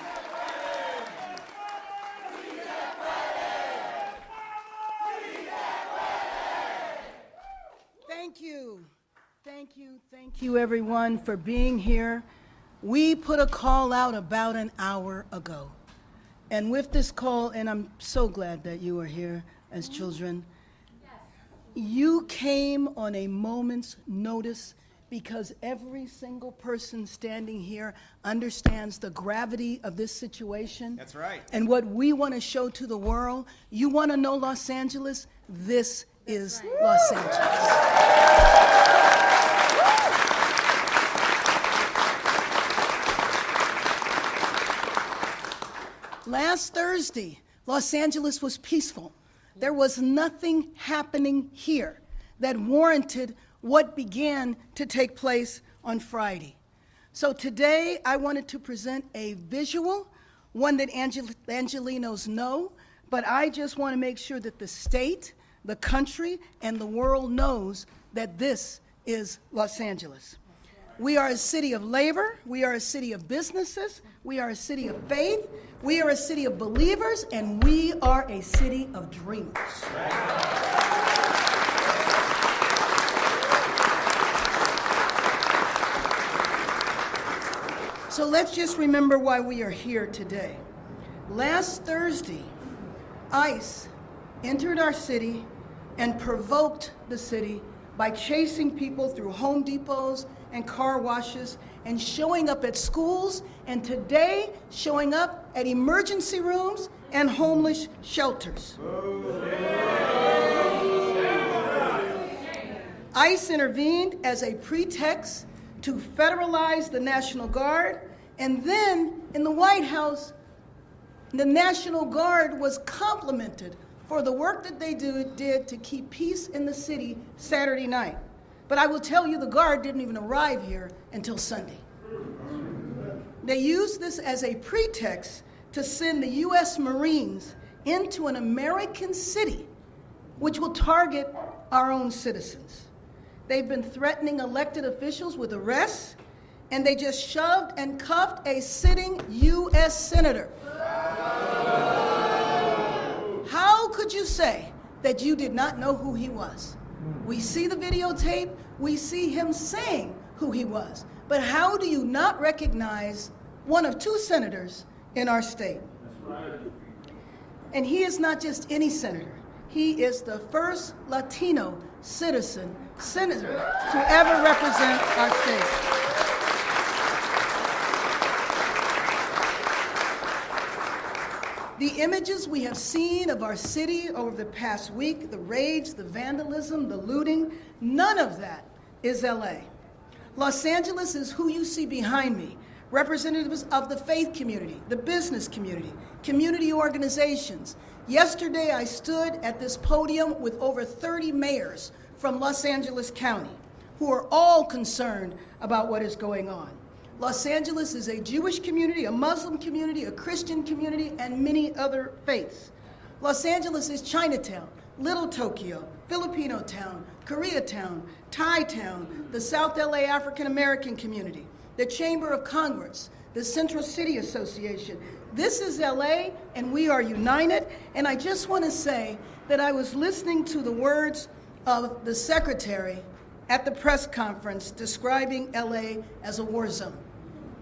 you everyone for being here. We put a call out about an hour ago. And with this call, and I'm so glad that you are here as children, you came on a moment's notice because every single person standing here understands the gravity of this situation. That's right. And what we want to show to the world. You want to know Los Angeles? This is Los Angeles. Last Thursday, Los Angeles was peaceful. There was nothing happening here that warranted what began to take place on Friday. So today, I wanted to present a visual, one that Angelinos know, but I just want to make sure that the state, the country, and the world knows that this is Los Angeles. We are a city of labor, we are a city of businesses, we are a city of faith, we are a city of believers, and we are a city of dreamers. So let's just remember why we are here today. Last Thursday, ICE entered our city and provoked the city by chasing people through Home Depots and car washes and showing up at schools, and today showing up at emergency rooms and homeless shelters. ICE intervened as a pretext to federalize the National Guard, and then in the White House, the National Guard was complimented for the work that they did to keep peace in the city Saturday night. But I will tell you, the Guard didn't even arrive here until Sunday. They used this as a pretext to send the U.S. Marines into an American city, which will target our own citizens. They've been threatening elected officials with arrests, and they just shoved and cuffed a sitting U.S. senator. How could you say that you did not know who he was? We see the videotape, we see him saying who he was. But how do you not recognize one of two senators in our state? And he is not just any senator. He is the first Latino senator to ever represent our state. The images we have seen of our city over the past week, the rage, the vandalism, the looting, none of that is LA. Los Angeles is who you see behind me, representatives of the faith community, the business community, community organizations. Yesterday, I stood at this podium with over 30 mayors from Los Angeles County who are all concerned about what is going on. Los Angeles is a Jewish community, a Muslim community, a Christian community, and many other faiths. Los Angeles is Chinatown, Little Tokyo, Filipino Town, Koreatown, Thai Town, the South LA African American community, the Chamber of Congress, the Central City Association. This is LA, and we are united. And I just want to say that I was listening to the words of the secretary at the press conference describing LA as a war zone.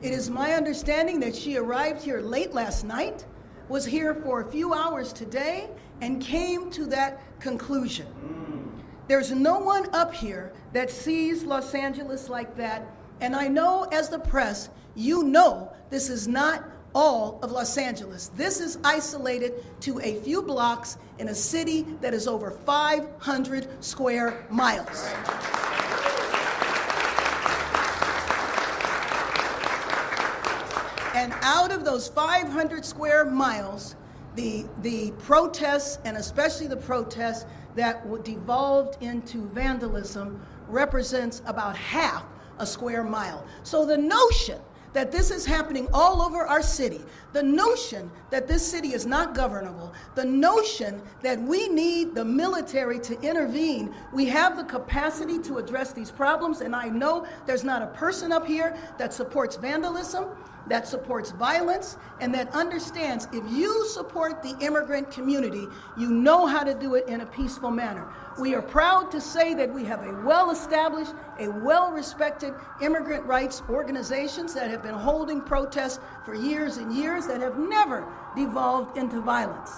It is my understanding that she arrived here late last night, was here for a few hours today, and came to that conclusion. There's no one up here that sees Los Angeles like that, and I know as the press, you know this is not all of Los Angeles. This is isolated to a few blocks in a city that is over 500 square miles. And out of those 500 square miles, the protests, and especially the protests that devolved into vandalism, represents about half a square mile. So the notion that this is happening all over our city, the notion that this city is not governable, the notion that we need the military to intervene, we have the capacity to address these problems, and I know there's not a person up here that supports vandalism, that supports violence, and that understands if you support the immigrant community, you know how to do it in a peaceful manner. We are proud to say that we have a well-established, a well-respected immigrant rights organizations that have been holding protests for years and years that have never devolved into violence.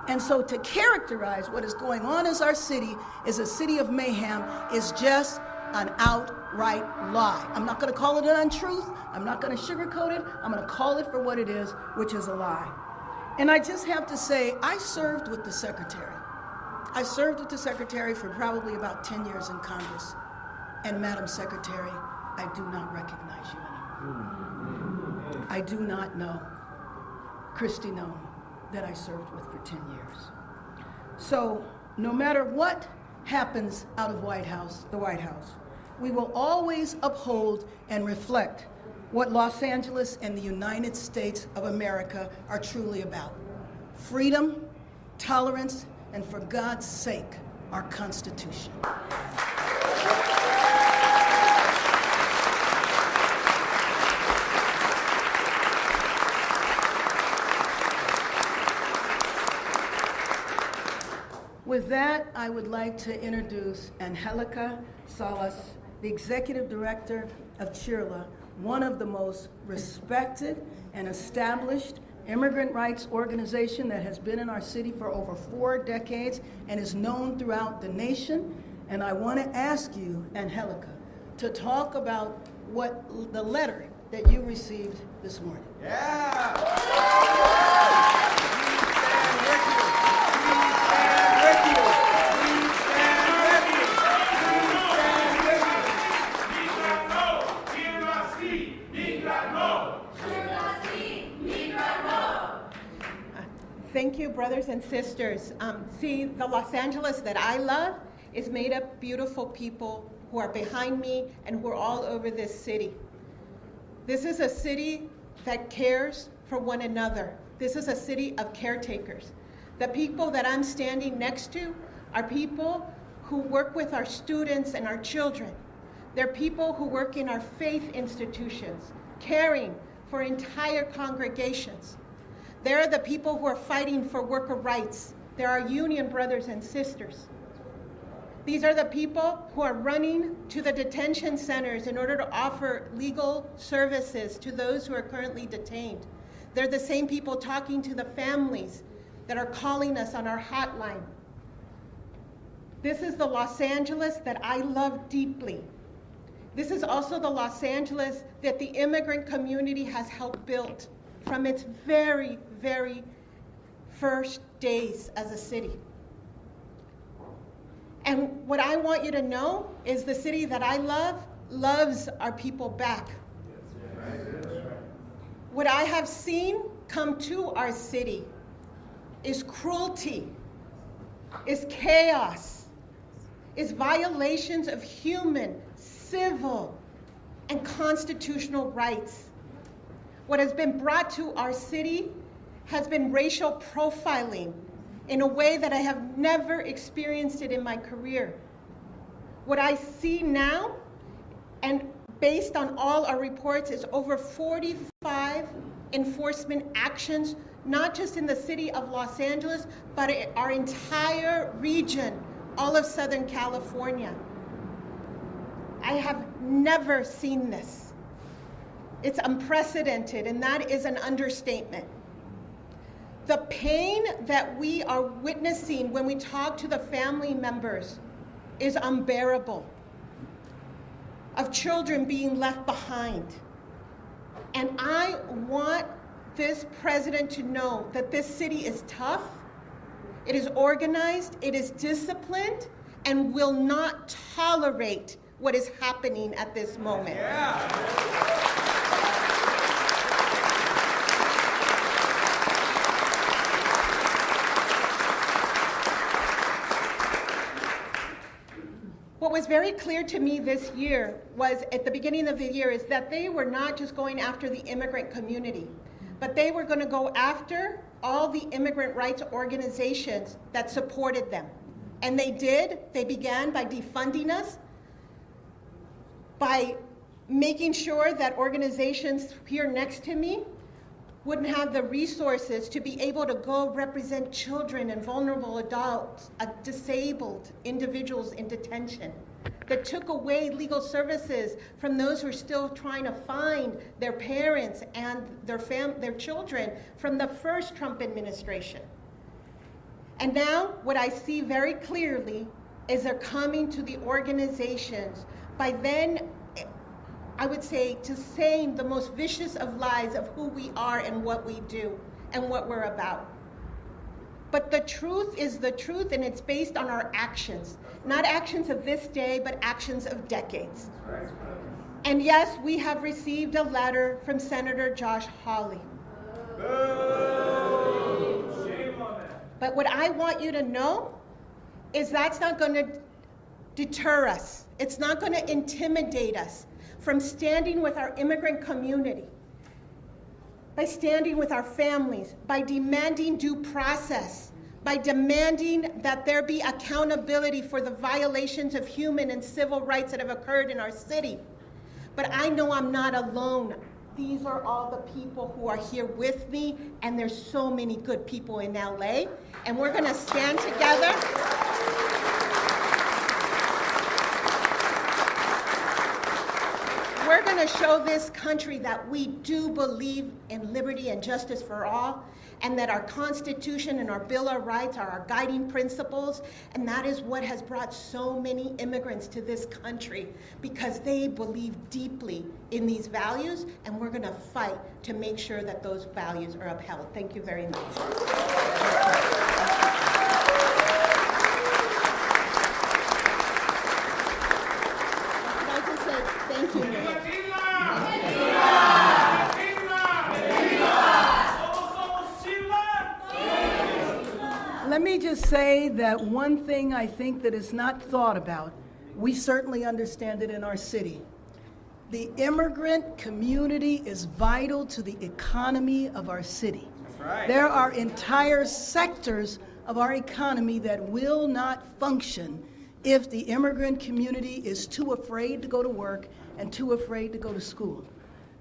And so to characterize what is going on as our city is a city of mayhem is just an outright lie. I'm not going to call it an untruth. I'm not going to sugarcoat it. I'm going to call it for what it is, which is a lie. And I just have to say, I served with the Secretary. I served with the Secretary for probably about 10 years in Congress. And Madam Secretary, I do not recognize you anymore. I do not know Kristi Noem that I served with for 10 years. So no matter what happens out of the White House, we will always uphold and reflect what Los Angeles and the United States of America are truly about. Freedom, tolerance, and for God's sake, our Constitution. With that, I would like to introduce Angelica Salas, the Executive Director of CHIRLA, one of the most respected and established immigrant rights organization that has been in our city for over 4 decades and is known throughout the nation. And I want to ask you, Angelica, to talk about what the letter that you received this morning. Thank you, brothers and sisters. See, the Los Angeles that I love is made up of beautiful people who are behind me and who are all over this city. This is a city that cares for one another. This is a city of caretakers. The people that I'm standing next to are people who work with our students and our children. They're people who work in our faith institutions, caring for entire congregations. They're the people who are fighting for worker rights. They're our union brothers and sisters. These are the people who are running to the detention centers in order to offer legal services to those who are currently detained. They're the same people talking to the families that are calling us on our hotline. This is the Los Angeles that I love deeply. This is also the Los Angeles that the immigrant community has helped build from its very, very first days as a city. And what I want you to know is the city that I love loves our people back. What I have seen come to our city is cruelty, is chaos, is violations of human, civil, and constitutional rights. What has been brought to our city has been racial profiling in a way that I have never experienced it in my career. What I see now, and based on all our reports, is over 45 enforcement actions, not just in the city of Los Angeles, but our entire region, all of Southern California. I have never seen this. It's unprecedented, and that is an understatement. The pain that we are witnessing when we talk to the family members is unbearable, of children being left behind. And I want this president to know that this city is tough, it is organized, it is disciplined, and will not tolerate what is happening at this moment. What was very clear to me this year was, at the beginning of the year, is that they were not just going after the immigrant community, but they were going to go after all the immigrant rights organizations that supported them. And they did. They began by defunding us, by making sure that organizations here next to me wouldn't have the resources to be able to go represent children and vulnerable adults, disabled individuals in detention, that took away legal services from those who are still trying to find their parents and their children from the first Trump administration. And now what I see very clearly is they're coming to the organizations by then, I would say, to saying the most vicious of lies of who we are and what we do and what we're about. But the truth is the truth, and it's based on our actions. Not actions of this day, but actions of decades. And yes, we have received a letter from Senator Josh Hawley. But what I want you to know is that's not going to deter us. It's not going to intimidate us from standing with our immigrant community, by standing with our families, by demanding due process, by demanding that there be accountability for the violations of human and civil rights that have occurred in our city. But I know I'm not alone. These are all the people who are here with me, and there's so many good people in LA, and we're gonna stand together. We're going to show this country that we do believe in liberty and justice for all, and that our Constitution and our Bill of Rights are our guiding principles, and that is what has brought so many immigrants to this country, because they believe deeply in these values, and we're going to fight to make sure that those values are upheld. Thank you very much. Thank you, Mayor. Let me just say that one thing I think that is not thought about, we certainly understand it in our city. The immigrant community is vital to the economy of our city. That's right. There are entire sectors of our economy that will not function if the immigrant community is too afraid to go to work and too afraid to go to school.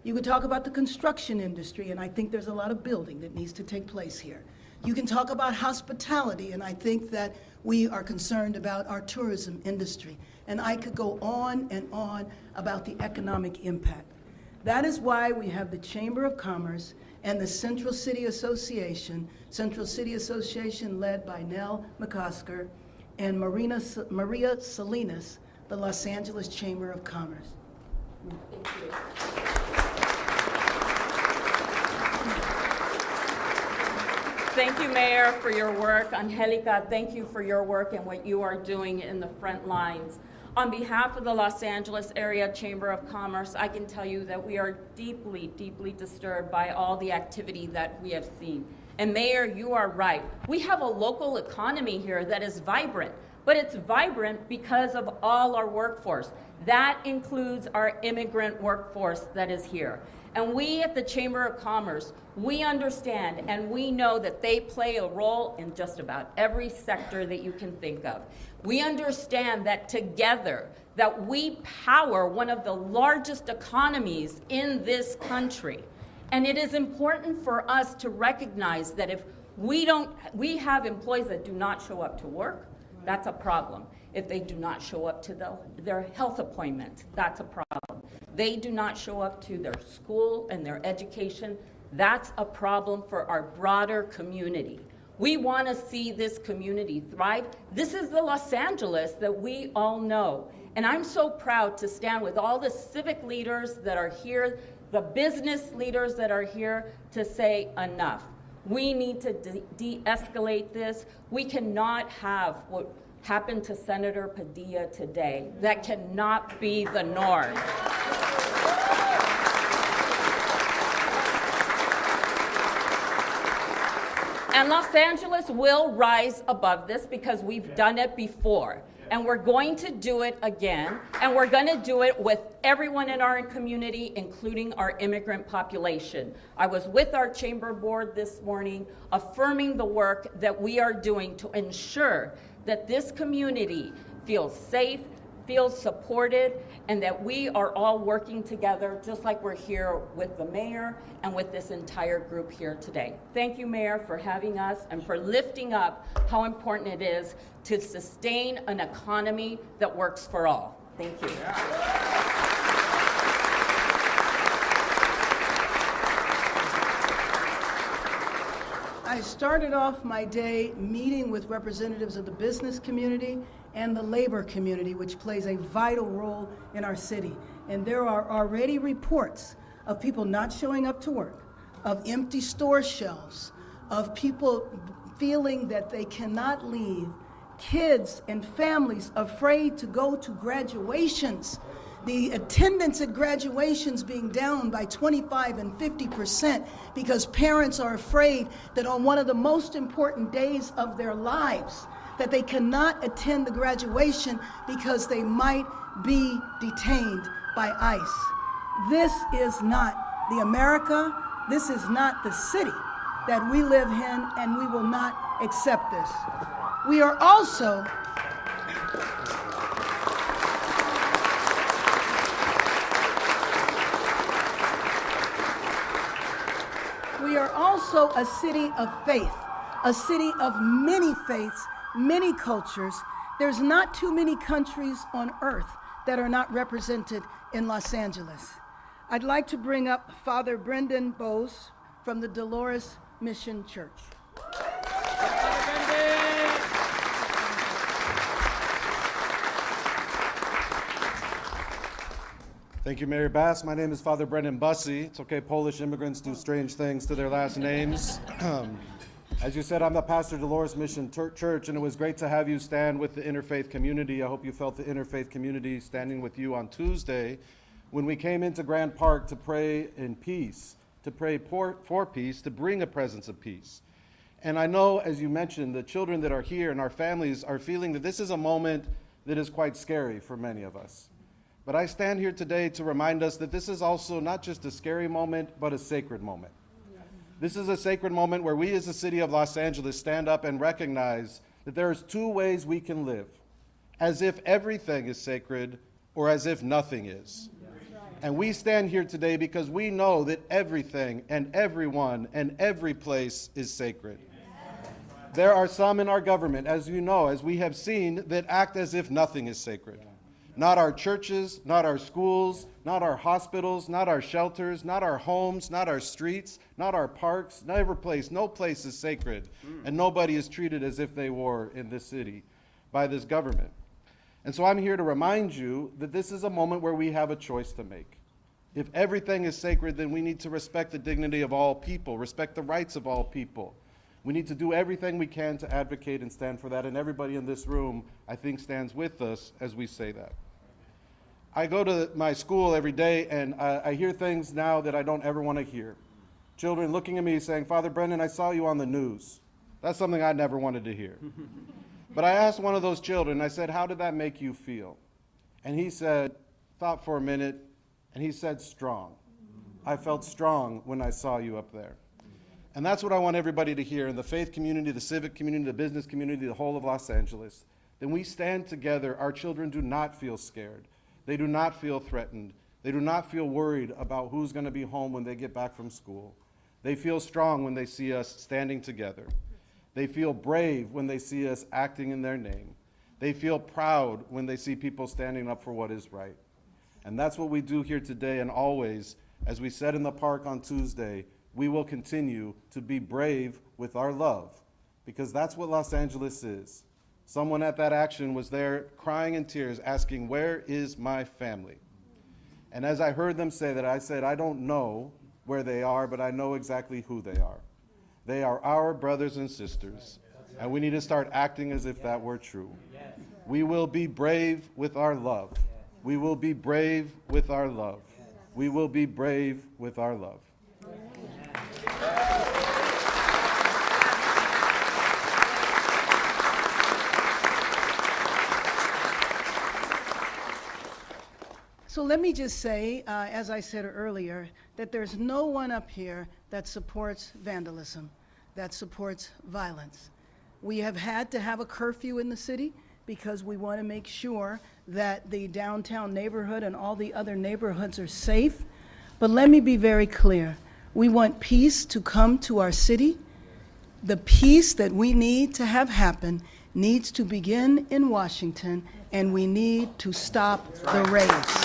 You could talk about the construction industry, and I think there's a lot of building that needs to take place here. You can talk about hospitality, and I think that we are concerned about our tourism industry. And I could go on and on about the economic impact. That is why we have the Chamber of Commerce and the Central City Association led by Nell McCosker, and Maria Salinas, the Los Angeles Chamber of Commerce. Thank you. Thank you, Mayor, for your work. Angelica, thank you for your work and what you are doing in the front lines. On behalf of the Los Angeles Area Chamber of Commerce, I can tell you that we are deeply, deeply disturbed by all the activity that we have seen. And Mayor, you are right. We have a local economy here that is vibrant, but it's vibrant because of all our workforce. That includes our immigrant workforce that is here. And we at the Chamber of Commerce, we understand and we know that they play a role in just about every sector that you can think of. We understand that together, that we power one of the largest economies in this country. And it is important for us to recognize that if we have employees that do not show up to work, that's a problem. If they do not show up to their health appointments, that's a problem. They do not show up to their school and their education, that's a problem for our broader community. We want to see this community thrive. This is the Los Angeles that we all know. And I'm so proud to stand with all the civic leaders that are here, the business leaders that are here to say enough. We need to de-escalate this. We cannot have what happened to Senator Padilla today. That cannot be the norm. And Los Angeles will rise above this because we've done it before. And we're going to do it again. And we're going to do it with everyone in our community, including our immigrant population. I was with our chamber board this morning, affirming the work that we are doing to ensure that this community feels safe, feels supported, and that we are all working together just like we're here with the mayor and with this entire group here today. Thank you, Mayor, for having us and for lifting up how important it is to sustain an economy that works for all. Thank you. I started off my day meeting with representatives of the business community and the labor community, which plays a vital role in our city. And there are already reports of people not showing up to work, of empty store shelves, of people feeling that they cannot leave, kids and families afraid to go to graduations. The attendance at graduations being down by 25 and 50% because parents are afraid that on one of the most important days of their lives, that they cannot attend the graduation because they might be detained by ICE. This is not the America, this is not the city that we live in, and we will not accept this. We are also a city of faith, a city of many faiths, many cultures. There's not too many countries on earth that are not represented in Los Angeles. I'd like to bring up Father Brendan Bose from the Dolores Mission Church. Thank you, Mary Bass. My name is Father Brendan Bussey. It's okay, Polish immigrants do strange things to their last names. As you said, I'm the pastor of Dolores Mission Church, and it was great to have you stand with the interfaith community. I hope you felt the interfaith community standing with you on Tuesday when we came into Grand Park to pray in peace, to pray for peace, to bring a presence of peace. And I know, as you mentioned, the children that are here and our families are feeling that this is a moment that is quite scary for many of us. But I stand here today to remind us that this is also not just a scary moment, but a sacred moment. This is a sacred moment where we as the city of Los Angeles stand up and recognize that there's two ways we can live, as if everything is sacred or as if nothing is. And we stand here today because we know that everything and everyone and every place is sacred. There are some in our government, as you know, as we have seen, that act as if nothing is sacred. Not our churches, not our schools, not our hospitals, not our shelters, not our homes, not our streets, not our parks, no place is sacred, and nobody is treated as if they were in this city by this government. And so I'm here to remind you that this is a moment where we have a choice to make. If everything is sacred, then we need to respect the dignity of all people, respect the rights of all people. We need to do everything we can to advocate and stand for that, and everybody in this room, I think, stands with us as we say that. I go to my school every day, and I hear things now that I don't ever want to hear. Children looking at me saying, "Father Brendan, I saw you on the news." That's something I never wanted to hear. But I asked one of those children, I said, "How did that make you feel?" And he said, thought for a minute, and he said, "Strong. I felt strong when I saw you up there." And that's what I want everybody to hear in the faith community, the civic community, the business community, the whole of Los Angeles. Then we stand together. Our children do not feel scared. They do not feel threatened. They do not feel worried about who's going to be home when they get back from school. They feel strong when they see us standing together. They feel brave when they see us acting in their name. They feel proud when they see people standing up for what is right. And that's what we do here today and always. As we said in the park on Tuesday, we will continue to be brave with our love, because that's what Los Angeles is. Someone at that action was there crying in tears, asking, "Where is my family?" And as I heard them say that, I said, I don't know where they are, but I know exactly who they are. They are our brothers and sisters, and we need to start acting as if that were true. We will be brave with our love. We will be brave with our love. We will be brave with our love. So let me just say, as I said earlier, that there's no one up here that supports vandalism, that supports violence. We have had to have a curfew in the city because we want to make sure that the downtown neighborhood and all the other neighborhoods are safe. But let me be very clear. We want peace to come to our city. The peace that we need to have happen needs to begin in Washington, and we need to stop the raids.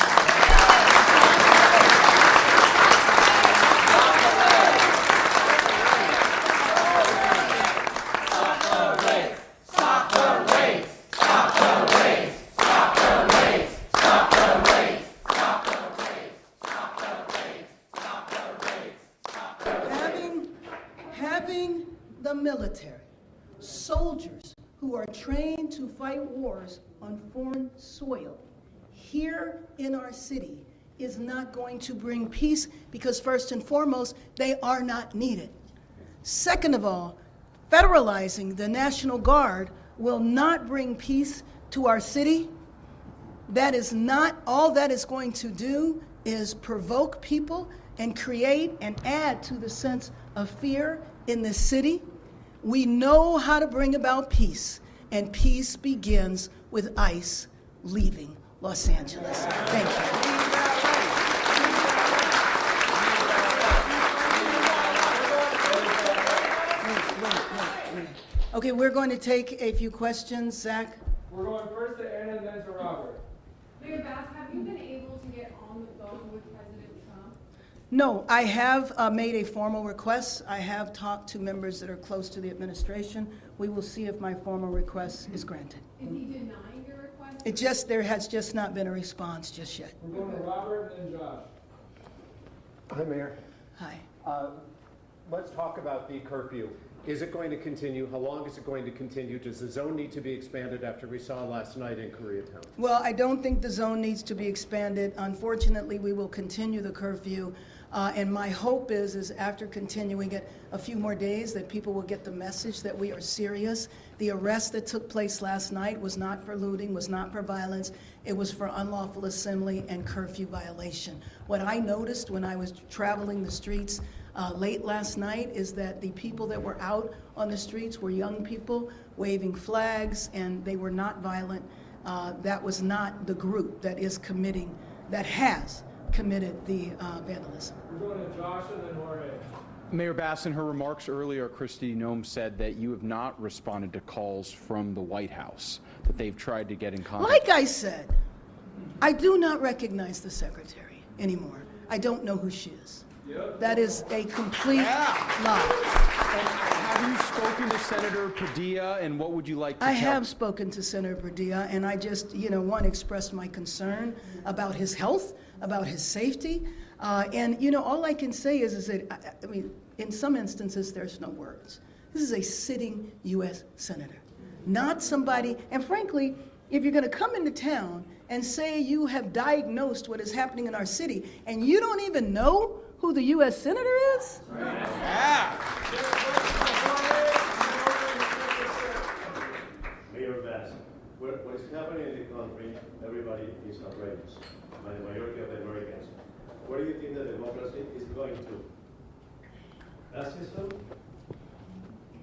Having the military, soldiers who are trained to fight wars on foreign soil here in our city is not going to bring peace, because first and foremost, they are not needed. Second of all, federalizing the National Guard will not bring peace to our city. That is not, all that is going to do is provoke people and create and add to the sense of fear in this city. We know how to bring about peace, and peace begins with ICE leaving Los Angeles. Thank you. Okay, we're going to take a few questions. Zach? We're going first to Anna and then to Robert. Mayor Bass, have you been able to get on the phone with President Trump? No, I have made a formal request. I have talked to members that are close to the administration. We will see if my formal request is granted. Is he denying your request? There has just not been a response just yet. We're going to Robert and then Josh. Hi, Mayor. Hi. Let's talk about the curfew. Is it going to continue? How long is it going to continue? Does the zone need to be expanded after we saw last night in Koreatown? Well, I don't think the zone needs to be expanded. Unfortunately, we will continue the curfew. And my hope is after continuing it a few more days, that people will get the message that we are serious. The arrest that took place last night was not for looting, was not for violence. It was for unlawful assembly and curfew violation. What I noticed when I was traveling the streets late last night is that the people that were out on the streets were young people waving flags, and they were not violent. That was not the group that has committed the vandalism. We're going to Josh and then Jorge. Mayor Bass, in her remarks earlier, Kristi Noem said that you have not responded to calls from the White House, that they've tried to get in contact. Like I said, I do not recognize the secretary anymore. I don't know who she is. Yep. That is a complete lie. Have you spoken to Senator Padilla, and what would you like to tell? I have spoken to Senator Padilla, and I just, one, expressed my concern about his health, about his safety. And, all I can say is that, I mean, in some instances, there's no words. This is a sitting U.S. Senator, not somebody, and frankly, if you're going to come into town and say you have diagnosed what is happening in our city, and you don't even know who the U.S. Senator is? Mayor Bass, what is happening in the country, everybody is outrageous, by the majority of the Americans. Where do you think that democracy is going to? Fascism?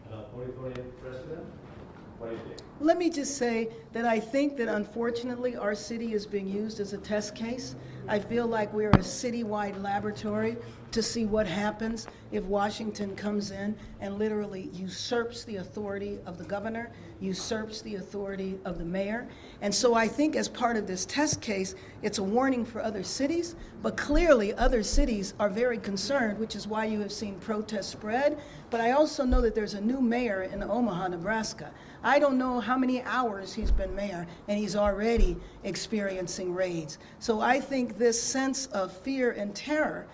2020 president? What do you think? Let me just say that I think that unfortunately our city is being used as a test case. I feel like we're a citywide laboratory to see what happens if Washington comes in and literally usurps the authority of the governor, usurps the authority of the mayor. And so I think as part of this test case, it's a warning for other cities, but clearly other cities are very concerned, which is why you have seen protests spread. But I also know that there's a new mayor in Omaha, Nebraska. I don't know how many hours he's been mayor, and he's already experiencing raids. So I think this sense of fear and terror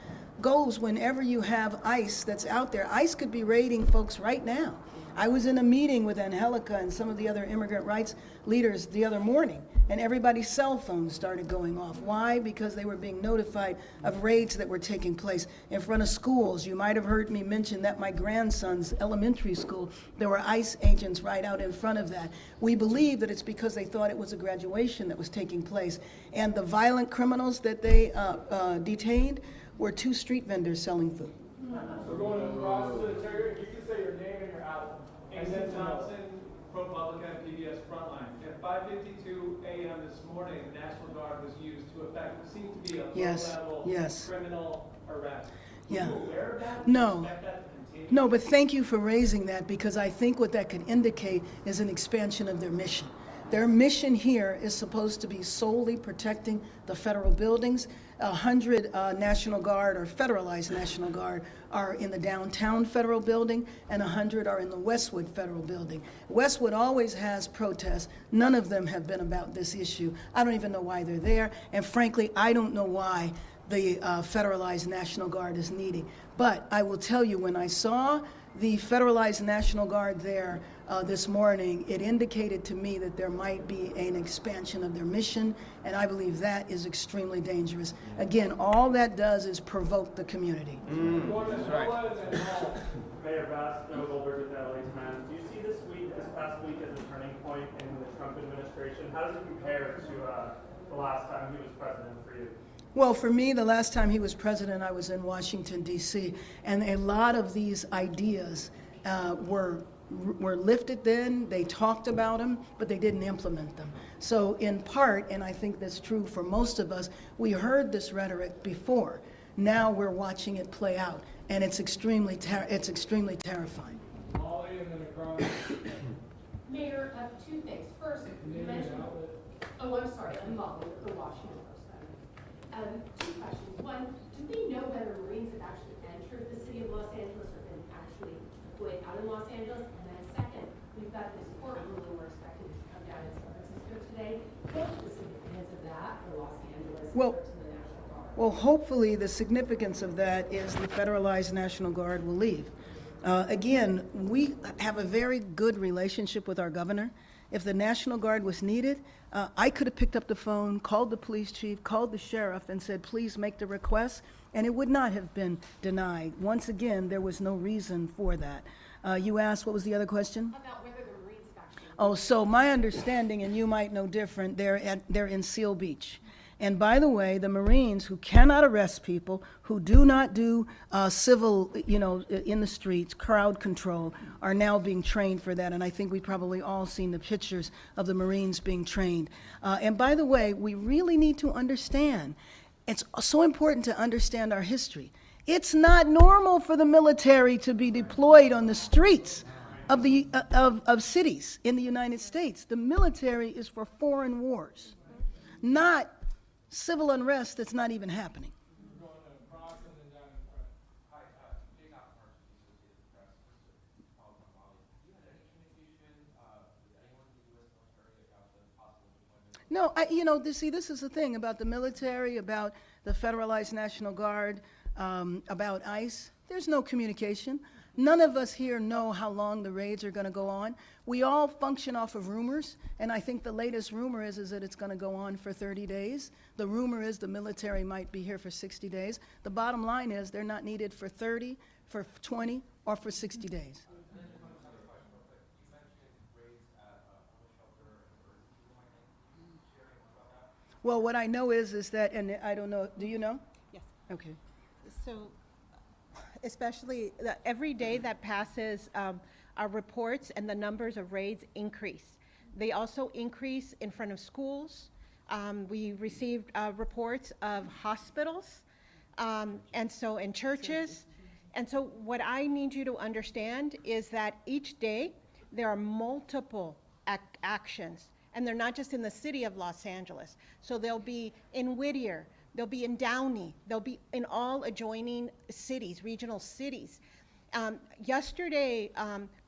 goes whenever you have ICE that's out there. ICE could be raiding folks right now. I was in a meeting with Angelica and some of the other immigrant rights leaders the other morning, and everybody's cell phones started going off. Why? Because they were being notified of raids that were taking place in front of schools. You might have heard me mention that my grandson's elementary school, there were ICE agents right out in front of that. We believe that it's because they thought it was a graduation that was taking place. And the violent criminals that they detained were 2 street vendors selling food. We're going across to the territory. You can say your name and your outlet. Thompson, ProPublica, PBS Frontline. at 5:52 a.m. this morning, the National Guard was used to effect what seemed to be a Yes, low-level yes. criminal arrest. Yeah. Were you aware of that? No. Do you expect that to continue? No, but thank you for raising that, because I think what that could indicate is an expansion of their mission. Their mission here is supposed to be solely protecting the federal buildings. 100 National Guard or federalized National Guard are in the downtown federal building, and 100 are in the Westwood federal building. Westwood always has protests. None of them have been about this issue. I don't even know why they're there, and frankly, I don't know why the federalized National Guard is needed. But I will tell you, when I saw the federalized National Guard there this morning, it indicated to me that there might be an expansion of their mission, and I believe that is extremely dangerous. Again, all that does is provoke the community. That's right. Mayor Bass, Joe Goldberg with LA Times. Do you see this past week as a turning point in the Trump administration? How does it compare to the last time he was president for you? Well, for me, the last time he was president, I was in Washington, D.C., and a lot of these ideas were lifted then. They talked about them, but they didn't implement them. So in part, and I think that's true for most of us, we heard this rhetoric before. Now we're watching it play out, and it's extremely terrifying. Molly and then across. Mayor, two things. First, you mentioned. Oh, I'm sorry. I'm Molly with the Washington Post. Two questions. One, do we know whether Marines have actually entered the city of Los Angeles or been actually deployed out in Los Angeles? And then second, we've got this court ruling we're expecting to come down in San Francisco today. What's the significance of that for Los Angeles and for the National Guard? Well, hopefully the significance of that is the federalized National Guard will leave. Again, we have a very good relationship with our governor. If the National Guard was needed, I could have picked up the phone, called the police chief, called the sheriff, and said, please make the request, and it would not have been denied. Once again, there was no reason for that. You asked, what was the other question? About whether the Marines have actually. Oh, so my understanding, and you might know different, they're in Seal Beach. And by the way, the Marines, who cannot arrest people, who do not do civil, in the streets, crowd control, are now being trained for that. And I think we've probably all seen the pictures of the Marines being trained. And by the way, we really need to understand, it's so important to understand our history. It's not normal for the military to be deployed on the streets of cities in the United States. The military is for foreign wars, not civil unrest that's not even happening. No, see, this is the thing about the military, about the federalized National Guard, about ICE. There's no communication. None of us here know how long the raids are going to go on. We all function off of rumors, and I think the latest rumor is that it's going to go on for 30 days. The rumor is the military might be here for 60 days. The bottom line is they're not needed for 30, for 20, or for 60 days. Well, what I know is that, and I don't know, do you know? Yes. Okay. So, especially every day that passes, our reports and the numbers of raids increase. They also increase in front of schools. We received reports of hospitals, and so in churches. And so what I need you to understand is that each day there are multiple actions, and they're not just in the city of Los Angeles. So they'll be in Whittier, they'll be in Downey, they'll be in all adjoining cities, regional cities. Yesterday,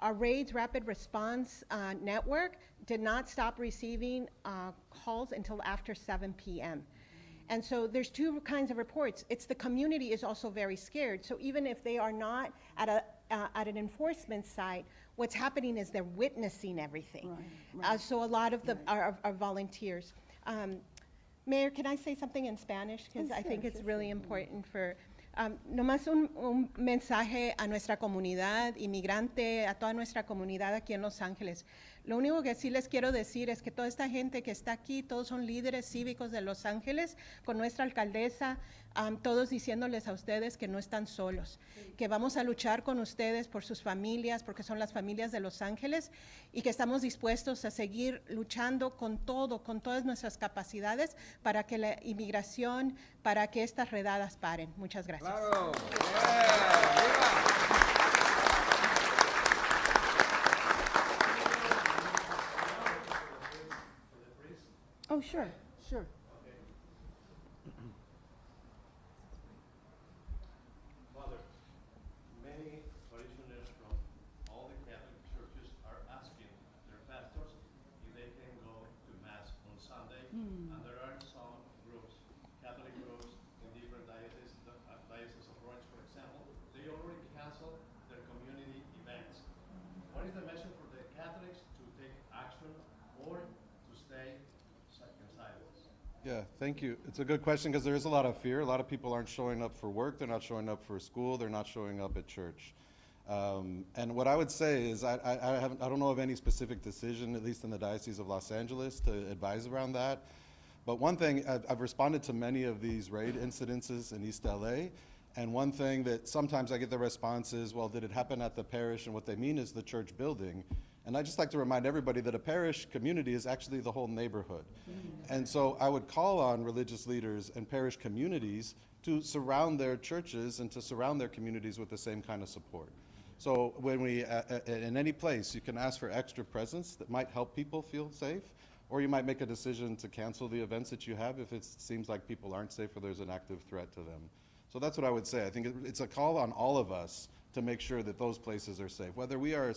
our Raids Rapid Response Network did not stop receiving calls until after 7 p.m. And so there's two kinds of reports. It's the community is also very scared. So even if they are not at an enforcement site, what's happening is they're witnessing everything. Right. So a lot of our volunteers. Mayor, can I say something in Spanish? Because I think it's really important for... nomás un mensaje a nuestra comunidad inmigrante, a toda nuestra comunidad aquí en Los Ángeles. Lo único que sí les quiero decir es que toda esta gente que está aquí, todos son líderes cívicos de Los Ángeles, con nuestra alcaldesa todos diciéndoles a ustedes que no están solos, que vamos a luchar con ustedes por sus familias, porque son las familias de Los Ángeles, y que estamos dispuestos a seguir luchando con todo, con todas nuestras capacidades para que la inmigración, para que estas redadas paren. Muchas gracias. Claro. Oh, sure, sure. Father, many parishioners from all the Catholic churches are asking their pastors if they can go to Mass on Sunday, and there are some groups, Catholic groups in different dioceses of Orange, for example, they already canceled their community events. What is the message for the Catholics to take action or to stay in silence? Yeah, thank you. It's a good question because there is a lot of fear. A lot of people aren't showing up for work. They're not showing up for school. They're not showing up at church. And what I would say is I don't know of any specific decision, at least in the Diocese of Los Angeles, to advise around that. But one thing, I've responded to many of these raid incidences in East LA. And one thing that sometimes I get the response is, well, did it happen at the parish? And what they mean is the church building. And I just like to remind everybody that a parish community is actually the whole neighborhood. And so I would call on religious leaders and parish communities to surround their churches and to surround their communities with the same kind of support. So when we, in any place, you can ask for extra presence that might help people feel safe, or you might make a decision to cancel the events that you have if it seems like people aren't safe or there's an active threat to them. So that's what I would say. I think it's a call on all of us to make sure that those places are safe, whether we are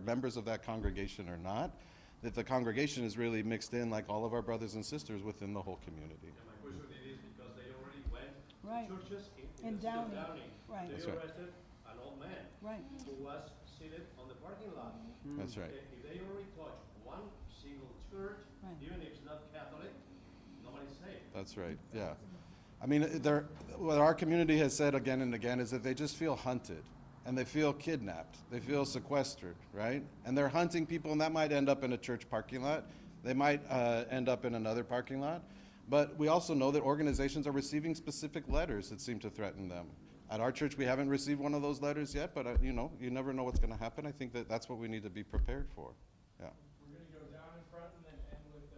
members of that congregation or not, that the congregation is really mixed in like all of our brothers and sisters within the whole community. And my question is because they already went Right. to churches in In the city of Downey. Downey. Right. They That's right. arrested an old man Right. who was seated on the parking lot. That's right. If they already touch one single church, Right. even if it's not Catholic, nobody's safe. That's right, yeah. I mean, what our community has said again and again is that they just feel hunted and they feel kidnapped. They feel sequestered, right? And they're hunting people, and that might end up in a church parking lot. They might end up in another parking lot. But we also know that organizations are receiving specific letters that seem to threaten them. At our church, we haven't received one of those letters yet, but you know, you never know what's going to happen. I think that that's what we need to be prepared for. Yeah. We're going to go down in front and then end with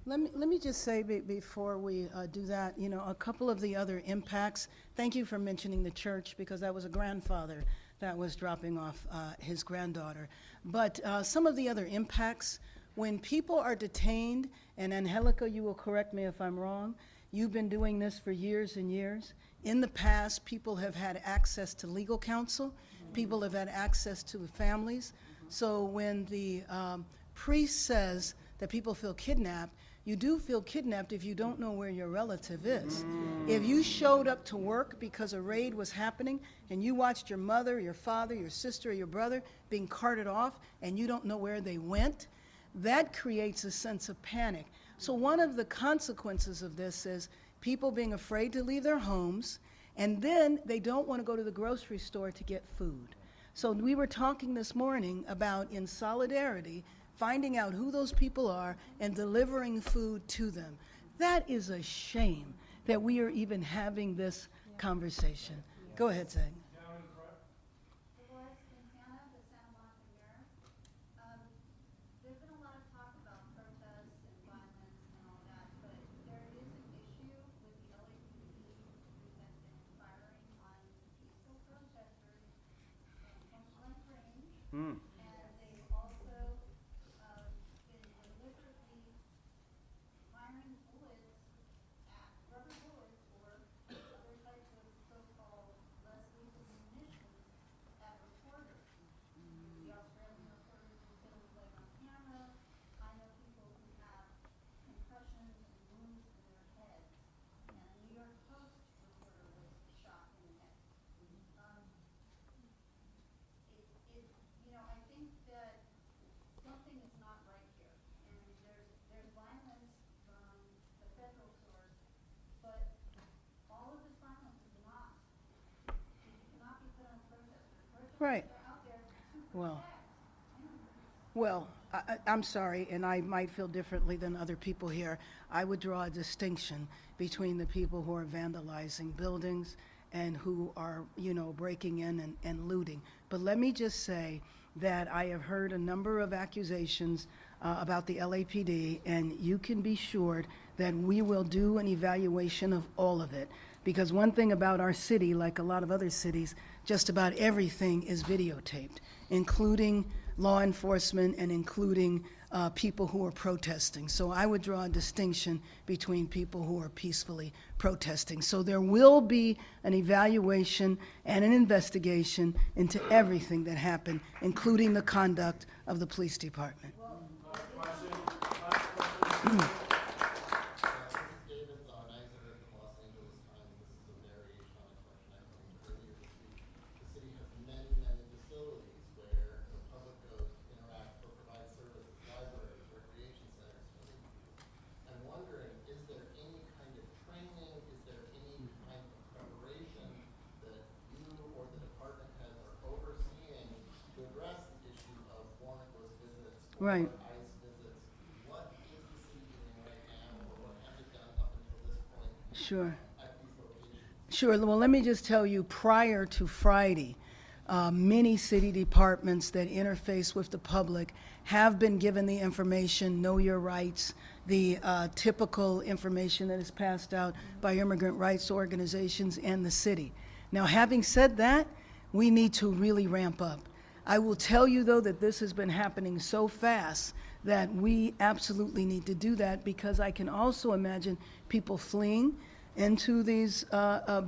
Dave's Let me just say before we do that, you know, a couple of the other impacts. Thank you for mentioning the church, because that was a grandfather that was dropping off his granddaughter. But some of the other impacts, when people are detained, and Angelica, you will correct me if I'm wrong, you've been doing this for years and years. In the past, people have had access to legal counsel. People have had access to the families. So when the priest says that people feel kidnapped, you do feel kidnapped if you don't know where your relative is. If you showed up to work because a raid was happening and you watched your mother, your father, your sister, or your brother being carted off and you don't know where they went, that creates a sense of panic. So one of the consequences of this is people being afraid to leave their homes, and then they don't want to go to the grocery store to get food. So we were talking this morning about, in solidarity, finding out who those people are and delivering food to them. That is a shame that we are even having this conversation. Go ahead, Zach. There's been a lot of talk about protests and violence and all that, but there is an issue with the LA community who has been firing on peaceful protesters from Point Range, and they've also been deliberately firing bullets, rubber bullets, or other types of so-called less lethal munitions at reporters. The Australian reporters who killed like on camera. I know people who have concussions and wounds in their heads. And a New York Post reporter was shot in the head. I think that something is not right here. And there's violence from the federal source, but all of this violence is not. It cannot be put on protesters. Protesters Right. are out there to Well, protect immigrants. Well, I'm sorry, and I might feel differently than other people here. I would draw a distinction between the people who are vandalizing buildings and who are, breaking in and looting. But let me just say that I have heard a number of accusations about the LAPD, and you can be assured that we will do an evaluation of all of it. Because one thing about our city, like a lot of other cities, just about everything is videotaped, including law enforcement and including people who are protesting. So I would draw a distinction between people who are peacefully protesting. So there will be an evaluation and an investigation into everything that happened, including the conduct of the police department. Right. Sure. Sure. Well, let me just tell you, prior to Friday, many city departments that interface with the public have been given the information, know your rights, the typical information that is passed out by immigrant rights organizations and the city. Now, having said that, we need to really ramp up. I will tell you, though, that this has been happening so fast that we absolutely need to do that, because I can also imagine people fleeing into these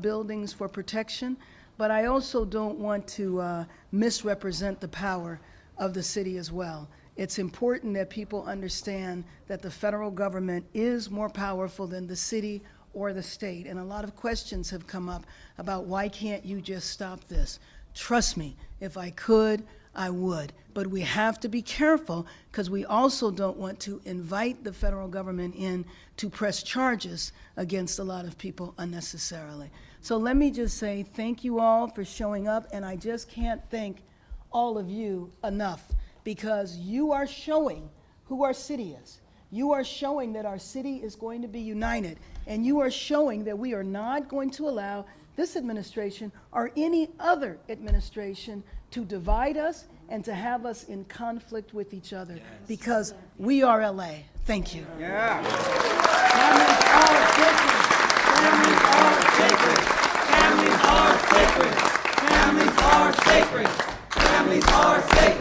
buildings for protection. But I also don't want to misrepresent the power of the city as well. It's important that people understand that the federal government is more powerful than the city or the state. And a lot of questions have come up about why can't you just stop this? Trust me, if I could, I would. But we have to be careful, because we also don't want to invite the federal government in to press charges against a lot of people unnecessarily. So let me just say thank you all for showing up, and I just can't thank all of you enough, because you are showing who our city is. You are showing that our city is going to be united, and you are showing that we are not going to allow this administration or any other administration to divide us and to have us in conflict with each other, because we are LA. Thank you. Yeah. Families are sacred. Families are sacred. Families are sacred. Families are sacred.